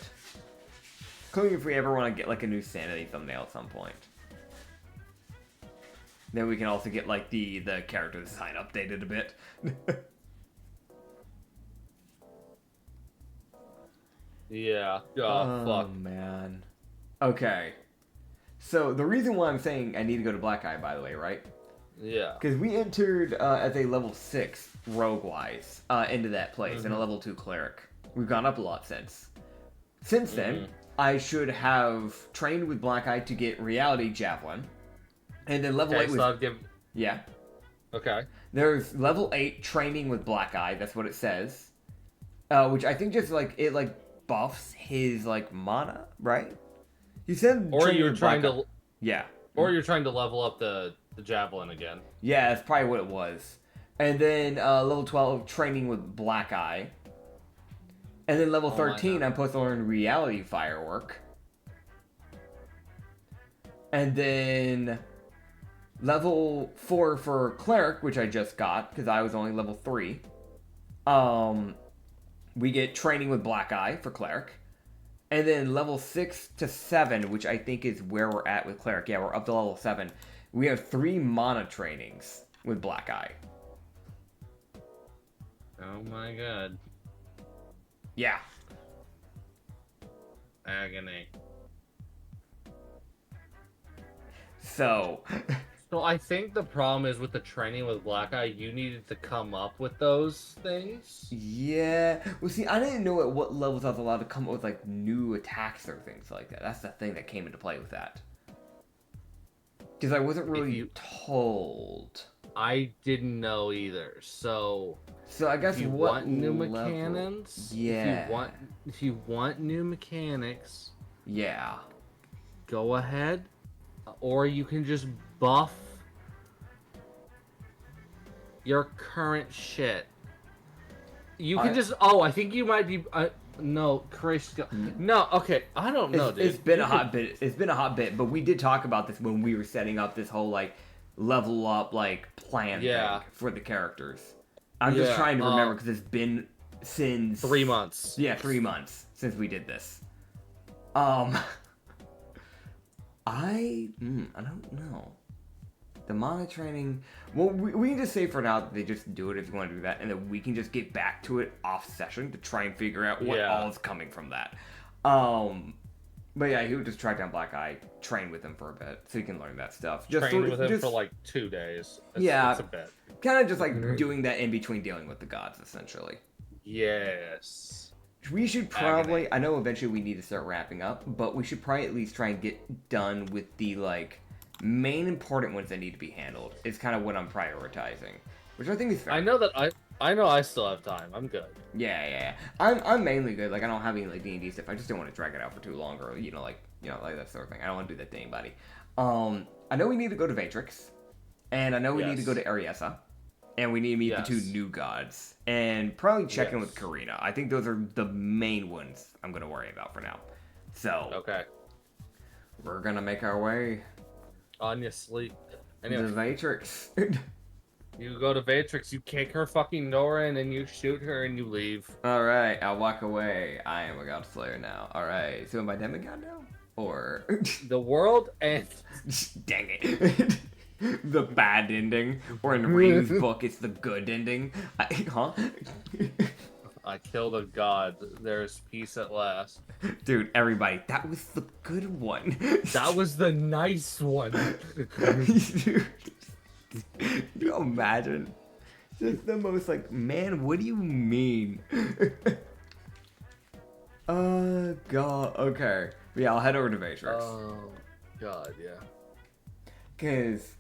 Including if we ever want to get, like, a new Sanity thumbnail at some point. Then we can also get, like, the character design updated a bit.
Yeah.
Oh,
fuck.
Man. Okay. So, the reason why I'm saying I need to go to Black Eye, by the way, right?
Yeah.
Because we entered as a level 6 rogue-wise into that place, and a level 2 cleric. We've gone up a lot since. Since then, I should have trained with Black Eye to get Reality Javelin. And then level 8 was... Yeah.
Okay.
There's level 8 training with Black Eye, that's what it says. Which I think just, like, it, like, buffs his, like, mana, right? You said...
Or you're trying to...
Yeah.
Or you're trying to level up the javelin again.
Yeah, that's probably what it was. And then level 12, training with Black Eye. And then level 13, I'm supposed to learn Reality Firework. And then level 4 for Cleric, which I just got, because I was only level 3. We get training with Black Eye for Cleric. And then level 6 to 7, which I think is where we're at with Cleric. Yeah, we're up to level 7. We have 3 mana trainings with Black Eye.
Oh my god.
Yeah.
Agony.
So
I think the problem is with the training with Black Eye, you needed to come up with those things.
Yeah. Well, see, I didn't know at what levels I was allowed to come up with, like, new attacks or things like that. That's the thing that came into play with that. Because I wasn't really told.
I didn't know either. So
I guess
if you
what
want new
level?
mechanics,
Yeah.
if you want new mechanics,
yeah,
go ahead. Or you can just buff your current shit. You can I think you might be. No, Chris. No, okay. I don't know, dude.
It's been a hot bit. It's been a hot bit, but we did talk about this when we were setting up this whole like level up like plan thing for the characters. I'm just trying to remember because it's been since
3 months.
Yeah, 3 months since we did this. I don't know. The mana training... Well, we can just say for now that they just do it if you want to do that, and then we can just get back to it off-session to try and figure out what all is coming from that. But yeah, he would just track down Black Eye, train with him for a bit, so he can learn that stuff.
Train with him for like 2 days. It's a bit.
Kind of just like doing that in between dealing with the gods, essentially.
Yes.
We should probably... I know eventually we need to start wrapping up, but we should probably at least try and get done with the, like... main important ones that need to be handled is kind of what I'm prioritizing, which I think is fair.
I know I still have time. I'm good.
Yeah. I'm mainly good. Like I don't have any like D&D stuff. I just don't want to drag it out for too long, or like that sort of thing. I don't want to do that to anybody. I know we need to go to Vatrix, and I know we need to go to Ariessa, and we need to meet the 2 new gods, and probably check in with Karina. I think those are the main ones I'm gonna worry about for now. So we're gonna make our way.
On your sleep. Anyway.
The Matrix.
You go to Vatrix, you kick her fucking door in, and you shoot her, and you leave.
Alright, I'll walk away. I am a God Slayer now. Alright, so am I demigod now? Or...
The world and...
Dang it. The bad ending. Or in Ryu's book, it's the good ending. Huh?
I killed a god. There's peace at last.
Dude, everybody, that was the good one.
That was the nice one.
Dude, can you imagine? Just the most like, man, what do you mean? God, okay. But yeah, I'll head over to Matrix.
Oh, God, yeah.
Because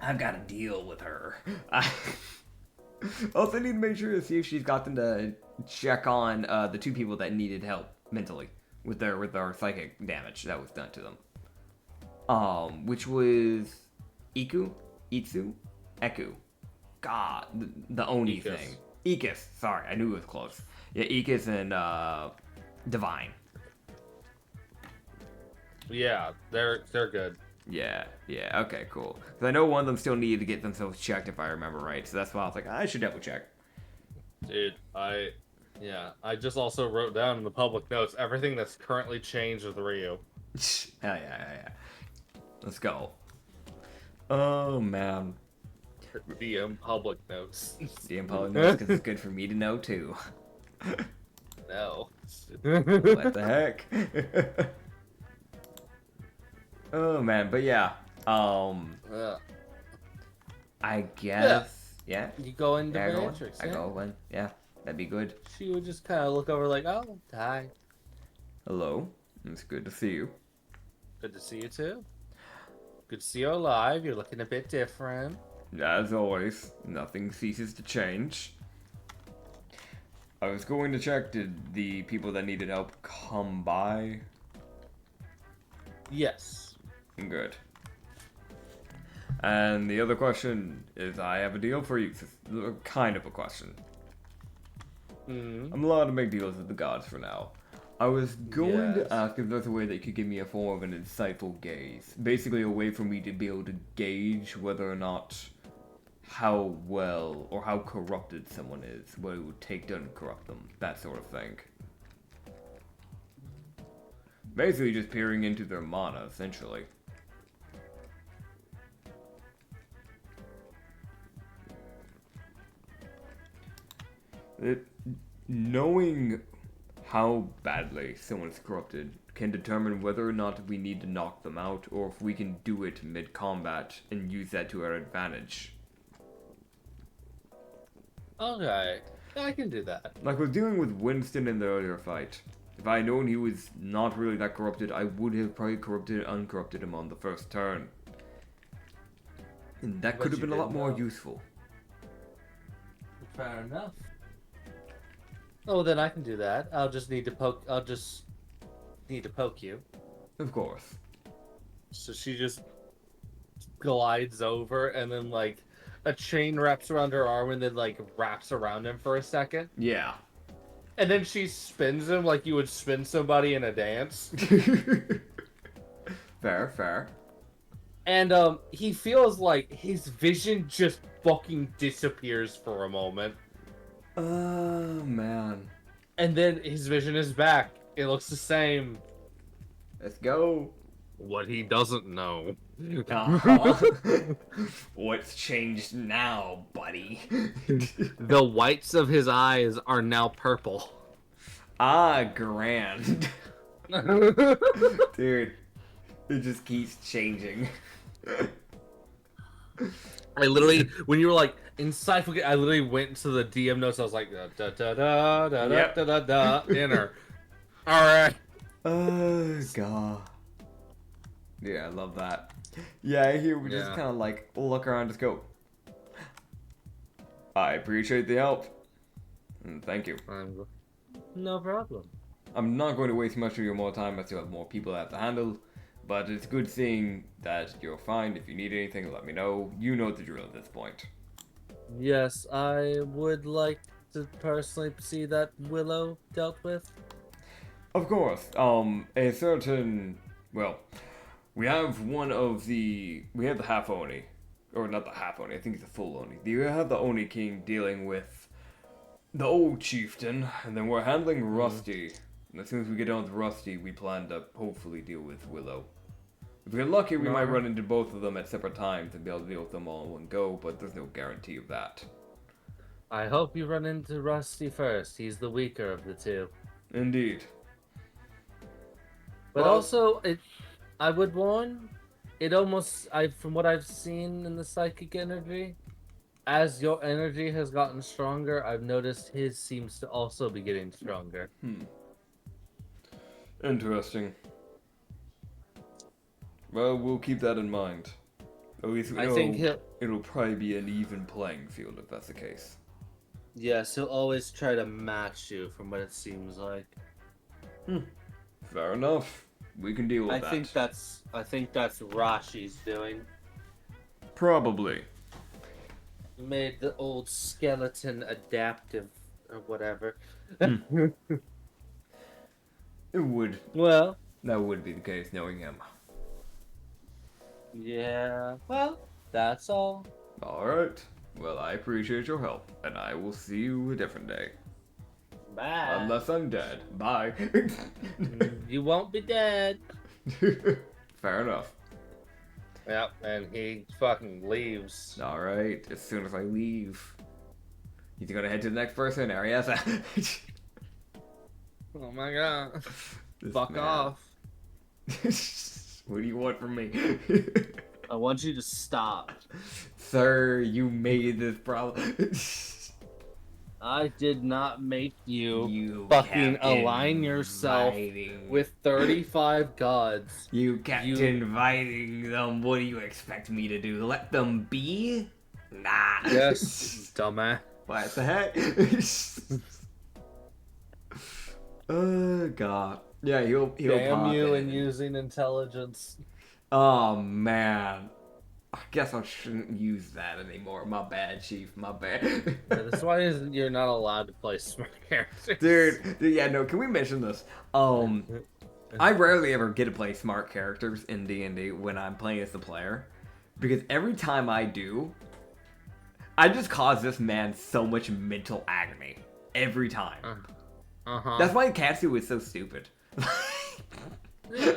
I've got to deal with her. I also need to make sure to see if she's got them to check on the two people that needed help mentally with their psychic damage that was done to them. Which was Iku? Itsu? Eku. God, the Oni
Ikis.
thing. Ikis, sorry, I knew it was close. Yeah, Ikis and Divine.
Yeah, they're good.
Yeah, okay, cool. Because I know one of them still needed to get themselves checked, if I remember right. So that's why I was like, I should double check.
Dude, I just also wrote down in the public notes everything that's currently changed with Ryu.
Hell yeah. Let's go. Oh, man.
DM public notes.
DM public notes, because it's good for me to know, too.
No.
What the heck? Oh, man, but yeah. I guess, yeah.
You go into
Yeah,
Matrix,
I go in. Yeah, that'd be good.
She would just kind of look over like, oh, hi.
Hello. It's good to see you.
Good to see you too. Good to see you alive. You're looking a bit different.
As always, nothing ceases to change. I was going to check, did the people that needed help come by?
Yes.
Good. And the other question is, I have a deal for you. Kind of a question. I'm allowed to make deals with the gods for now. I was going to ask if there's a way that you could give me a form of an insightful gaze. Basically a way for me to be able to gauge whether or not how well or how corrupted someone is, what it would take to uncorrupt them, that sort of thing. Basically just peering into their mana, essentially. Knowing how badly someone's corrupted can determine whether or not we need to knock them out, or if we can do it mid-combat and use that to our advantage.
Okay. I can do that.
Like I was dealing with Winston in the earlier fight. If I had known he was not really that corrupted, I would have probably corrupted and uncorrupted him on the first turn. And that could have been a lot more useful.
Fair enough. Oh, then I can do that. I'll just need to poke you.
Of course.
So she just glides over and then like a chain wraps around her arm and then like wraps around him for a second.
Yeah.
And then she spins him like you would spin somebody in a dance.
Fair.
And he feels like his vision just fucking disappears for a moment.
Oh, man.
And then his vision is back. It looks the same.
Let's go.
What he doesn't know.
What's changed now, buddy?
The whites of his eyes are now purple.
Ah, grand. Dude, it just keeps changing.
I literally, when you were like, insightful, I literally went to the DM notes. I was like, da da da da da
Yep.
da da da. Enter. All right.
Oh god. Yeah, I love that. Yeah, here we just
Yeah.
kind of like look around, just go. I appreciate the help. And thank you.
No problem.
I'm not going to waste much of your more time. I still have more people I have to handle. But it's good seeing that you're fine. If you need anything, let me know. You know the drill at this point.
Yes, I would like to personally see that Willow dealt with.
Of course. A certain... Well, we have the half Oni. or not the half Oni, I think he's the full Oni. You have the Oni King dealing with the old chieftain, and then we're handling Rusty. And as soon as we get done with Rusty, we plan to hopefully deal with Willow. If we get lucky, we might run into both of them at separate times and be able to deal with them all in one go, but there's no guarantee of that.
I hope you run into Rusty first. He's the weaker of the two.
Indeed.
But
Well,
also, I would warn, from what I've seen in the psychic energy, as your energy has gotten stronger, I've noticed his seems to also be getting stronger.
Interesting. Well, we'll keep that in mind. At least
I think
it'll probably be an even playing field if that's the case.
Yes, he'll always try to match you, from what it seems like.
Fair enough. We can deal with that.
I think that's Rashi's doing.
Probably.
He made the old skeleton adaptive or whatever.
It would.
Well,
That would be the case, knowing him.
yeah. Well, that's all.
Alright. Well, I appreciate your help, and I will see you a different day.
Bye.
Unless I'm dead. Bye.
You won't be dead.
Fair enough.
Yep, and he fucking leaves.
Alright, as soon as I leave. He's gonna head to the next person, Ariasa.
Oh my god.
This
Fuck
man.
off.
What do you want from me?
I want you to stop.
Sir, you made this problem.
I did not make you,
You
fucking
kept
align yourself
inviting-
with 35 gods.
You kept inviting them. What do you expect me to do? Let them be? Nah.
Yes, dumbass.
What the heck? Oh god. Yeah, he'll
Damn
pop
you
in.
and using intelligence.
Oh man. I guess I shouldn't use that anymore. My bad, Chief. My bad.
Yeah, that's why you're not allowed to play smart characters.
Dude, yeah, no, can we mention this? I rarely ever get to play smart characters in D&D when I'm playing as the player. Because every time I do, I just cause this man so much mental agony. Every time.
Uh-huh.
That's why Katsu is so stupid.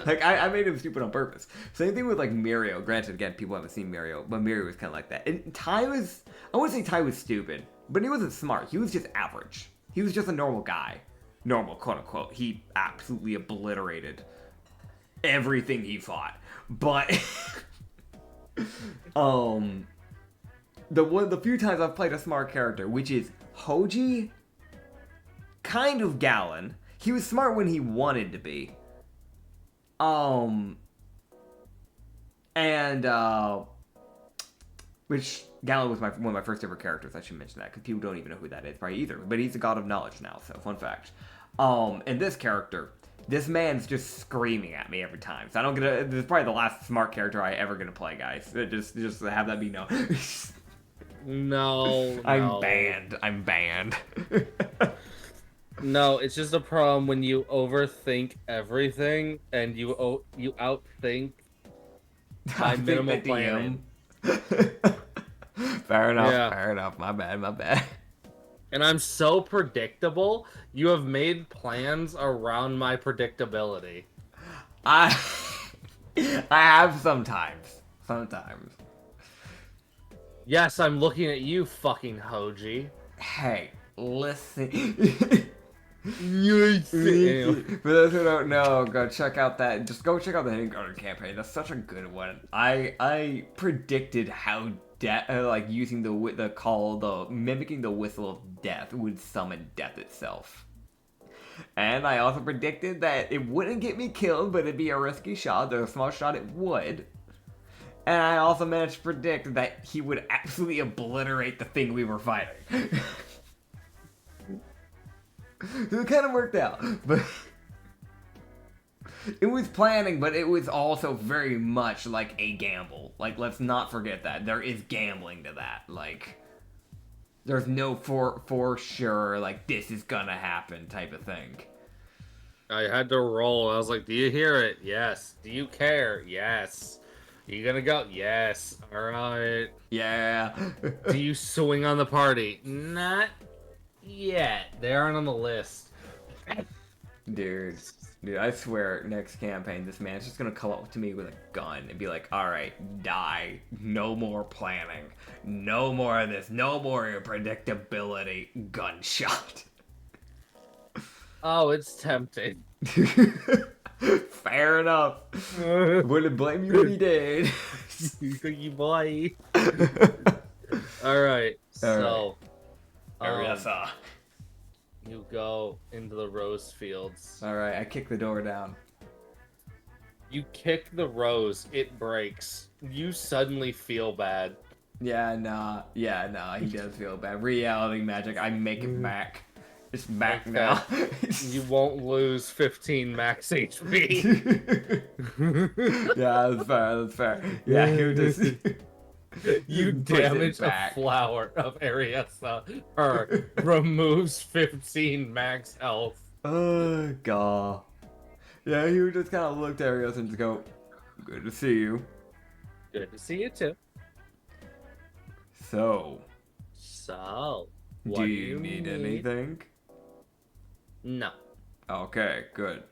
Like, I made him stupid on purpose. Same thing with, like, Mirio. Granted, again, people haven't seen Mirio, but Mirio was kind of like that. And Ty was... I wouldn't say Ty was stupid, but he wasn't smart. He was just average. He was just a normal guy. Normal, quote-unquote. He absolutely obliterated everything he fought. But... the few times I've played a smart character, which is Hoji, kind of Gallon. He was smart when he wanted to be. Which Gallon was one of my first ever characters. I should mention that because people don't even know who that is probably either. But he's a god of knowledge now, so fun fact. And this character, this man's just screaming at me every time. So I don't get a. This is probably the last smart character I ever gonna play, guys. Just to have that be known.
No.
I'm banned. I'm banned.
No, it's just a problem when you overthink everything and you outthink my minimal planning.
Fair enough.
Yeah.
Fair enough. My bad.
And I'm so predictable. You have made plans around my predictability.
I have sometimes.
Yes, I'm looking at you, fucking Hoji.
Hey, listen.
Anyway.
For those who don't know, go check out the Hidden Garden campaign. That's such a good one. I predicted how using mimicking the whistle of death would summon death itself. And I also predicted that it wouldn't get me killed, but it'd be a risky shot. There's a small shot it would. And I also managed to predict that he would absolutely obliterate the thing we were fighting. So it kind of worked out, but it was planning, but it was also very much like a gamble. Like, let's not forget that. There is gambling to that. Like, there's no for sure, like, this is gonna happen type of thing.
I had to roll. I was like, do you hear it? Yes. Do you care? Yes. You gonna go? Yes. All right.
Yeah.
Do you swing on the party? Not yet. They aren't on the list.
Dude, I swear, next campaign, this man's just gonna come up to me with a gun and be like, alright, die. No more planning. No more of this. No more unpredictability. Gunshot.
Oh, it's tempting.
Fair enough. Wouldn't blame you if he did.
You boy. All right. So,
Ariasa.
you go into the rose fields.
Alright, I kick the door down.
You kick the rose, it breaks. You suddenly feel bad.
Yeah, nah, he does feel bad. Reality magic, I make it back. It's back now.
You won't lose 15 max HP.
Yeah, that's fair. Yeah, you just...
You damage a flower of Ariasa. Her removes 15 max health.
Oh, God. Yeah, you just kind of looked at Arias and just go, good to see you.
Good to see you too.
So,
what
do you need anything?
No.
Okay, good.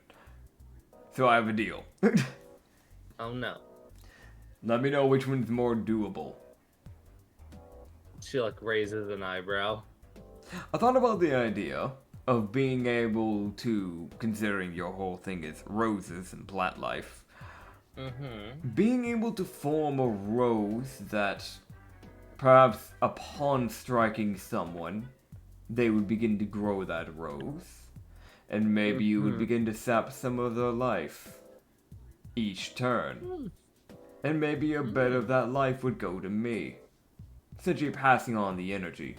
So I have a deal.
Oh no.
Let me know which one's more doable.
She like raises an eyebrow.
I thought about the idea of being able to, considering your whole thing is roses and plant life, being able to form a rose that perhaps upon striking someone, they would begin to grow that rose, and maybe you would begin to sap some of their life each turn. And maybe a bit of that life would go to me, since you're passing on the energy.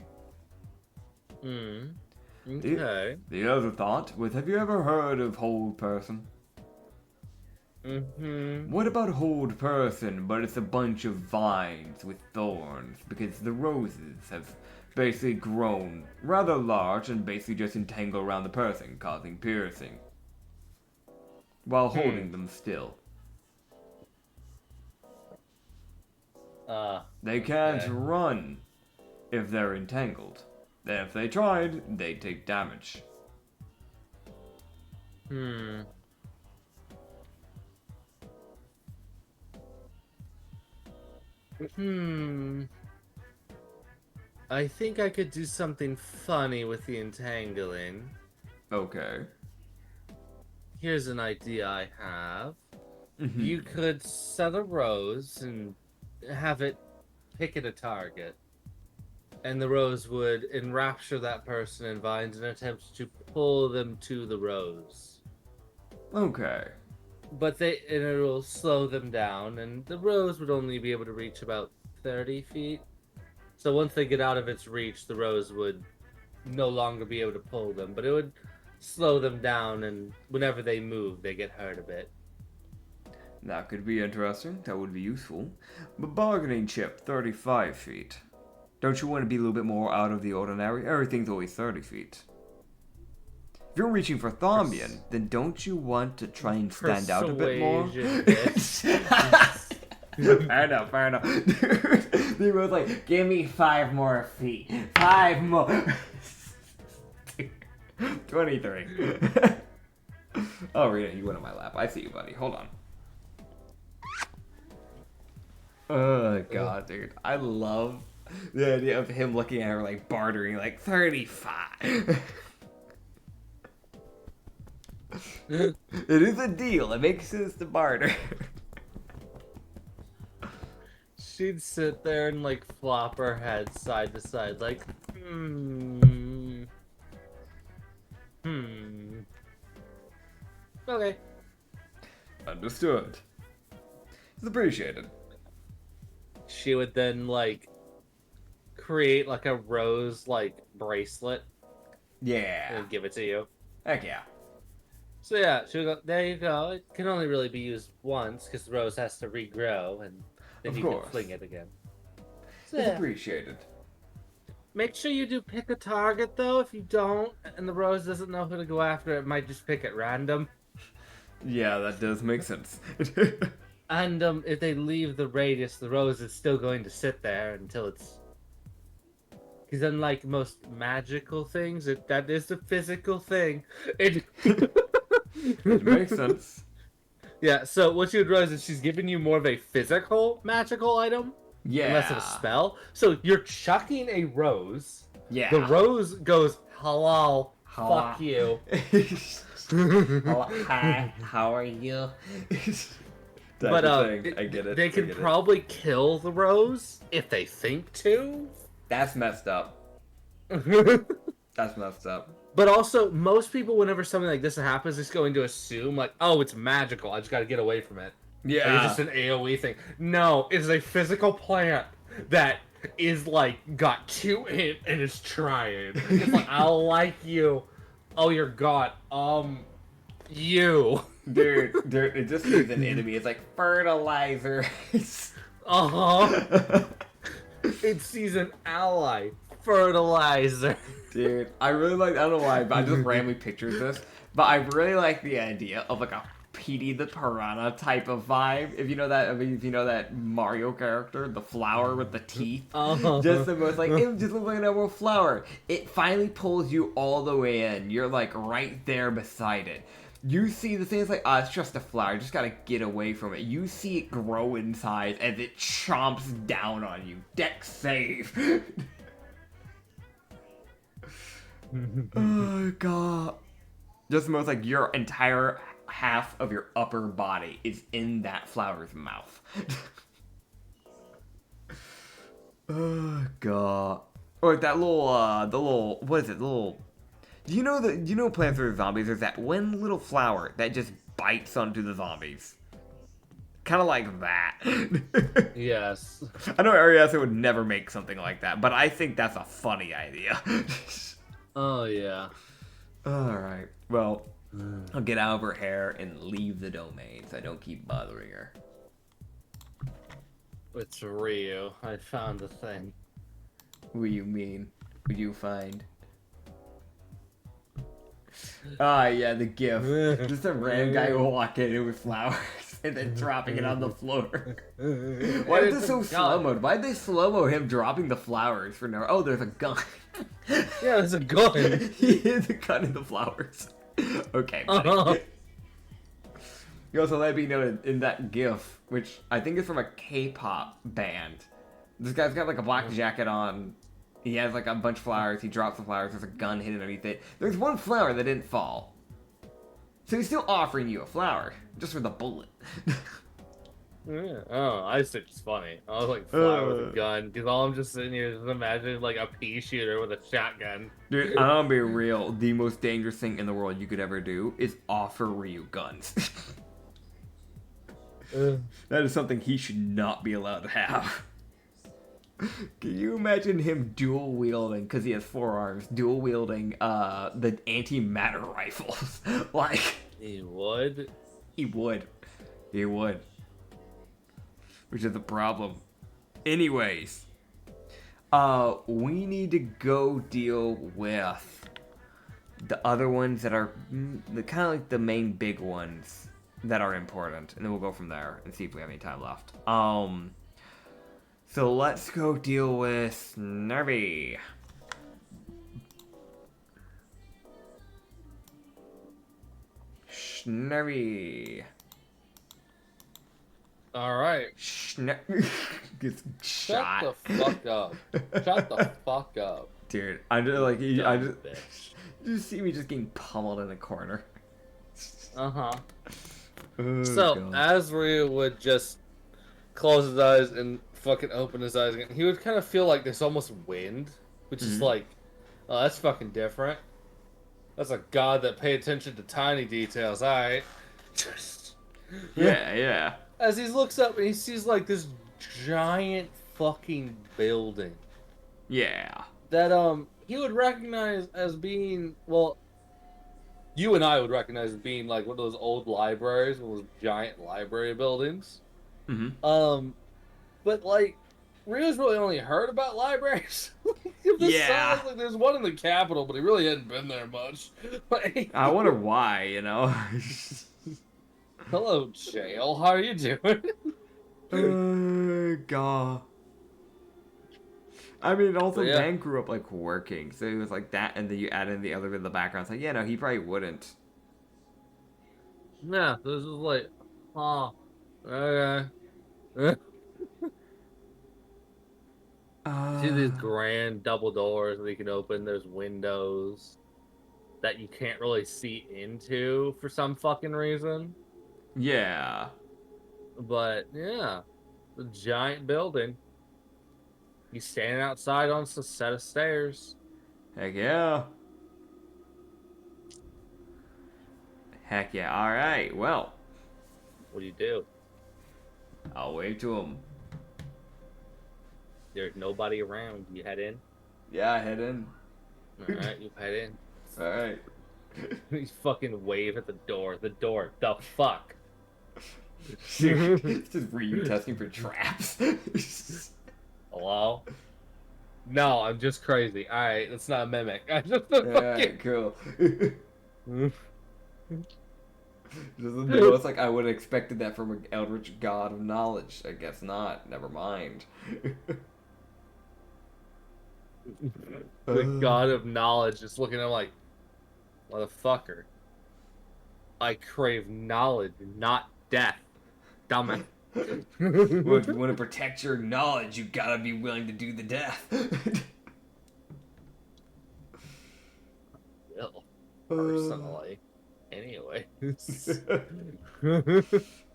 Okay.
The other thought was, have you ever heard of hold person? What about hold person, but it's a bunch of vines with thorns, because the roses have basically grown rather large and basically just entangle around the person, causing piercing, while holding them still. They can't run if they're entangled. And if they tried, they'd take damage.
I think I could do something funny with the entangling.
Okay.
Here's an idea I have. You could set a rose and have it pick at a target. And the rose would enrapture that person in vines and attempt to pull them to the rose.
Okay.
But it will slow them down, and the rose would only be able to reach about 30 feet. So once they get out of its reach, the rose would no longer be able to pull them, but it would slow them down, and whenever they move, they get hurt a bit.
That could be interesting. That would be useful. But bargaining chip, 35 feet. Don't you want to be a little bit more out of the ordinary? Everything's always 30 feet. If you're reaching for Thombian, then don't you want to try and stand out a bit more? Fair enough, fair enough. They were like, give me 5 more feet. 5 more. 23. Oh, Rita, you went on my lap. I see you, buddy. Hold on. Oh, God, dude. I love the idea of him looking at her, like, bartering, like, 35. It is a deal. It makes sense to barter.
She'd sit there and, like, flop her head side to side, like, Okay.
Understood. It's appreciated.
She would then, like, create, like, a rose, like, bracelet.
Yeah.
And give it to you.
Heck yeah.
So, yeah, she'll go, there you go. It can only really be used once, because the rose has to regrow, and then you can fling it again. So,
it's appreciated.
Make sure you do pick a target, though. If you don't, and the rose doesn't know who to go after, it might just pick at random.
Yeah, that does make sense.
And if they leave the radius, the rose is still going to sit there until it's. Because unlike most magical things, that is a physical thing. It.
It makes sense.
Yeah. So what she would realize is she's giving you more of a physical magical item, and less of a
Yeah.
spell. So you're chucking a rose.
Yeah.
The rose goes, "Hello,
Hello.
fuck you."
Oh, hi, how are you?
But
I get it.
They can probably kill the rose if they think to.
That's messed up. That's messed up.
But also, most people, whenever something like this happens, is going to assume like, "Oh, it's magical. I just got to get away from it."
Yeah.
Like, it's just an AOE thing. No, it's a physical plant that is like got 2 in and is trying. It's like, "I like you." Oh, you're gone. You.
Dude, it just sees an enemy. It's like fertilizer.
It sees an ally. Fertilizer.
Dude, I really like. I don't know why, but I just randomly pictured this. But I really like the idea of like a Petey the Piranha type of vibe. If you know that, if you know that Mario character, the flower with the teeth, just the most like it just looks like a normal flower. It finally pulls you all the way in. You're like right there beside it. You see the thing is like, it's just a flower. You just gotta get away from it. You see it grow in size as it chomps down on you. Dex save. Oh god. Just most like your entire half of your upper body is in that flower's mouth. Oh god. Or that little what is it? Do you know Plants vs Zombies? There's that one little flower that just bites onto the zombies. Kind of like that.
Yes.
I know Ariasa would never make something like that, but I think that's a funny idea.
Oh yeah.
Alright, well, I'll get out of her hair and leave the domain so I don't keep bothering her.
It's Ryu. I found the thing.
What do you mean? What do you find? Ah, yeah, the gift. Just a random guy walking in with flowers and then dropping it on the floor. Why is this so slow-mo? Why did they slow-mo him dropping the flowers for no... Oh, there's a gun.
Yeah, there's a gun.
He hid the gun in the flowers. Okay, buddy. You also let me know in that GIF, which I think is from a K-pop band. This guy's got like a black jacket on. He has like a bunch of flowers. He drops the flowers. There's a gun hidden underneath it. There's one flower that didn't fall. So he's still offering you a flower, just for the bullet.
Yeah. Oh, I just think it's funny. I was like, flower with a gun, because all I'm just sitting here is imagining like a pea shooter with a shotgun.
Dude, I'm gonna be real. The most dangerous thing in the world you could ever do is offer Ryu guns. That is something he should not be allowed to have. Can you imagine him dual wielding, because he has 4 arms, dual wielding the anti-matter rifles? Like,
He would.
he would. He would. Which is the problem. Anyways, we need to go deal with the other ones that are the kind of like the main big ones that are important, and then we'll go from there and see if we have any time left. So let's go deal with Nervy. Nervy.
All right.
Gets
Shut
shot.
the fuck up. Shut the fuck up.
Dude, I'm just like, I
Dumb
just,
bitch.
you see me just getting pummeled in a corner.
Uh-huh.
Oh,
So,
God.
as Ryu would just close his eyes and fucking open his eyes again, he would kind of feel like there's almost wind, which is like, oh, that's fucking different. That's a god that paid attention to tiny details, alright.
Yeah.
As he looks up and he sees like this giant fucking building
Yeah.
that he would recognize as being, well, you and I would recognize as being like one of those old libraries, one of those giant library buildings.
Mm-hmm.
But like, Ryu's really only heard about libraries. This
Yeah.
sounds like there's one in the capital, but he really hadn't been there much. Like,
I wonder why, you know?
Hello, jail. How are you doing?
God. I mean, also,
But yeah,
man grew up, like, working, so he was like that, and then you add in the other bit in the background. It's like, yeah, no, he probably wouldn't.
yeah. This is like, huh? Okay. See these
Uh,
grand double doors that you can open. There's windows that you can't really see into for some fucking reason.
yeah.
But yeah, the giant building. You standing outside on a set of stairs.
Heck yeah. Heck yeah. Alright, well,
What do you do?
I'll wave to him.
There's nobody around. You head in.
Yeah, head in.
All right, you head in.
Alright.
You fucking wave at the door. The door. The fuck.
Just were you testing for traps?
Hello? No, I'm just crazy. All right, that's not a mimic. I just a
Alright,
fucking.
cool. It's like I would have expected that from an eldritch god of knowledge. I guess not. Never mind.
The god of knowledge is looking at him like, motherfucker. I crave knowledge, not death. Dumbass.
Well, if you want to protect your knowledge, you gotta be willing to do the death.
Ill, personally. Anyways.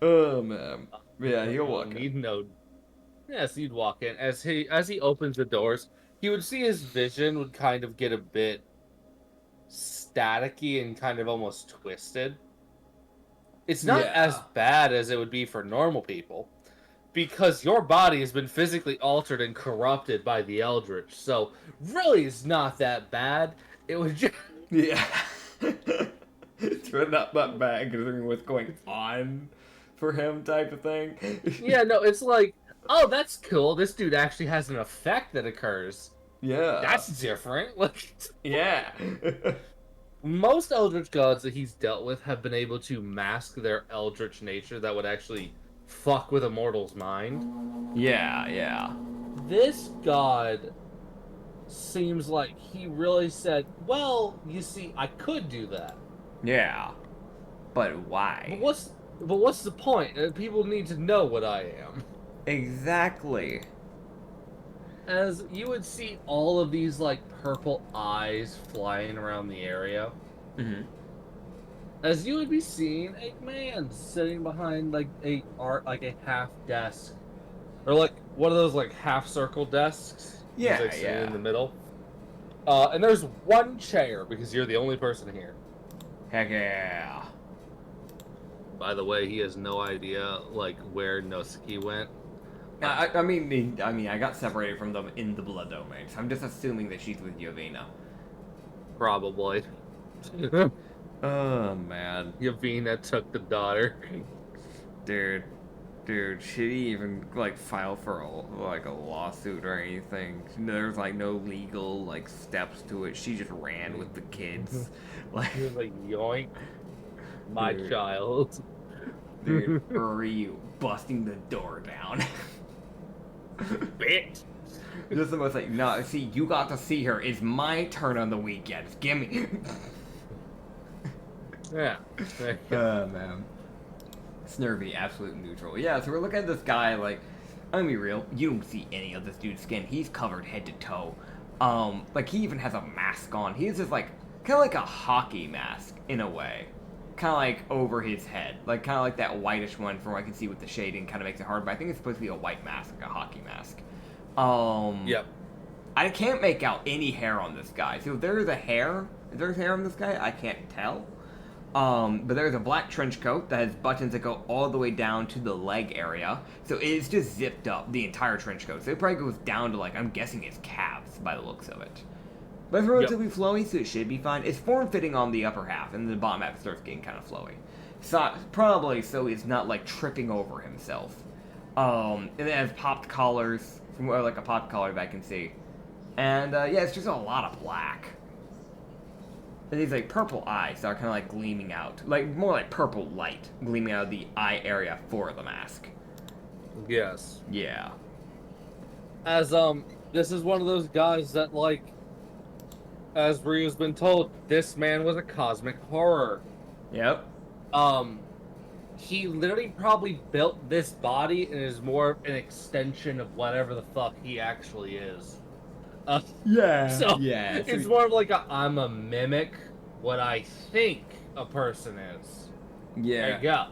Oh man. Yeah, he'll walk in.
You'd know. Yes, you'd walk in. As he opens the doors, he would see his vision would kind of get a bit staticky and kind of almost twisted. It's not as bad as it would be for normal people, because your body has been physically altered and corrupted by the Eldritch. So really, it's not that bad. It was just
Yeah. It's really not that bad considering what's going on for him type of thing.
yeah, no, it's like, oh, that's cool. This dude actually has an effect that occurs.
Yeah.
That's different. Like,
yeah.
most Eldritch gods that he's dealt with have been able to mask their Eldritch nature that would actually fuck with a mortal's mind.
Yeah.
This god seems like he really said, well, you see, I could do that.
Yeah. But why?
But what's the point? People need to know what I am.
Exactly.
As you would see all of these like purple eyes flying around the area.
Mm-hmm.
As you would be seeing a man sitting behind like a half desk. Or like one of those like half circle desks.
Yeah,
like, sitting in the middle. And there's one chair because you're the only person here.
Heck yeah.
By the way, he has no idea like where Nosuke went.
I mean, I got separated from them in the blood domain, so I'm just assuming that she's with Yovina.
Probably.
Oh man,
Yavina took the daughter.
dude, should he even like file for a lawsuit or anything? There's like no legal like steps to it. She just ran with the kids. Like,
He was like, yoink, my
Dude.
child.
dude, are you busting the door down?
Bitch.
Just the most like, no, see, you got to see her. It's my turn on the weekends. Gimme.
Yeah.
Man. Snurvy, absolute neutral. Yeah, so we're looking at this guy, like, I'm gonna be real, you don't see any of this dude's skin. He's covered head to toe. Like, he even has a mask on. He's just, like, kind of like a hockey mask, in a way. Kind of like over his head. Like, kind of like that whitish one from what I can see with the shading. Kind of makes it hard, but I think it's supposed to be a white mask, like a hockey mask.
Yep.
I can't make out any hair on this guy. So if there's hair on this guy, I can't tell. But there's a black trench coat that has buttons that go all the way down to the leg area. So it's just zipped up, the entire trench coat. So it probably goes down to, like, I'm guessing his calves by the looks of it. But it's relatively flowy, so it should be fine. It's form-fitting on the upper half, and the bottom half starts getting kind of flowy. So, probably so he's not, like, tripping over himself. And it has popped collars, from like a popped collar that I can see. And, yeah, it's just a lot of black. these like purple eyes that are kind of like gleaming out, like more like purple light gleaming out of the eye area for the mask.
Yes.
Yeah.
As this is one of those guys that, like, as Ryu's been told, this man was a cosmic horror.
Yep.
He literally probably built this body and is more an extension of whatever the fuck he actually is.
Yeah.
So
yeah.
it's more of like I'm a mimic what I think a person is. There you go.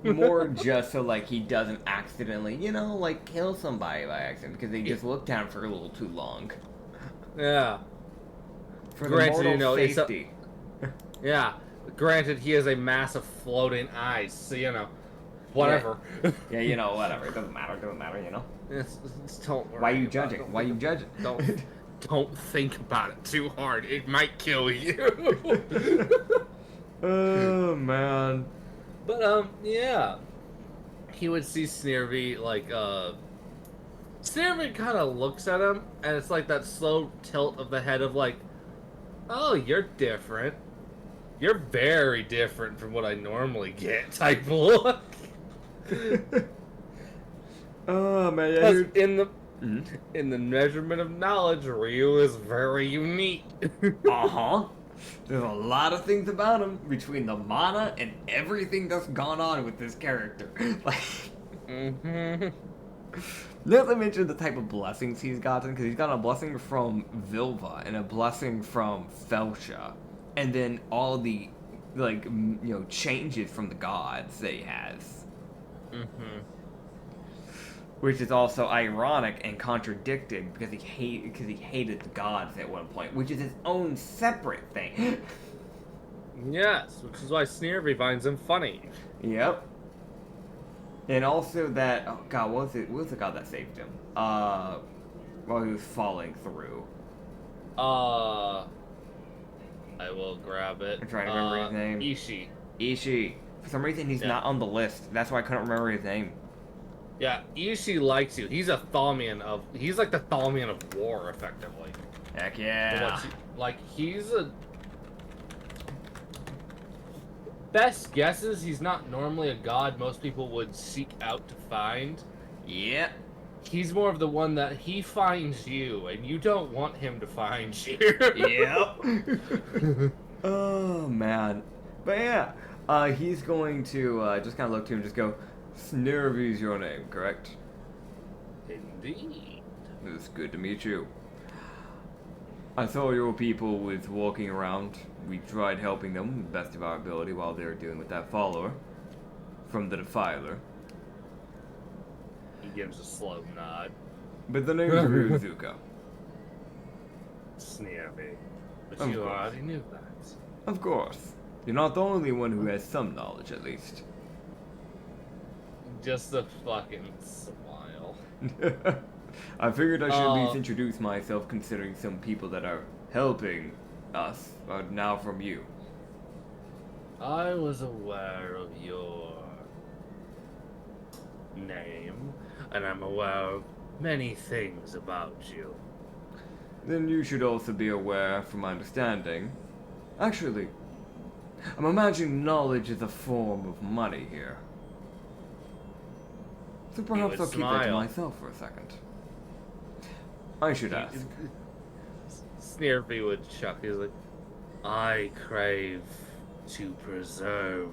More just so like he doesn't accidentally, like kill somebody by accident because they just looked down for a little too long.
Yeah.
For
Granted,
the mortal safety.
Yeah. Granted, he has a massive floating eyes, so whatever.
Yeah, whatever. It doesn't matter.
It's don't worry.
Why are you judging? Why are you judging?
Don't think about it too hard. It might kill you.
Oh man.
But yeah. He would see Sneerby like Sneerby kind of looks at him, and it's like that slow tilt of the head of like, oh, you're different. You're very different from what I normally get type look.
Oh man, yeah,
in the measurement of knowledge, Ryu is very unique.
There's a lot of things about him between the mana and everything that's gone on with this character. Not to mention the type of blessings he's gotten, because he's gotten a blessing from Vilva and a blessing from Felsha, and then all the changes from the gods that he has. Which is also ironic and contradicting because he hated the gods at one point, which is his own separate thing.
Yes, which is why Sneerby finds him funny.
Yep. And also that, oh god, what was the god that saved him? While he was falling through.
I will grab it.
I'm trying to remember his name. Ishii. For some reason, he's not on the list. That's why I couldn't remember his name.
Yeah, Ishii likes you. He's a Thaumian he's like the Thaumian of war, effectively.
Heck yeah.
He's a... Best guess is he's not normally a god most people would seek out to find.
Yep.
He's more of the one that he finds you, and you don't want him to find you.
Yep. Oh, man. But yeah, he's going to just kind of look to him and just go, Sneervy's your name, correct?
Indeed.
It's good to meet you. I saw your people was walking around. We tried helping them to the best of our ability while they were dealing with that follower from the Defiler.
He gives a slow nod.
But the name's ryozuka.
Sneerby. But you already knew that.
Of course. You're not the only one who has some knowledge, at least.
Just a fucking smile.
I figured I should at least introduce myself, considering some people that are helping us are now from you.
I was aware of your name, and I'm aware of many things about you.
Then you should also be aware, from my understanding. Actually, I'm imagining knowledge is a form of money here. So perhaps I'll keep that to myself for a second. I should ask.
Sneerby would chuck. He's like, I crave to preserve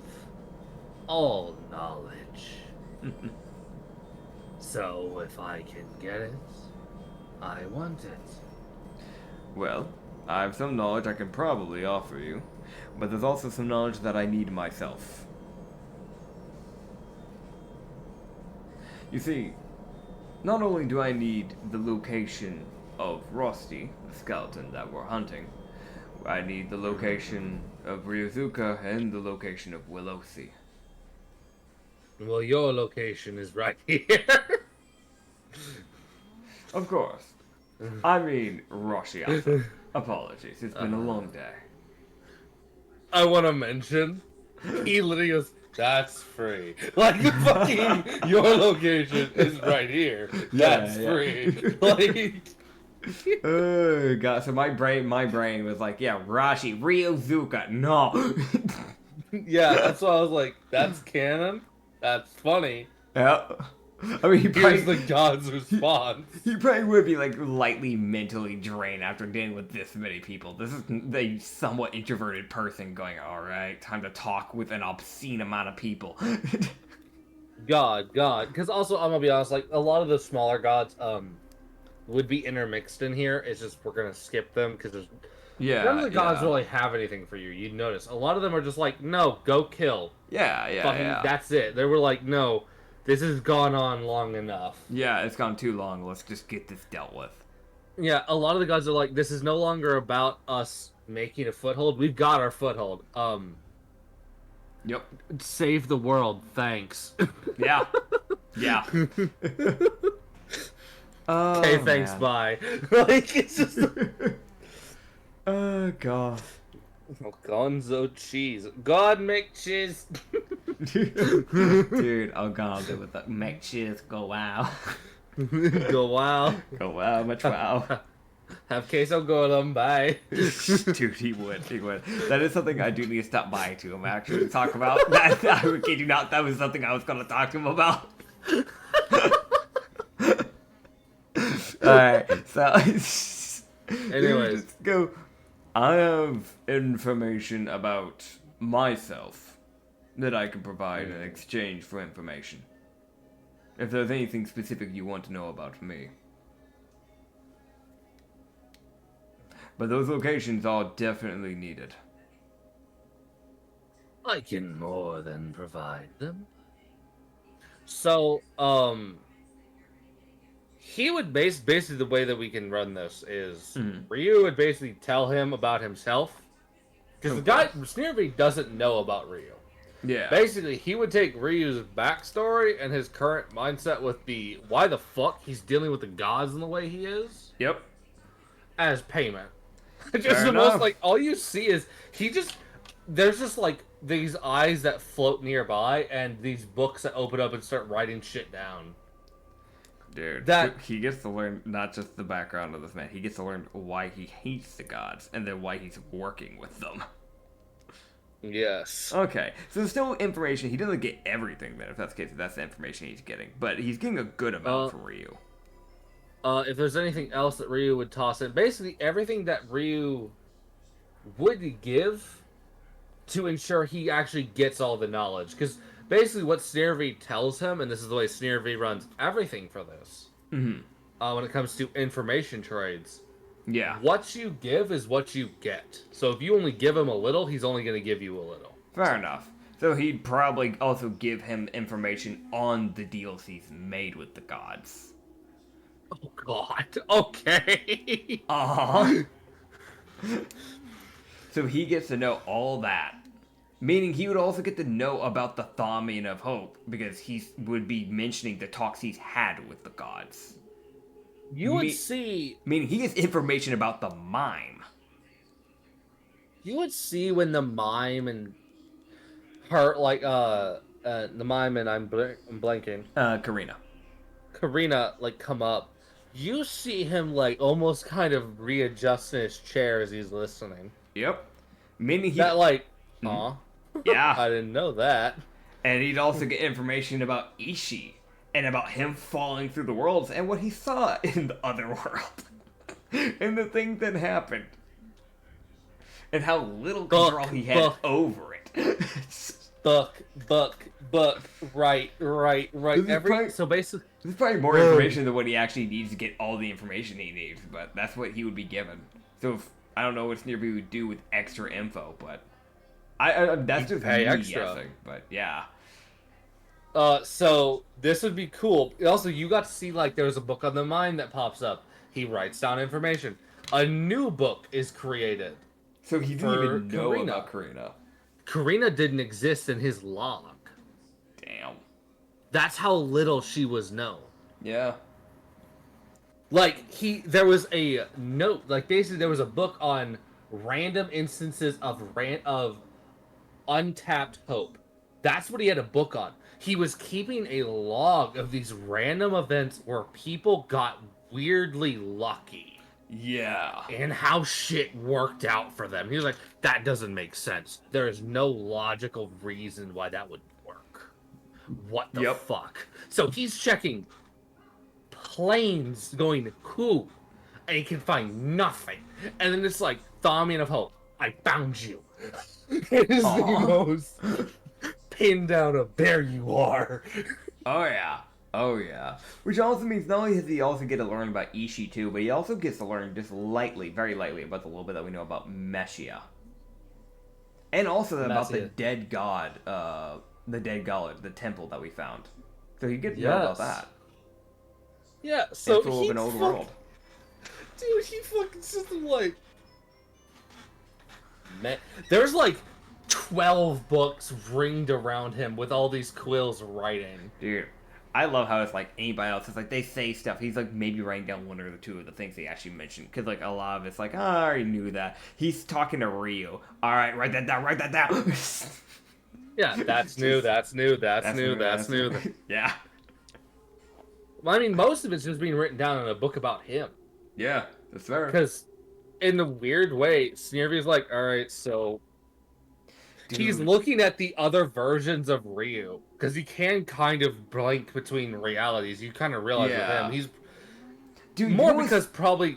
all knowledge. So if I can get it, I want it.
Well, I have some knowledge I can probably offer you, but there's also some knowledge that I need myself. You see, not only do I need the location of Rusty, the skeleton that we're hunting, I need the location of ryozuka and the location of Willosi.
Well, your location is right here.
Of course. I mean, Russia. Apologies, it's been a long day.
I want to mention, he literally goes, that's free. Like, fucking, your location is right here. That's free. Like,
Oh god, so my brain was like, yeah, Rashi, ryozuka, no.
Yeah, that's why I was like, that's canon? That's funny.
Yeah. I mean,
Here's the god's response.
he probably would be like lightly mentally drained after dealing with this many people. This is a somewhat introverted person going, all right, time to talk with an obscene amount of people.
God. Because also, I'm gonna be honest, like, a lot of the smaller gods, would be intermixed in here. It's just, we're gonna skip them, because there's... None of the gods really have anything for you, you'd notice. A lot of them are just like, no, go kill.
Yeah.
That's it. They were like, no, this has gone on long enough.
Yeah, it's gone too long. Let's just get this dealt with.
Yeah, a lot of the gods are like, this is no longer about us making a foothold. We've got our foothold.
Yep.
Save the world, thanks.
Yeah. Oh,
okay, thanks,
man.
bye. Like, it's just...
Oh, God.
Oh, Gonzo cheese. God make cheese.
Dude, oh god, they would make cheese go wow.
Go wow.
Go wow, much wow.
Have queso golem, bye.
Dude, he would. That is something I do need to stop by to him, actually, to talk about. That, I kid you not, that was something I was going to talk to him about. Alright, so...
Anyways.
Just go... I have information about myself that I can provide in exchange for information. If there's anything specific you want to know about me. But those locations are definitely needed.
I can more than provide them. So, he would basically the way that we can run this is Ryu would basically tell him about himself. Because the guy, Sneerby, doesn't know about Ryu.
Yeah.
Basically, he would take Ryu's backstory and his current mindset with the why the fuck he's dealing with the gods in the way he is.
Yep.
As payment. Just
Fair
the
enough.
most, like, all you see is there's just like these eyes that float nearby and these books that open up and start writing shit down.
Dude,
that
he gets to learn not just the background of this man, he gets to learn why he hates the gods and then why he's working with them.
Yes.
Okay, so there's still information. He doesn't get everything then, if that's the case, if that's the information he's getting. But he's getting a good amount from Ryu.
If there's anything else that Ryu would toss in, basically everything that Ryu would give to ensure he actually gets all the knowledge. Because basically what Sneerby tells him, and this is the way Sneerby runs everything for this, when it comes to information trades, what you give is what you get. So if you only give him a little, he's only going to give you a little.
Fair enough. So he'd probably also give him information on the deals he's made with the gods.
Oh god, okay.
So he gets to know all that. Meaning he would also get to know about the Thaumian of Hope, because he would be mentioning the talks he's had with the gods.
You would see...
Meaning he gets information about the mime.
You would see when the mime and her, like, the mime and I'm blanking. Karina, like, come up. You see him, like, almost kind of readjust in his chair as he's listening.
Yep. Meaning he...
That, like, aw.
Yeah.
I didn't know that.
And he'd also get information about Ishii, and about him falling through the worlds, and what he saw in the other world. And the things that happened. And how little control he had over it.
Buck, right. So basically...
There's probably more information than what he actually needs to get all the information he needs, but that's what he would be given. So if, I don't know what Sneerby would do with extra info, but... that's just me guessing, but yeah.
So this would be cool. Also, you got to see, like, there's a book on the mind that pops up. He writes down information. A new book is created.
So he didn't even know about Karina.
Karina didn't exist in his log.
Damn.
That's how little she was known.
Yeah.
Like, there was a note, like, basically there was a book on random instances of untapped hope. That's what he had a book on. He was keeping a log of these random events where people got weirdly lucky.
Yeah.
and how shit worked out for them. He was like, that doesn't make sense. There is no logical reason why that would work. What the
Yep.
fuck? So he's checking planes going who, and he can find nothing. And then it's like, Thaumian of Hope, I found you. It is the most pinned down of there you are.
Oh yeah. Oh yeah. Which also means not only does he also get to learn about Ishii too, but he also gets to learn just lightly, very lightly, about the little bit that we know about Meshia. And also about the dead god, the temple that we found. So he gets to know about that.
Yeah, so
it's full of an old world.
Dude, he fucking sits like... Man, there's like 12 books ringed around him with all these quills writing.
Dude, I love how it's like anybody else. It's like they say stuff. He's like maybe writing down one or two of the things they actually mentioned. Because like a lot of it's like, oh, I already knew that. He's talking to Ryu. All right, write that down. Write that down.
Yeah, that's new. That's new. That's new. That's new.
Yeah.
Well, I mean, most of it's just being written down in a book about him.
Yeah, that's fair.
Because in the weird way, Sneervy's like, all right, so... Dude. He's looking at the other versions of Ryu. Because he can kind of blank between realities. You kind of realize with him. He's...
Dude,
more because probably...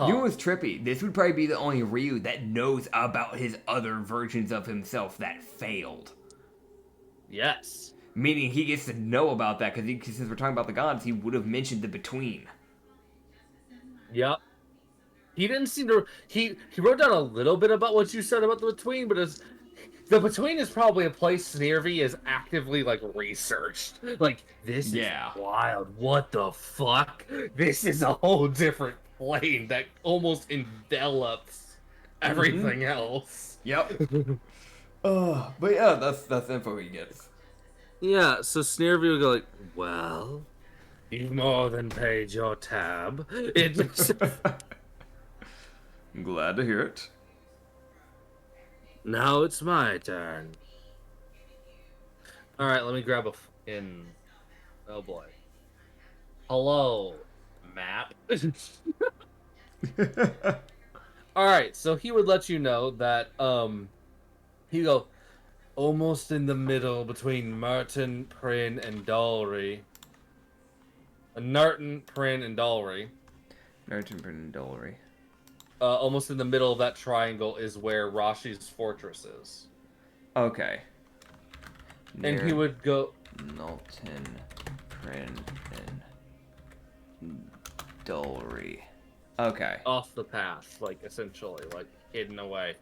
You know what's trippy? This would probably be the only Ryu that knows about his other versions of himself that failed.
Yes.
Meaning he gets to know about that, because since we're talking about the gods, he would have mentioned the Between.
Yep. He didn't seem to... He wrote down a little bit about what you said about the Between, but it's... The Between is probably a place Sneervy is actively, like, researched. Like, this is wild. What the fuck? This is a whole different plane that almost envelops everything else.
Yep. But yeah, that's info he gets.
Yeah, so Sneervy would go like, well, you've more than paid your tab.
I'm glad to hear it.
Now it's my turn. Alright, let me grab a fucking... Oh boy. Hello, map. Alright, so he would let you know that, he'd go, almost in the middle between Martin, Prin, and Dalry. Narton, Prin, and Dalry.
Narton, Prin, and Dalry.
Almost in the middle of that triangle is where Rashi's fortress is.
Okay.
And he would go...
Nalton, Prin, and Dalry. Okay.
Off the path, like, essentially, like, hidden away.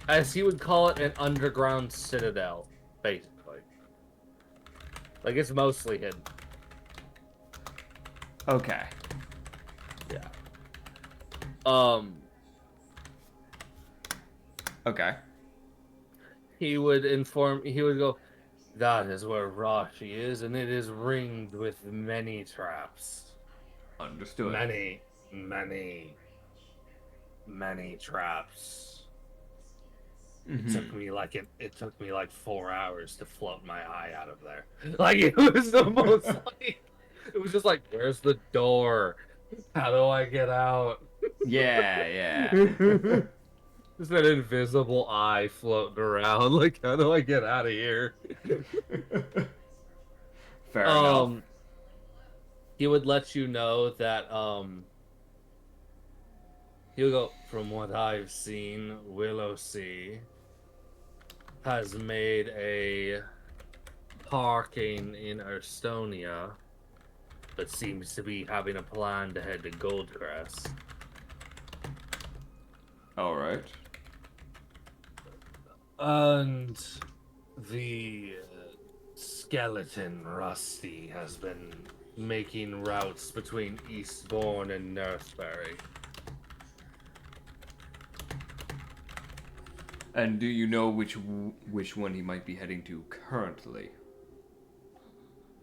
As he would call it, an underground citadel, basically. Like, it's mostly hidden.
Okay.
Yeah.
Okay.
He would go, that is where Rashi is, and it is ringed with many traps.
Understood.
Many traps.
Mm-hmm.
It took me like 4 hours to float my eye out of there. Like, it was the most like, it was just like, where's the door? How do I get out?
Yeah.
Just that invisible eye floating around. Like, how do I get out of here?
Fair enough.
He would let you know that, he would go, from what I've seen, Willow Sea has made a parking in Estonia, but seems to be having a plan to head to Goldcrest.
Alright.
And the skeleton Rusty has been making routes between Eastbourne and Northbury.
And do you know which one he might be heading to currently?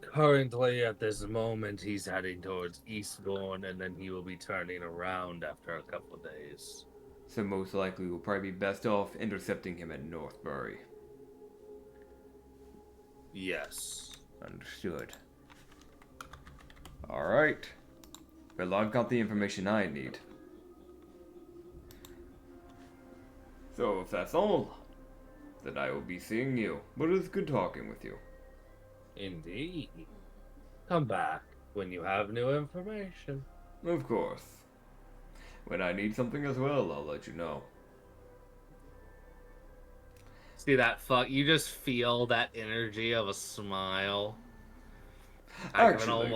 Currently, at this moment, he's heading towards Eastbourne, and then he will be turning around after a couple of days.
So most likely we'll probably be best off intercepting him at Northbury.
Yes.
Understood. Alright. Well, I've got the information I need. So if that's all, then I will be seeing you. But it's good talking with you.
Indeed. Come back when you have new information.
Of course. When I need something as well, I'll let you know.
See that fuck? You just feel that energy of a smile.
Actually,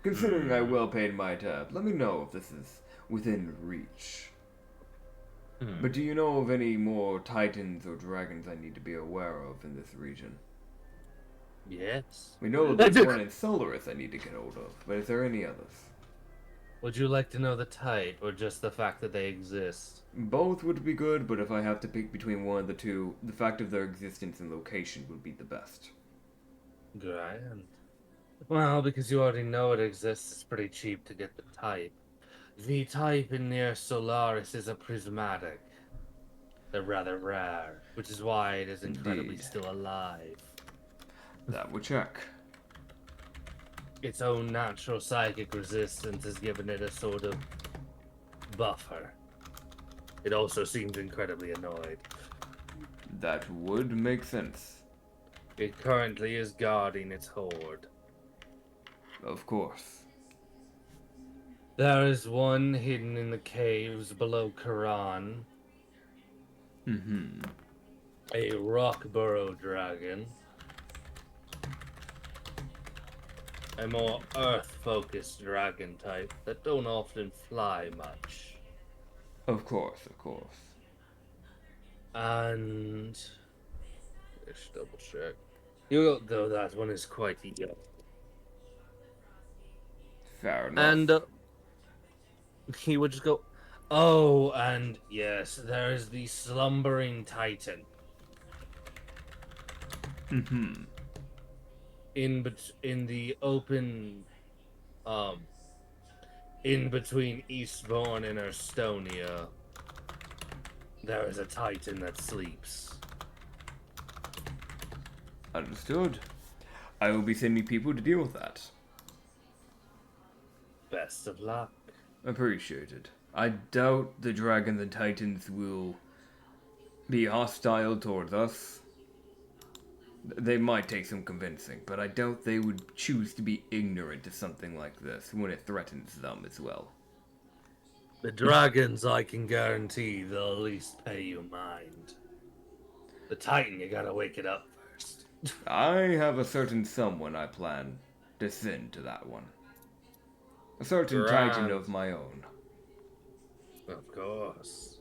considering I well paid my tab, let me know if this is within reach. But do you know of any more titans or dragons I need to be aware of in this region?
Yes.
We know that there's one in Solaris I need to get hold of, but is there any others?
Would you like to know the type, or just the fact that they exist?
Both would be good, but if I have to pick between one of the two, the fact of their existence and location would be the best.
Grand. Well, because you already know it exists, it's pretty cheap to get the type. The type in near Solaris is a prismatic. They're rather rare, which is why it is incredibly
Indeed.
still alive.
That would check.
Its own natural psychic resistance has given it a sort of buffer. It also seems incredibly annoyed.
That would make sense.
It currently is guarding its hoard.
Of course.
There is one hidden in the caves below Quran. A rock burrow dragon. A more earth-focused dragon type that don't often fly much.
Of course, of course.
And let's double check. You though that one is quite young.
Fair enough.
And he would just go, oh, and yes, there is the slumbering titan. In the open, in between Eastbourne and Erstonia, there is a titan that sleeps.
Understood. I will be sending people to deal with that.
Best of luck.
Appreciated. I doubt the dragons and titans will be hostile towards us. They might take some convincing, but I doubt they would choose to be ignorant to something like this when it threatens them as well.
The dragons, I can guarantee they'll at least pay you mind. The titan, you gotta wake it up first.
I have a certain someone I plan to send to that one. A certain titan of my own.
Of course.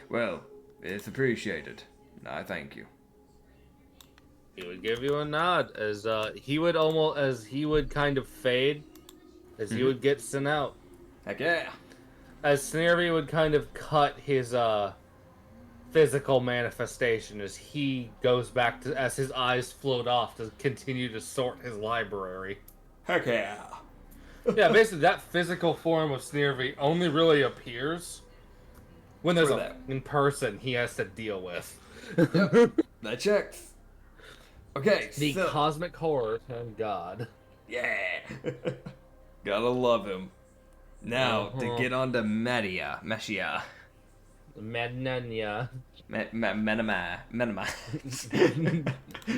Well, it's appreciated. I thank you.
He would give you a nod as he would kind of fade as he would get sent out.
Heck yeah.
As Sneerby would kind of cut his physical manifestation as he goes back to, as his eyes float off to continue to sort his library.
Heck yeah.
Yeah, basically that physical form of Sneerby only really appears when there's in person he has to deal with.
Yep, that checks. Okay,
the cosmic horror of God.
Yeah. Gotta love him. Now, to get on to Meshia.
Menanya.
Menema.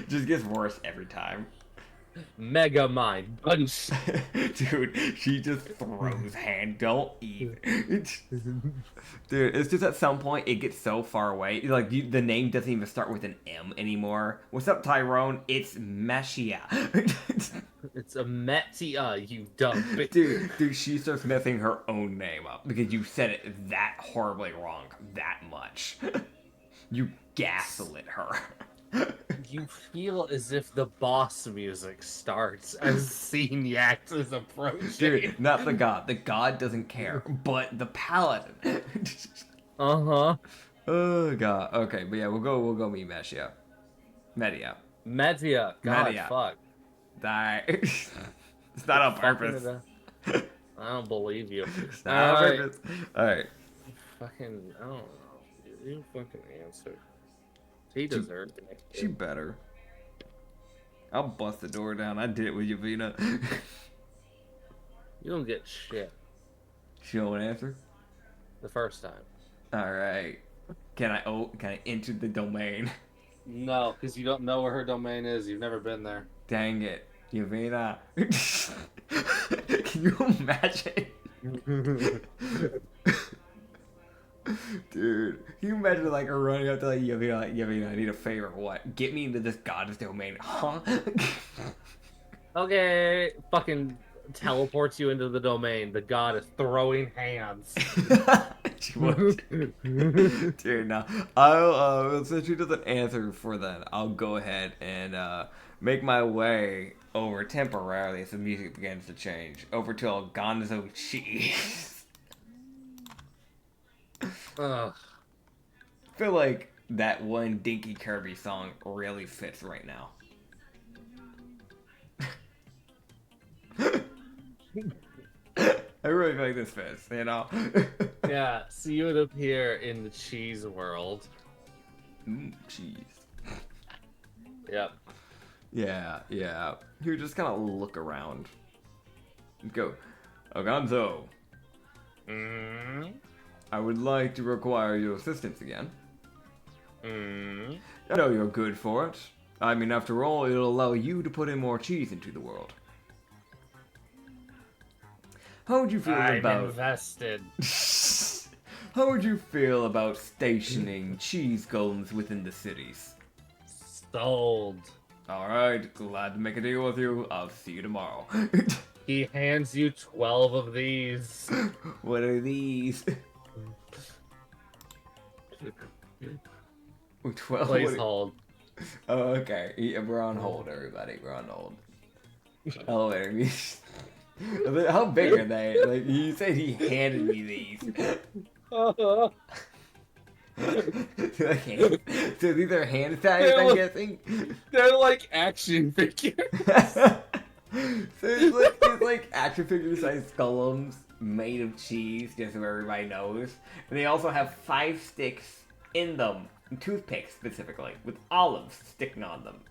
Just gets worse every time.
Mega Mind Punch.
Dude, she just throws hand. Don't even. Dude, it's just at some point it gets so far away. Like, the name doesn't even start with an M anymore. What's up, Tyrone? It's Meshia.
It's a Metia, you dumb bitch.
Dude, she starts messing her own name up because you said it that horribly wrong that much. You gaslit her.
You feel as if the boss music starts as Signax is approaching.
Dude, not the god. The god doesn't care, but the paladin.
Uh-huh.
Oh god. Okay, but yeah, we'll go meet Meshia. Media.
God,
Media.
fuck.
Die. It's not on purpose.
I don't believe you.
It's not on purpose. Alright.
Fucking, I don't know. You fucking answer. He deserved it.
She better. I'll bust the door down. I did it with you, Vina.
You don't get shit
She don't answer?
the first time.
Alright. Can I enter the domain?
No, because you don't know where her domain is. You've never been there.
Dang it. Yavina. Can you imagine? Dude, can you imagine like her running up to like Yavina, like, Yavina, I need a favor. What? Get me into this goddess domain, huh?
Okay, fucking teleports you into the domain. The god is throwing hands.
She won't. Dude, no. I'll since she doesn't answer for that, I'll go ahead and make my way over temporarily as the music begins to change over to Algonzo Cheese.
Ugh.
I feel like that one Dinky Kirby song really fits right now. I really feel like this fits, you know?
Yeah, so you would appear in the cheese world.
Cheese.
Yep.
Yeah. You just kind of look around. Go, Algonzo. I would like to require your assistance again. I know you're good for it. I mean, after all, it'll allow you to put in more cheese into the world. How would you feel
I'm
about...
invested.
How would you feel about stationing cheese golems within the cities?
Sold.
Alright, glad to make a deal with you. I'll see you tomorrow.
He hands you 12 of these.
What are these? 12?
Please hold.
Oh, okay. Yeah, we're on hold, everybody. We're on hold. Elevator. How big are they? Like, you said he handed me these. So these are hand size, I'm guessing?
They're like action figures.
So it's like action figure sized golems made of cheese, just so everybody knows. And they also have 5 sticks in them, toothpicks specifically, with olives sticking on them.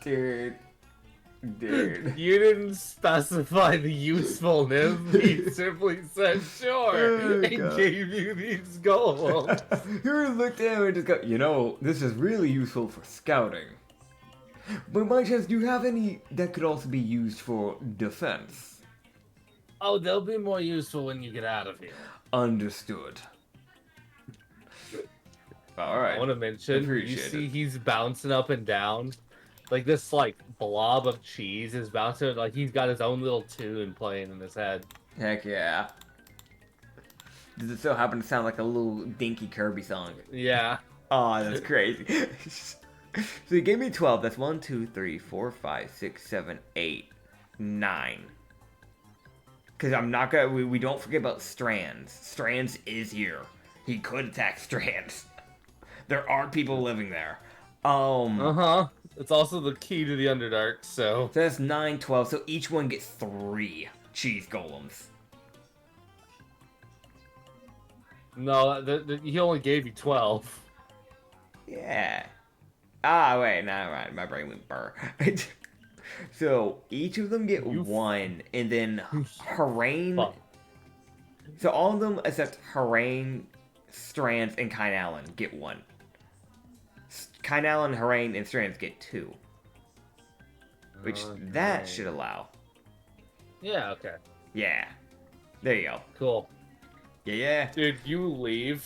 Dude.
You didn't specify the usefulness. He simply said sure and gave you these golems.
You looked at him and just go, you know, this is really useful for scouting. But by chance, do you have any that could also be used for defense?
Oh, they'll be more useful when you get out of here.
Understood. Alright.
I want to mention, you see he's bouncing up and down. Like this, like, blob of cheese is bouncing, like he's got his own little tune playing in his head.
Heck yeah. Does it so happen to sound like a little Dinky Kirby song?
Yeah.
Oh, that's crazy. So he gave me 12. That's 1, 2, 3, 4, 5, 6, 7, 8, 9. Because I'm not gonna. We don't forget about Strands. Strands is here. He could attack Strands. There are people living there.
It's also the key to the Underdark, so...
So that's 9, 12, so each one gets 3 cheese golems.
No, he only gave you 12.
Yeah. Ah, wait, no, right, my brain went burr. So, each of them get 1, and then Harain... So all of them except Harain, Strands, and Kine Allen get 1. Kine Allen, Harain, and Strands get 2. Which, that should allow.
Yeah, okay.
Yeah. There you go.
Cool.
Yeah.
Dude, you leave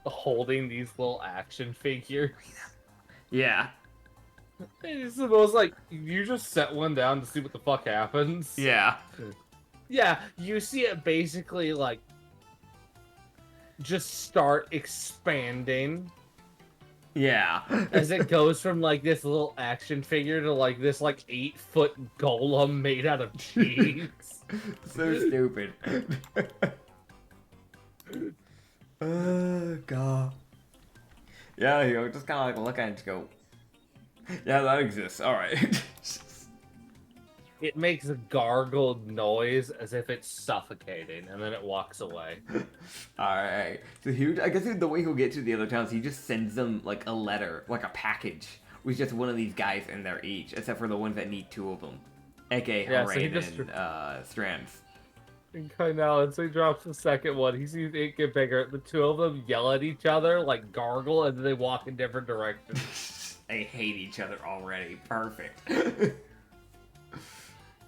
holding these little action figures.
Yeah.
It's the most, like, you just set one down to see what the fuck happens.
Yeah.
Yeah, you see it basically, like, just start expanding.
Yeah.
As it goes from, like, this little action figure to, like, this, like, 8-foot golem made out of cheese.
So stupid. Oh, God. Yeah, you know, just kind of, like, look at it and just go, yeah, that exists. Alright.
It makes a gargled noise as if it's suffocating, and then it walks away.
Alright. So I guess the way he'll get to the other towns, he just sends them, like, a letter, like a package, with just one of these guys in there each, except for the ones that need 2 of them, aka
Yeah, so he
Harain
just-
and Strands.
I know, and so he drops the second one. He sees it get bigger. The 2 of them yell at each other, like gargle, and then they walk in different directions.
They hate each other already. Perfect.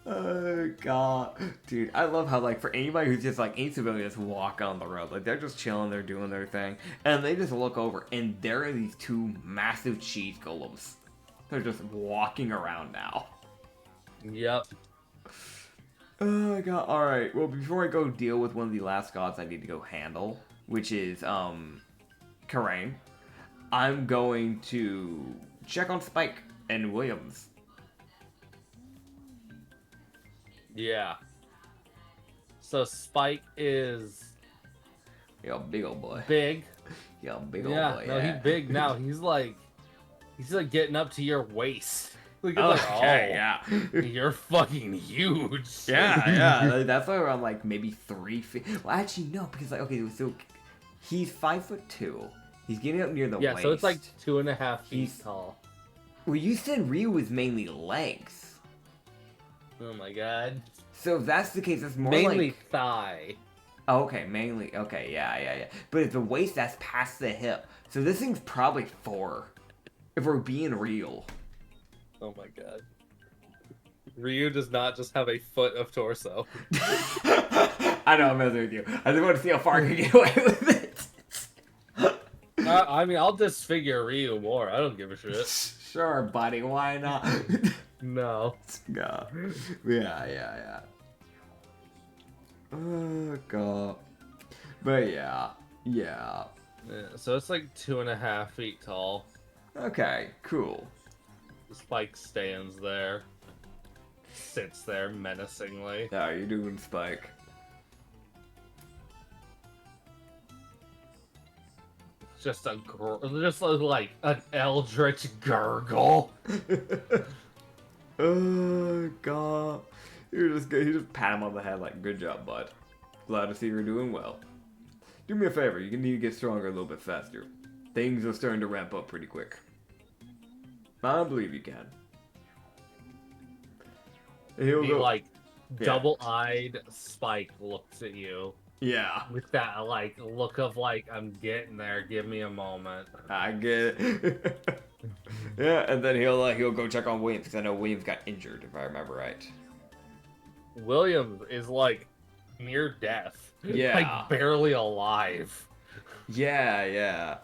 Oh god, dude, I love how, like, for anybody who's just like any civilian just walk on the road, like they're just chilling, they're doing their thing, and they just look over, and there are these 2 massive cheese golems. They're just walking around now.
Yep.
Oh god, alright, well, before I go deal with one of the last gods I need to go handle, which is, Karain, I'm going to check on Spike and Williams.
Yeah. So Spike is
Yo, big old boy.
big.
Yo, big old
Yeah,
boy,
no, he's big now. He's like getting up to your waist. Like, it's like,
Okay,
oh,
yeah.
you're fucking huge.
Yeah. That's why around, like, maybe 3 feet. Well, actually, no, because, like, okay, so he's 5'2". He's getting up near the
Yeah,
waist.
so it's like 2.5 feet
He's-
tall.
Well, you said Ryu was mainly legs.
Oh my god.
So if that's the case, it's more
Mainly
like...
thigh.
Oh, okay, mainly. Okay, yeah. But if the waist, that's past the hip. So this thing's probably 4. If we're being real.
Oh my god. Ryu does not just have a foot of torso.
I know, I'm messing with you. I just want to see how far I can get away with it.
I mean, I'll disfigure Ryu more. I don't give a shit.
Sure, buddy, why not?
No.
Yeah. Yeah. Oh, God. But yeah.
Yeah, so it's like 2.5 feet tall.
Okay, cool.
Spike stands there. Sits there menacingly.
How you doing, Spike?
Just like an eldritch gurgle.
Oh, God. You just pat him on the head like, good job, bud. Glad to see you're doing well. Do me a favor, you need to get stronger a little bit faster. Things are starting to ramp up pretty quick. I believe you can. He'll
He
go.
like
Yeah.
double-eyed Spike looks at you
Yeah,
with that like look of like, I'm getting there, give me a moment.
I get it. Yeah, and then he'll go check on Williams because I know Williams got injured if I remember right.
Williams is like near death.
Yeah.
Like barely alive.
Yeah.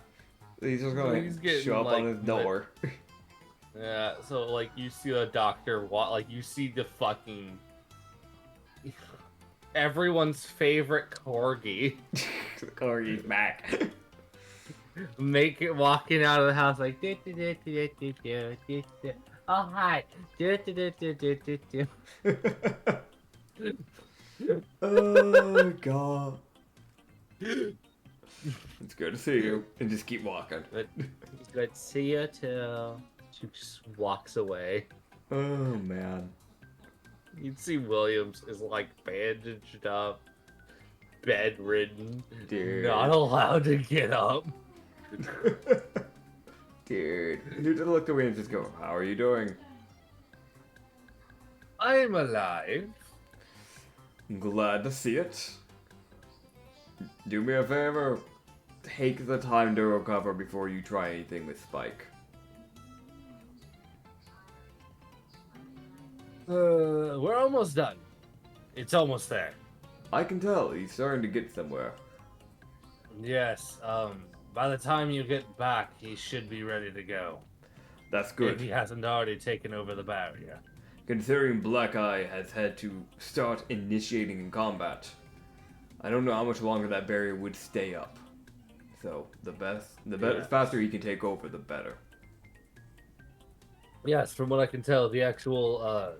He's just gonna
He's getting,
show up
like,
on his door.
Yeah, so like you see a doctor, like you see the fucking everyone's favorite corgi
Corgi's back.
make it walking out of the house like oh hi
Oh, God. It's good to see you. And just keep walking.
Good to see you too. She just walks away.
Oh, man.
You'd see Williams is like bandaged up, bedridden,
Dude.
not allowed to get up.
Dude. You just look away and just go, how are you doing?
I'm alive.
Glad to see it. Do me a favor. Take the time to recover before you try anything with Spike.
We're almost done. It's almost there.
I can tell he's starting to get somewhere.
Yes, by the time you get back, he should be ready to go.
That's
If
good.
he hasn't already taken over the barrier.
Considering Black Eye has had to start initiating in combat, I don't know how much longer that barrier would stay up. So the
Yeah.
faster he can take over, the better.
Yes, from what I can tell, the actual,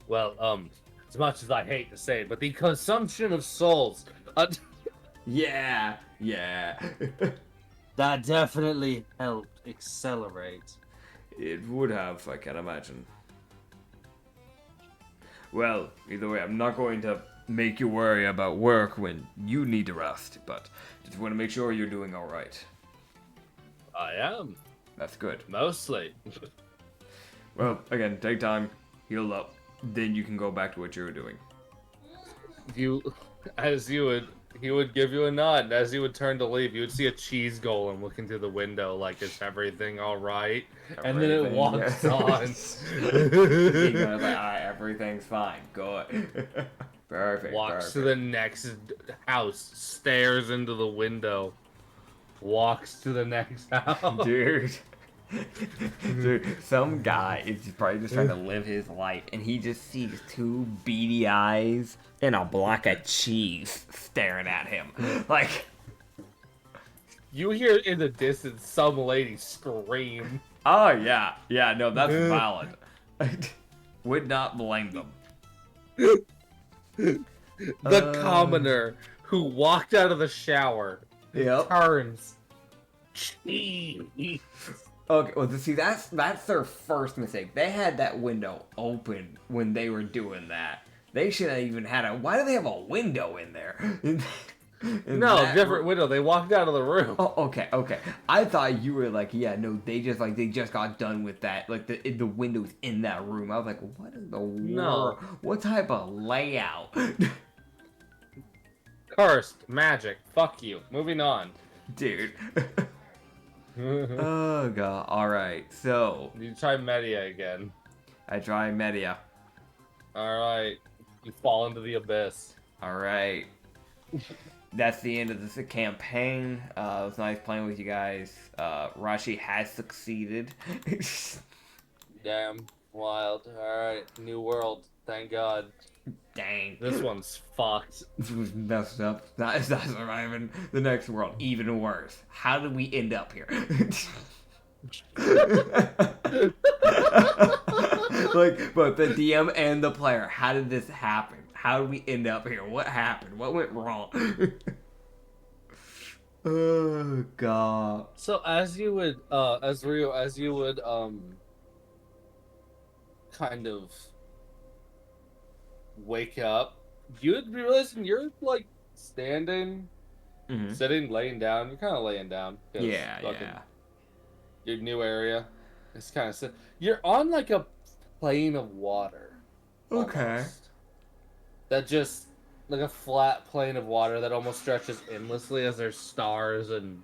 as much as I hate to say it, but the consumption of souls,
Yeah.
That definitely helped accelerate.
It would have, I can imagine. Well, either way, I'm not going to make you worry about work when you need to rest, but just want to make sure you're doing alright.
I am.
That's good.
Mostly.
Well, again, take time, heal up, then you can go back to what you were doing.
He would give you a nod, and as you would turn to leave, you would see a cheese golem looking through the window like, is everything alright? And then it
Everything,
walks
yeah.
on.
He goes like, alright, everything's fine, good. Perfect,
Walks
perfect.
to the next house, stares into the window, walks to the next house.
Dude. Dude, some guy is probably just trying to live his life, and he just sees two beady eyes and a block of cheese staring at him. Like,
You hear in the distance some lady scream.
oh yeah, yeah, no, that's valid. Would not blame them.
The commoner who walked out of the shower
Yep.
turns. Cheese.
Okay, well, see, that's their first mistake. They had that window open when they were doing that. They should have even had a. Why do they have a window in there? In
No,
that
different window. They walked out of the room.
Oh, okay, okay. I thought you were like, yeah, no, they just got done with that. Like the windows in that room. I was like, what in the world?
No.
What type of layout?
Cursed. Magic. Fuck you. Moving on.
Dude. Oh god. Alright, so
You try Media again.
I try Media.
Alright. You fall into the abyss.
Alright. That's the end of this campaign. It was nice playing with you guys. Rashi has succeeded.
Damn. Wild. Alright. New world. Thank God.
Dang.
This one's fucked.
This was messed up. It's not surviving the next world. Even worse. How did we end up here? Like, both the DM and the player. How did this happen? How did we end up here? What happened? What went wrong? Oh god.
So as you would, as you would, kind of wake up, you'd be realizing you're like standing,
Mhm.
sitting, laying down. You're kind of laying down. 'Cause
Yeah,
fucking
yeah.
Your new area. It's kind of you're on like a plane of water.
Okay.
Almost. That just like a flat plane of water that almost stretches endlessly as there's stars and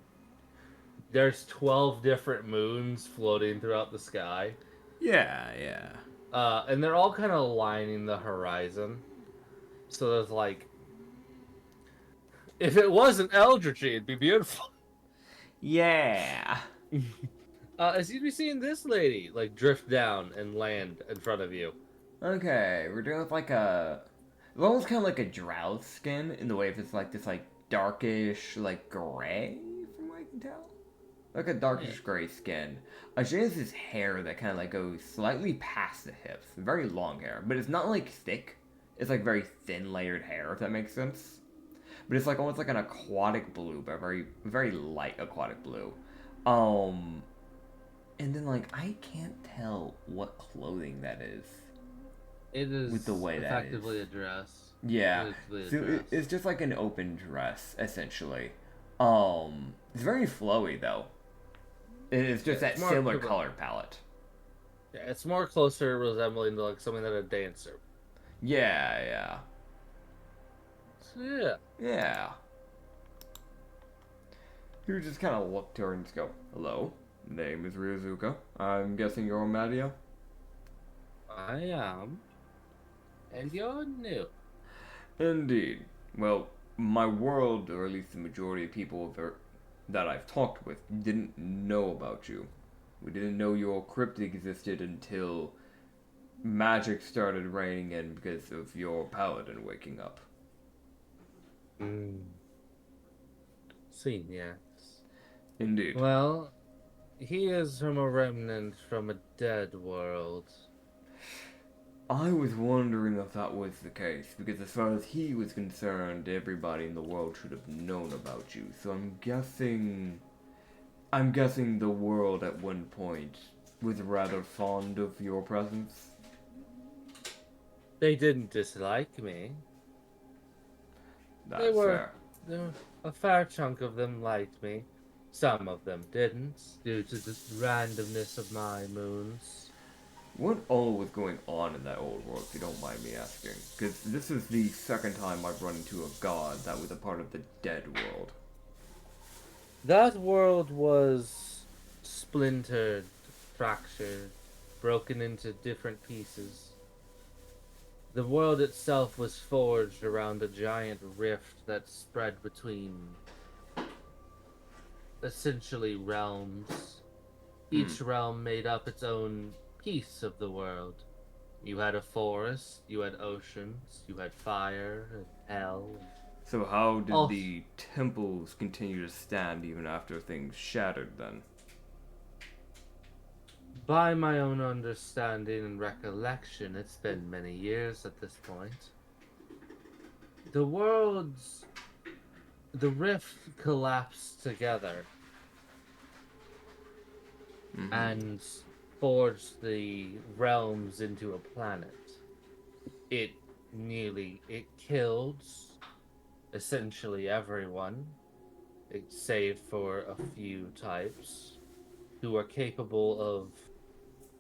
there's 12 different moons floating throughout the sky.
Yeah, yeah.
And they're all kind of lining the horizon. So there's like, if it wasn't Eldritch, it'd be beautiful.
Yeah.
As you'd be seeing this lady like drift down and land in front of you.
Okay, we're doing with like a. It's almost kind of like a drow skin in the way if it's like this like darkish like gray from what I can tell. Like a darkish gray skin. She has this hair that kind of like goes slightly past the hips. Very long hair, but it's not like thick. It's like very thin layered hair, if that makes sense. But it's like almost like an aquatic blue, but very very light aquatic blue. And then like I can't tell what clothing that is.
It is
With the way that
effectively
is.
a dress.
Yeah,
Effectively a
so
dress.
it's just like an open dress essentially. It's very flowy though. It's just
Yeah,
that
it's more
similar
equivalent.
color palette.
Yeah, it's more closer resembling to like something that a dancer.
Yeah, yeah,
So yeah.
yeah. You just kind of look to her and just go, "Hello, name is ryozuka. I'm guessing you're Madia."
I am. And you're new.
Indeed. Well, my world, or at least the majority of people that I've talked with, didn't know about you. We didn't know your crypt existed until magic started raining in because of your paladin waking up.
Seen, yes.
Indeed.
Well, he is from a remnant from a dead world.
I was wondering if that was the case, because as far as he was concerned, everybody in the world should have known about you. So I'm guessing the world at one point was rather fond of your presence.
They didn't dislike me.
That's
They were-
fair.
A fair chunk of them liked me. Some of them didn't, due to the randomness of my moons.
What all was going on in that old world, if you don't mind me asking? Because this is the second time I've run into a god that was a part of the dead world.
That world was splintered, fractured, broken into different pieces. The world itself was forged around a giant rift that spread between essentially realms. Each realm made up its own piece of the world. You had a forest, you had oceans, you had fire and hell.
So how did
Oh.
the temples continue to stand even after things shattered then?
By my own understanding and recollection, it's been many years at this point. The rift collapsed together and forged the realms into a planet. It killed essentially everyone, save for a few types who are capable of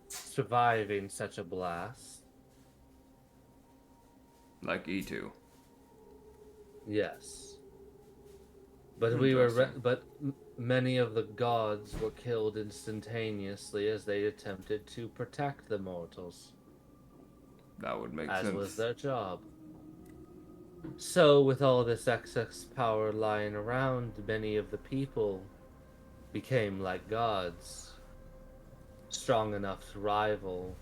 surviving such a blast.
Like E2.
Yes. But
Interesting.
many of the gods were killed instantaneously as they attempted to protect the mortals,
That would make
as
sense.
was their job. So, with all this excess power lying around, many of the people became like gods, strong enough to rival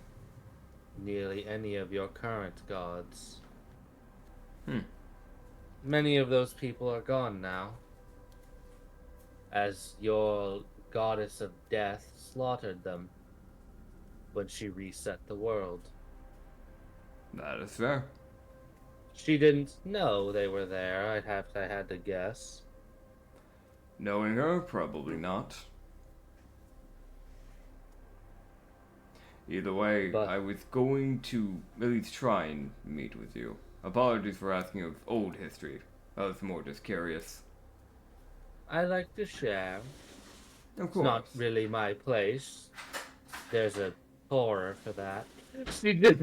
nearly any of your current gods. Many of those people are gone now, as your goddess of death slaughtered them when she reset the world.
That is fair.
She didn't know they were there, I had to guess.
Knowing her, probably not. Either way,
But-
I was going to at least try and meet with you. Apologies for asking of old history. I was more just curious.
I like to share.
Of
It's
course.
not really my place. There's a horror for that. She did.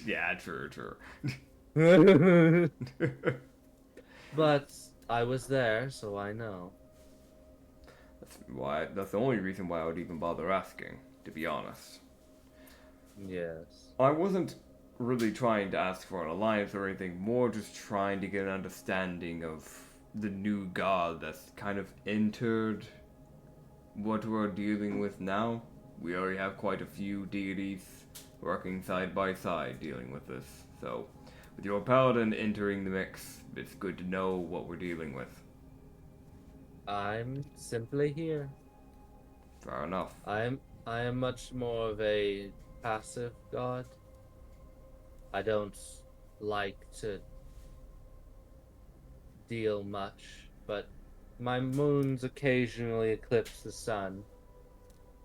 Yeah, true.
But I was there, so I know.
That's the only reason why I would even bother asking, to be honest.
Yes.
I wasn't really trying to ask for an alliance or anything, more just trying to get an understanding of the new god that's kind of entered what we're dealing with now. We already have quite a few deities working side by side dealing with this. So, with your paladin entering the mix, it's good to know what we're dealing with.
I'm simply here.
Fair enough.
I am much more of a passive god. I don't like to deal much, but my moons occasionally eclipse the sun,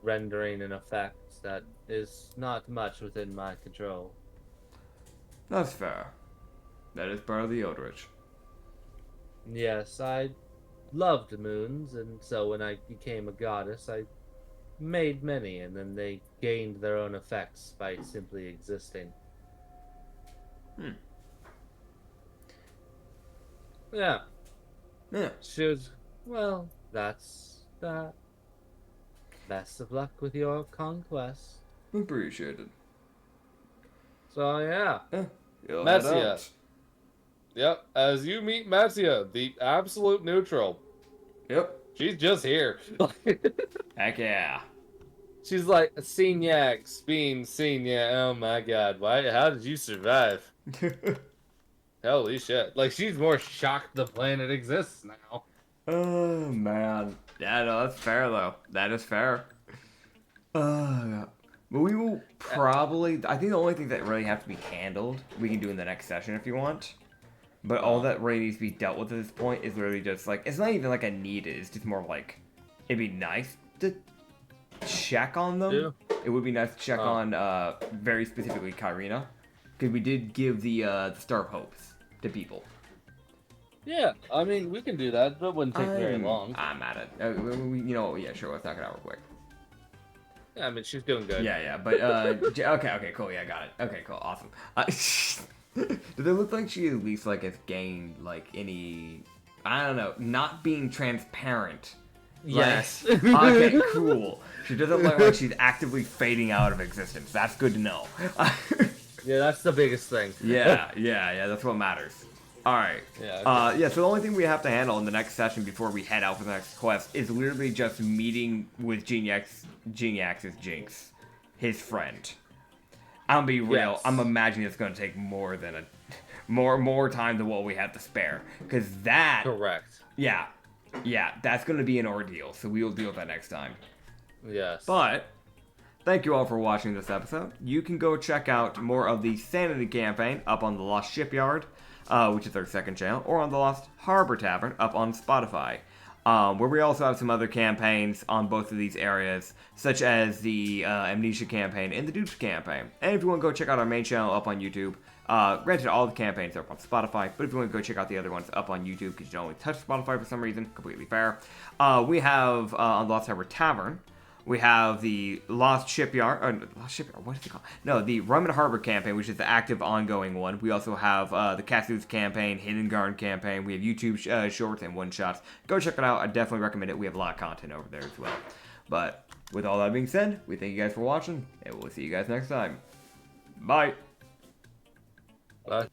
rendering an effect that is not much within my control.
That's fair. That is part of the Eldritch.
Yes, I loved moons, and so when I became a goddess, I made many, and then they gained their own effects by simply existing. Yeah.
Yeah.
Well, that's that. Best of luck with your conquest.
Appreciated.
So, yeah.
You'll head
Messia.
out.
Yep, as you meet Messia, the absolute neutral.
Yep.
She's just here.
Heck yeah.
She's like, Signac, Signac. Oh my god, how did you survive? Holy shit. Like, she's more shocked the planet exists now.
Oh, man. Yeah, no, that's fair, though. That is fair. But we will probably... I think the only thing that really have to be handled, we can do in the next session if you want. But all that really needs to be dealt with at this point is really just, like... It's not even like a need, it's just more like... It'd be nice to check on them.
Yeah.
It would be nice to check on, very specifically, Kyrina. Because we did give the Star of Hopes to people.
Yeah, I mean, we can do that, but it wouldn't take very long.
I'm at it. Yeah, sure. Let's knock it out real quick.
Yeah, I mean, she's doing good.
Yeah, but okay, cool. Yeah, got it. Okay, cool, awesome. Does it look like she at least like has gained like any? I don't know, not being transparent.
Yes.
Like, okay, cool. She doesn't look like she's actively fading out of existence. That's good to know.
Yeah, that's the biggest thing.
Yeah, that's what matters. Alright.
Yeah, okay.
So the only thing we have to handle in the next session before we head out for the next quest is literally just meeting with Geniax's Jinx, his friend. I'm gonna be real.
Yes.
I'm imagining it's gonna take more than more time than what we have to spare. Cause that
Correct.
Yeah, that's gonna be an ordeal, so we will deal with that next time.
Yes.
But thank you all for watching this episode. You can go check out more of the Sanity Campaign up on the Lost Shipyard, which is our second channel, or on the Lost Harbor Tavern up on Spotify, where we also have some other campaigns on both of these areas, such as the Amnesia Campaign and the Dupes Campaign. And if you want to go check out our main channel up on YouTube, granted all the campaigns are up on Spotify, but if you want to go check out the other ones up on YouTube, because you don't only touch Spotify for some reason, completely fair. We have on the Lost Harbor Tavern, we have the Lost Shipyard, what is it called? No, the Rum and Harbor campaign, which is the active, ongoing one. We also have the Casus campaign, Hidden Garden campaign. We have YouTube shorts and one-shots. Go check it out. I definitely recommend it. We have a lot of content over there as well. But with all that being said, we thank you guys for watching, and we'll see you guys next time. Bye.
Bye.